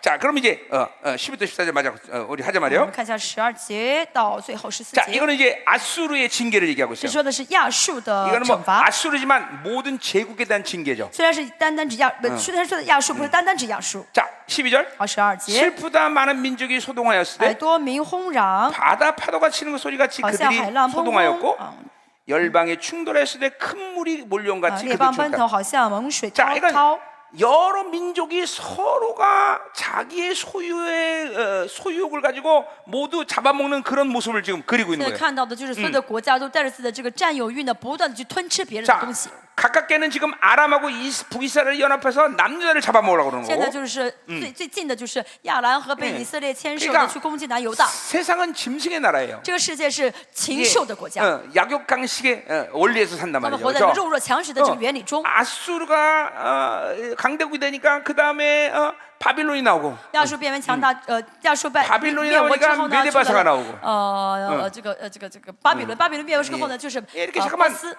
자, 그럼 이제 12절 14절 맞아 우리 하자 我们 말이요. 看一下12节到最后14 자, 节， 이거는 이제 아수르의 징계를 얘기하고 这 있어요. 说的是亚述的 이거는 惩 뭐 罚。 아수르지만 모든 제국에 대한 징계죠. 虽然是单单指亚，虽然说的亚述不是单单指亚述。 자, 12절. 22节， 슬프다 많은 민족이 소동하였을 百 때 多民轰嚷， 바다 파도가 치는 것 소리같이 好像海 그들이 浪砰砰 소동하였고 。 열방의 열방에 충돌했을 때 큰 물이 몰려온 같이 列 그들 邦奔 충돌. 腾，好像猛水 자, 滔 이건 滔。 여러 민족이 서로가 자기의 소유의 소유욕을 가지고 모두 잡아먹는 그런 모습을 지금 그리고 现 있는 在 거예요. 看到的就是所有的国家都带着自己的这个占有欲呢，不断的去吞吃别人的 자, 东西。 가깝게는 지금 아람하고 북이스라엘 연합해서 남유다를 잡아먹으려고 그러는 现在 거고 就是最近的就是亚兰和被以色列牵手 그러니까 的去攻击南犹大。 세상은 짐승의 나라예요. 这个世界是禽 이게, 兽的国家， 약육강식의 원리에서 산단 他们 말이죠. 活在这个 그렇죠? 肉弱强食的这个原理中。 아수르가 강대국이 되니까 그 다음에 바빌론이 나오고 亚述变为强大，亚述灭 바빌론이 灭国之 나오니까 后呢， 메데바사가 出来了 나오고 这个巴比伦，巴比伦灭国之后呢，就是 이렇게 波 잠깐만 斯，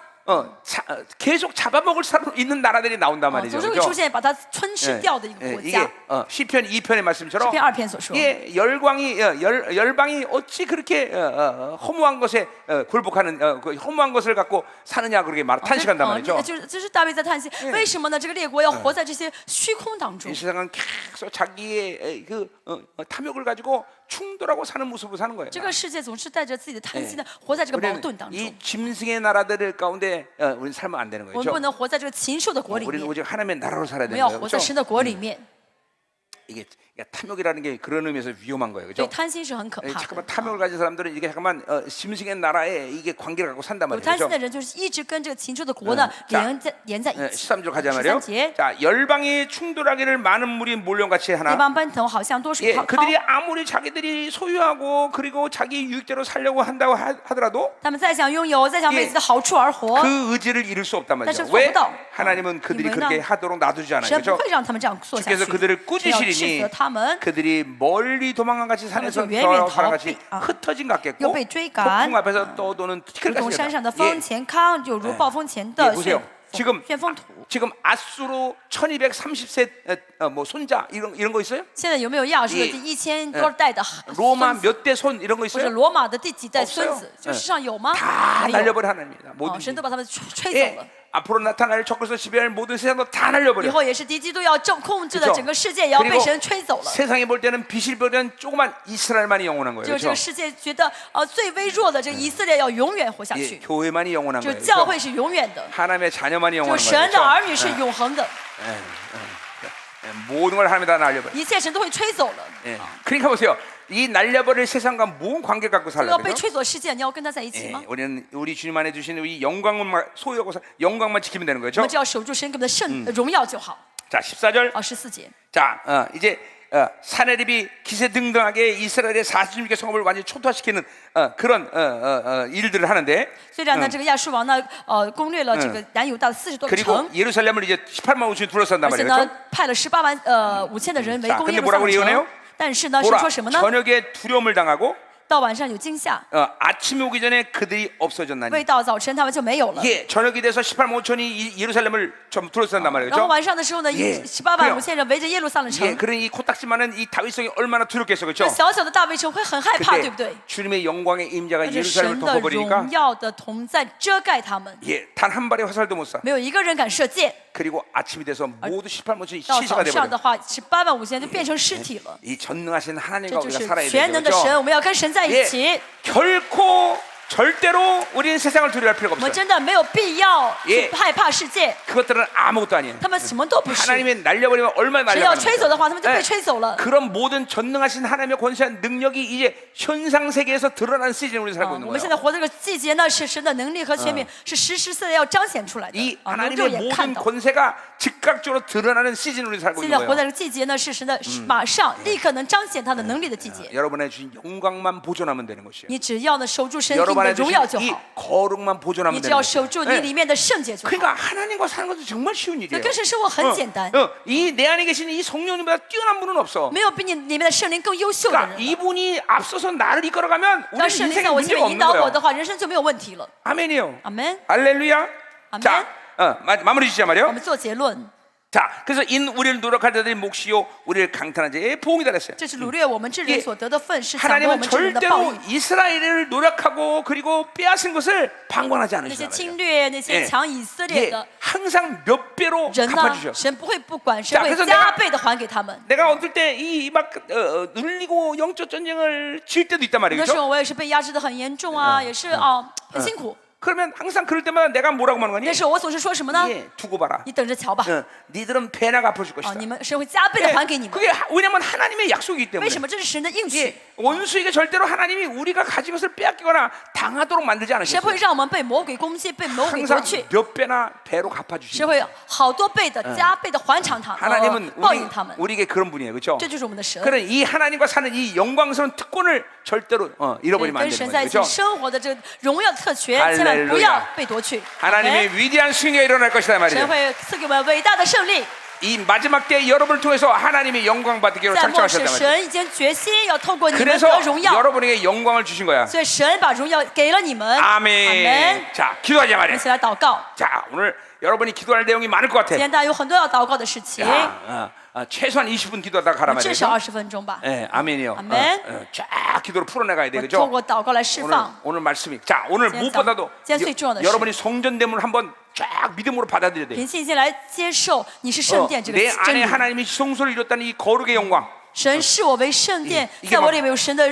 계속 잡아먹을 사람 있는 나라들이 나온단 말이죠. 总是会 그렇죠? 出现把它吞吃掉的一个国 이게 家。 시편 2편의 말씀처럼 篇2篇所说， 예, 열방이 어찌 그렇게 허무한 것에 굴복하는 그 허무한 것을 갖고 사느냐 그렇게 탄식한단 말이죠. 就是大卫在叹息，为什么呢？这个列国要活在这些虚空当中 이 ？ 세상은 계속 자기의 그 탐욕을 가지고 충돌하고 사는 모습을 사는 거예요. 这个世界总是带着自己的贪心的活在这个矛 우리는 盾当中。 이 짐승의 나라들 가운데 우리는 살면 안 되는 我 거죠. 们不能活在这个禽兽的国里 우리는 面， 오직 하나님의 나라로 살아야 我们 되는 要 거예요. 活在 그렇죠? 神的国里面。 이게 그러니까 탐욕이라는 게 그런 의미에서 위험한 거예요, 所以 그렇죠? 贪心是很可怕的。 잠깐만 탐욕을 가진 사람들은 이게 잠깐만 심승의 나라에 이게 관계를 갖고 산단 有 말이죠. 贪心 그렇죠? 的人就是一直跟这个禽兽的国呢连在一起。 13절 가자 말이요. 13节， 자, 열방이 충돌하기를 많은 물이 몰려같이 一 하나. 帮奔腾，好像多水 예, 滔滔。 그들이 아무리 자기들이 소유하고 그리고 자기 유익대로 살려고 한다고 하더라도 他们再想拥有，再想为自己的好处而活， 그 의지를 이룰 수 없단 말이죠. 사실 왜?做不到. 하나님은 그들이 이유는 그렇게 하도록 놔두지 않아요. 神不 그렇죠? 会让他们这样做下 주께서 去。 그들을 神要斥 꾸짖으리니 责他们， 그들이 멀리 도망간 같이 산에서 그들은 겨울하고 외면逃避. 사람같이 아. 흩어진 것 같겠고又被追赶. 폭풍 앞에서 떠도는 如 티끌 同山上的 같습니다. 风前康，就如暴风前的 보세요. 지금 旋风土。 지금 아수로 1230세 뭐 손자 이런 거 있어요? 现在有没有亚述的 예 第1000多代的 로마 孙子， 몇 대 손 이런 거 或者 있어요? 罗马的第几代孙 없어요 子？这世上有吗？ 다 没有。 날려버려 하나님이다. 哦， 모든 神都把他们吹 예, 走了。 앞으로 나타날 적그리스도 지배할 모든 세상도 다 以 날려버려. 后也是敌基督要控制的 그렇죠 整个世界，也要被 그리고 神吹走了。 세상이 볼 때는 빛을 보는 조그만 이스라엘만이 영원한 거예요. 就是这个 그렇죠? 世界觉得最微弱的这个以色列要永远活下 예, 去， 교회만이 영원한 就 거예요. 是教 그렇죠? 会是永远的， 하나님의 자녀만이 就 영원한 是 거예요. 神的 그렇죠? 儿女是永恒的， 모든 걸 하나님이 다 날려버려. 一切神都会吹走了。 예. 그러니까 보세요. 이 날려버릴 세상과 뭔 관계 갖고 这个 살아야 要被 돼요? 吹走的世界，你要跟他在一起 예, 吗？ 우리는 우리 주님 안에 주신 우리 영광만 소유하고 영광만 지키면 되는 我 거죠. 们只要守住神给我们的圣荣耀就好。 자, 14절. 14节， 자, 이제 사내립이 기세등등하게 이스라엘의 46개 성읍을 완전히 초토화시키는 그런 일들을 하는데 虽然呢，这个亚述王呢，攻略了这个南犹大的40多个 그리고 城， 예루살렘을 이제 18만 5천이 둘러싼단 而且 말이에요. 呢，派了18万5千的人围 자 攻 근데 耶路 뭐라고 撒冷 예언해요 城。但是呢，神 보라, 说什么呢？ 저녁에 두려움을 당하고 到晚上有惊吓， 아침이 오기 전에 그들이 없어졌나니. 未到早晨他们就没有了。 예, 저녁이 돼서 18만 5천이 예루살렘을 좀 둘러싼단 말이에요. 然后 그렇죠? 晚上的时候呢예 ，18万5千人围着耶路撒冷 예, 城。 그런 이 코딱지만은 이 다윗성이 얼마나 두렵겠어, 这 그렇죠? 小小的大卫城会很害怕，对不对？ 주님의 영광의 임자가 但是 예루살렘을 神的 덮어버리니까 荣耀的同在遮盖他们， 예, 단 한 발의 화살도 못 쏴. 没有一个人敢射箭。 그리고 아침이 돼서 모두 18만 5천이 到 시체가 早上 돼버려. 的话，18万5千就变成尸体了。 이 전능하신 这 하나님과 就 우리가 是 살아야 全 되죠. 能的神， 그렇죠? 我们要跟神在一起。 예, 결코 절대로 우리는 세상을 두려워할 필요가 我们 없어요. 真的没有必要 예 去害怕世界， 그것들은 아무것도 아니에요. 他们什么都不是。 하나님이 날려버리면 얼마나 神要 날려버리는 吹走的话，他们就 예 被吹走了。 그런 모든 전능하신 하나님의 권세한 능력이 이제 현상 세계에서 드러나는 시즌에 우리 살고 我 있는 们现 거예요. 在活的这个季节呢，是神的能力和权柄是实实在在要彰显出来 이 的啊，能肉 하나님의 眼看 모든 到。 권세가 즉각적으로 드러나는 시즌에 우리 살고 现 있는 在活 거예요. 在这个季节呢，是神的马上立刻能彰显他的能力的季节。 여러분의 주신 영광만 보존하면 되는 것이에요. 你只要呢守住神给你的 여러분의 荣耀就 주신 이 好， 거룩만 你 보존하면 只 되는 要 것이에요. 守住你 예. 里面的圣洁就好。 그러니까 하나님과 사는 것도 정말 쉬운 那 일이에요. 跟神生活很简单， 이 내 안에 계신 이 성령님보다 뛰어난 분은 없어. 没有比你里面的圣灵更优秀的 그러니까 人了。 이분이 앞서서 나를 이끌어가면 当 우리 圣灵 인생에 在我前 문제가 面引 없는 导我 거예요. 的话，人生就没有问题了。 아멘이요. 阿门。 할렐루야. 아멘. 자, 마무리 짓자 我 말이요. 们做结论， 자, 그래서 인 우리를 노력할 자들이 몫이요, 우리를 강탄한 자의 보응이다 그랬어요. 这是掳掠我们智人所得的份，是抢夺我 하나님은 们智人的报 절대로 应。 이스라엘을 노력하고 그리고 빼앗은 것을 방관하지 那些 않으시다. 侵略、那些 예 抢以色列 예, 的 항상 몇 배로 人呢， 갚아주셔. 神不会不管， 자 神会 그래서 加倍的还给他们。 내가 어떨 때 이 막 눌리고 영적 전쟁을 질 때도 있단 有 말이에요. 的时 그렇죠? 候我也是被压制的很严重啊，也是很辛苦。 그러면 항상 그럴 때마다 내가 뭐라고 말하는 거니? 但是我总是说什么呢？ 예, 두고 봐라. 你等着瞧吧， 니들은 배나 갚아줄 啊， 것이다. 你们神会加倍的 예, 还给你们。 그게 왜냐면 하나님의 약속이기 为 때문에. 什么？这是神的应许， 예, 원수에게 절대로 하나님이 우리가 가진 것을 빼앗기거나 당하도록 만들지 神不会 않으셨어요. 让我们被魔鬼攻击，被魔鬼夺 항상 去， 몇 배나 배로 神 갚아주시는 会好多倍的、加倍的还偿他们， 하나님은 报应他们。 우리에게 그런 분이에요, 그렇죠? 这就是我们的神。 그런 이 하나님과 사는 이 영광스러운 특권을 절대로 잃어버리면 안 跟 되는 神在 거예요, 一起 그렇죠? 生活的这个荣耀的特权， 할렐루야 千万不要被夺去。 하나님의 위대한 승리가 일어날 것이다 神 말이죠. 会赐给我们伟大的胜利。 이 마지막 때 여러분을 통해서 하나님의 영광 받기로 在末世， 작정하셨단 말이에요. 神已经决心要透过你们 그래서 得荣耀， 여러분에게 영광을 주신 거야. 所以神把荣耀给了你们。 아멘. 자, 기도하자 我们 말이야. 一起来祷告。 자, 오늘 여러분이 기도할 내용이 많을 것 같아. 今天大家有很多要祷告的事情， 최소한 20분 기도하다 가라 至少 말이야. 20分钟吧。 예, 아멘이요. 아멘. 쫙 기도로 풀어내가야 돼, 我 그죠? 透过祷告来释 오늘 放。 오늘 말씀이. 자, 오늘今天 무엇보다도 今天最重要的是 여러분이 성전됨을 한번 쫙 믿음으로 받아들여야 돼. 凭信心来接受你是圣殿这个 내 真 안에 理。 하나님이 성소를 이뤘다는 이 거룩의 영광. 神视我为圣殿， 이게 在我 뭐 里面有神的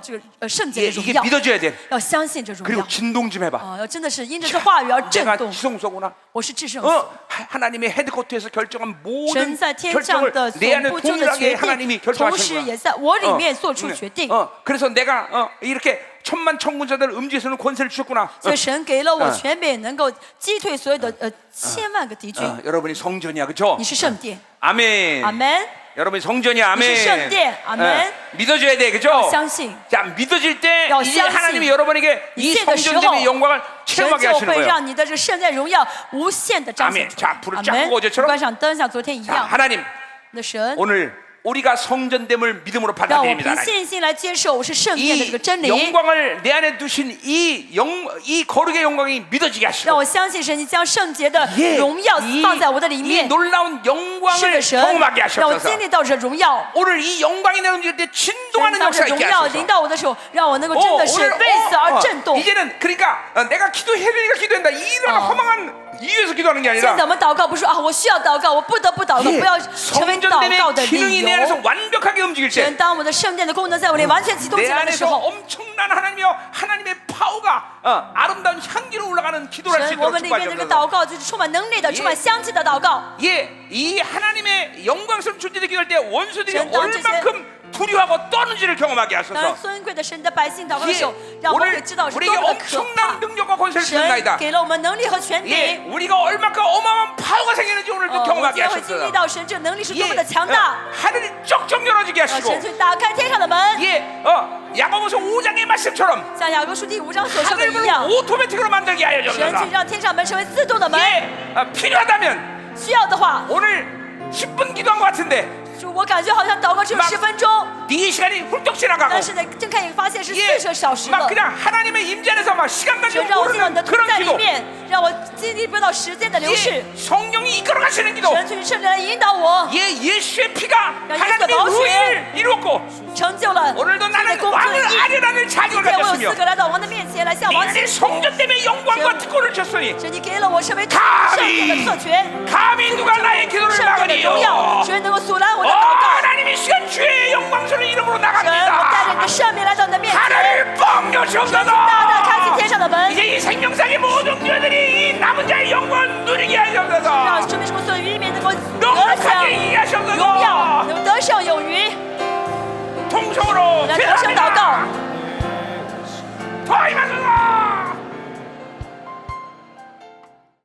这个圣洁 예, 的荣 이게 耀， 믿어줘야 돼. 要相信这荣 그리고 耀 진동 좀 해봐. 要真的是因着这话语而震 내가 动。 지성소구나. 我是至圣所， 하나님의 헤드코트에서 결정한 神 모든 在天上 결정을 的 내 안에 总部中的 동일하게 决 하나님이 定，同时 결정하시는 也 거야. 在我里面做出决定。 그래서 내가 이렇게 천만 천군자들 음지에서는 권세를 주셨구나. 所以神给了我权柄，能够击退所有的千万个敌军。 여러분이 성전이야, 그렇죠? 你是圣殿， 아멘. 阿门。 여러분이 성전이야, 아멘. 你是圣殿，阿门。 믿어줘야 돼, 그렇죠? 相信， 자, 믿어질 때 야, 이제 相信。 하나님이 여러분에게 이 你信的时 성전됨의 候， 영광을 神 체험하게 就 하시는 会 거예요. 让你的这个圣殿荣耀无限的彰显 아멘 出 자 来。 불을 阿 쫙 门 끄고 。 어제처럼 关上灯，像昨天一 자, 样。 하나님 的神， 오늘 우리가 성전됨을 믿음으로 让我 받아들입니다. 凭 하나님. 信心来接受我是圣殿的这 이 个真理。 영광을 내 안에 두신 이 거룩의 영광이 믿어지게 让 하시고 我相信神，你将圣洁的 예, 荣耀放在我的里 이 面。 놀라운 是 영광을 的，神， 경험하게 让我 하셔서 经历到这荣耀。 오늘 이 영광이 내 움직일 때 神 진동하는 当这 역사가 荣 있게 耀 하소서. 临到我的时候，让我能够真的是为此而震动。 이제는 그러니까 내가 기도해야 기도한다 이런 허망한 이유에서 기도하는 게 现在 아니라 我们祷告不是说啊，我需要祷告，我不得不祷告， 예, 不要成为祷告的 성전됨의 기능이 理 내 안에서 由。 완벽하게 움직일 神， 때 当我的圣殿的功能在我里完全启动 내 起来的时 안에서 候， 엄청난 하나님의 파워가 아름다운 향기로 올라가는 기도를 할 수 神，我 있도록 们里面的这个 축복하셔서 祷告就是充满能力的、充满香气的祷告。 예, 이 하나님의 영광스러운 존재를 기도할 때 원수들이 전당 얼만큼 두려워하고 떠는지를 경험하게 当 하소서 尊贵的神的百姓祷告的时 예, 候，让我们 오늘 会知道是多 우리에게 么的可怕 엄청난 。 능력과 권세를 神 주셨나이다 给了我们能力和权 예, 柄。 우리가 얼마큼 어마어마한 파워가 생기는지 오늘도 我今 경험하게 天会经历 하소서 到神这能力是多 예, 么的强大。 하늘이 쩍쩍 열어지게 让 하시고 神去打开天上的门， 예, 야고보서 5장의 말씀처럼 像雅各书第5章所说的一 하늘을 样， 오토매틱으로 만들게 하여 神 주소서 去让天上门成为自动的门。 예, 필요하다면 需要的话， 오늘 10분 기도한 것 같은데 就我感觉好像祷告只有10分钟， 네 시간이 훌쩍 지나가고 但是呢，睁开眼发现是 예, 40小时 막 了。 그냥 하나님의 임재 안에서 막 시간 가는 神让我进到你的 모르는 同 그런 在里 기도 面，让我经历不到时间的流逝。 예, 성령이 이끌어 가시는 기도 神去圣灵来引导我， 예, 예수의 피가 야, 하나님의 예수의 마음이- 의를 이루었고 成就了 오늘도 这个 나는 工作的 왕을 意义。 아련하는 今 자격을 天我有 가졌으며 资格来到王的面前来向 네 王 안에 祈求。 성전 때문에 영광과 특권을 줬으니 神，你给了我成为圣殿的特权， 감히 누가 나의 기도를 圣殿的荣耀， 막으리요 谁能够阻拦我的 어, 祷告？ 하나님 이 시간 주의 영광스러운 이름으로 神，我带着你的 나갑니다 圣名来到你的面前， 하늘을 뻥 大大开启 여시옵소서 天上的门， 이제 이 생명상의 모든 교회들이 이 남은 자의 영광을 누리게 让 하옵소서 生命中所有渔民能够得 넉넉하게 享 이해하옵소서 荣耀，能得胜有余。 통성으로 来得胜祷告， 더 임하소서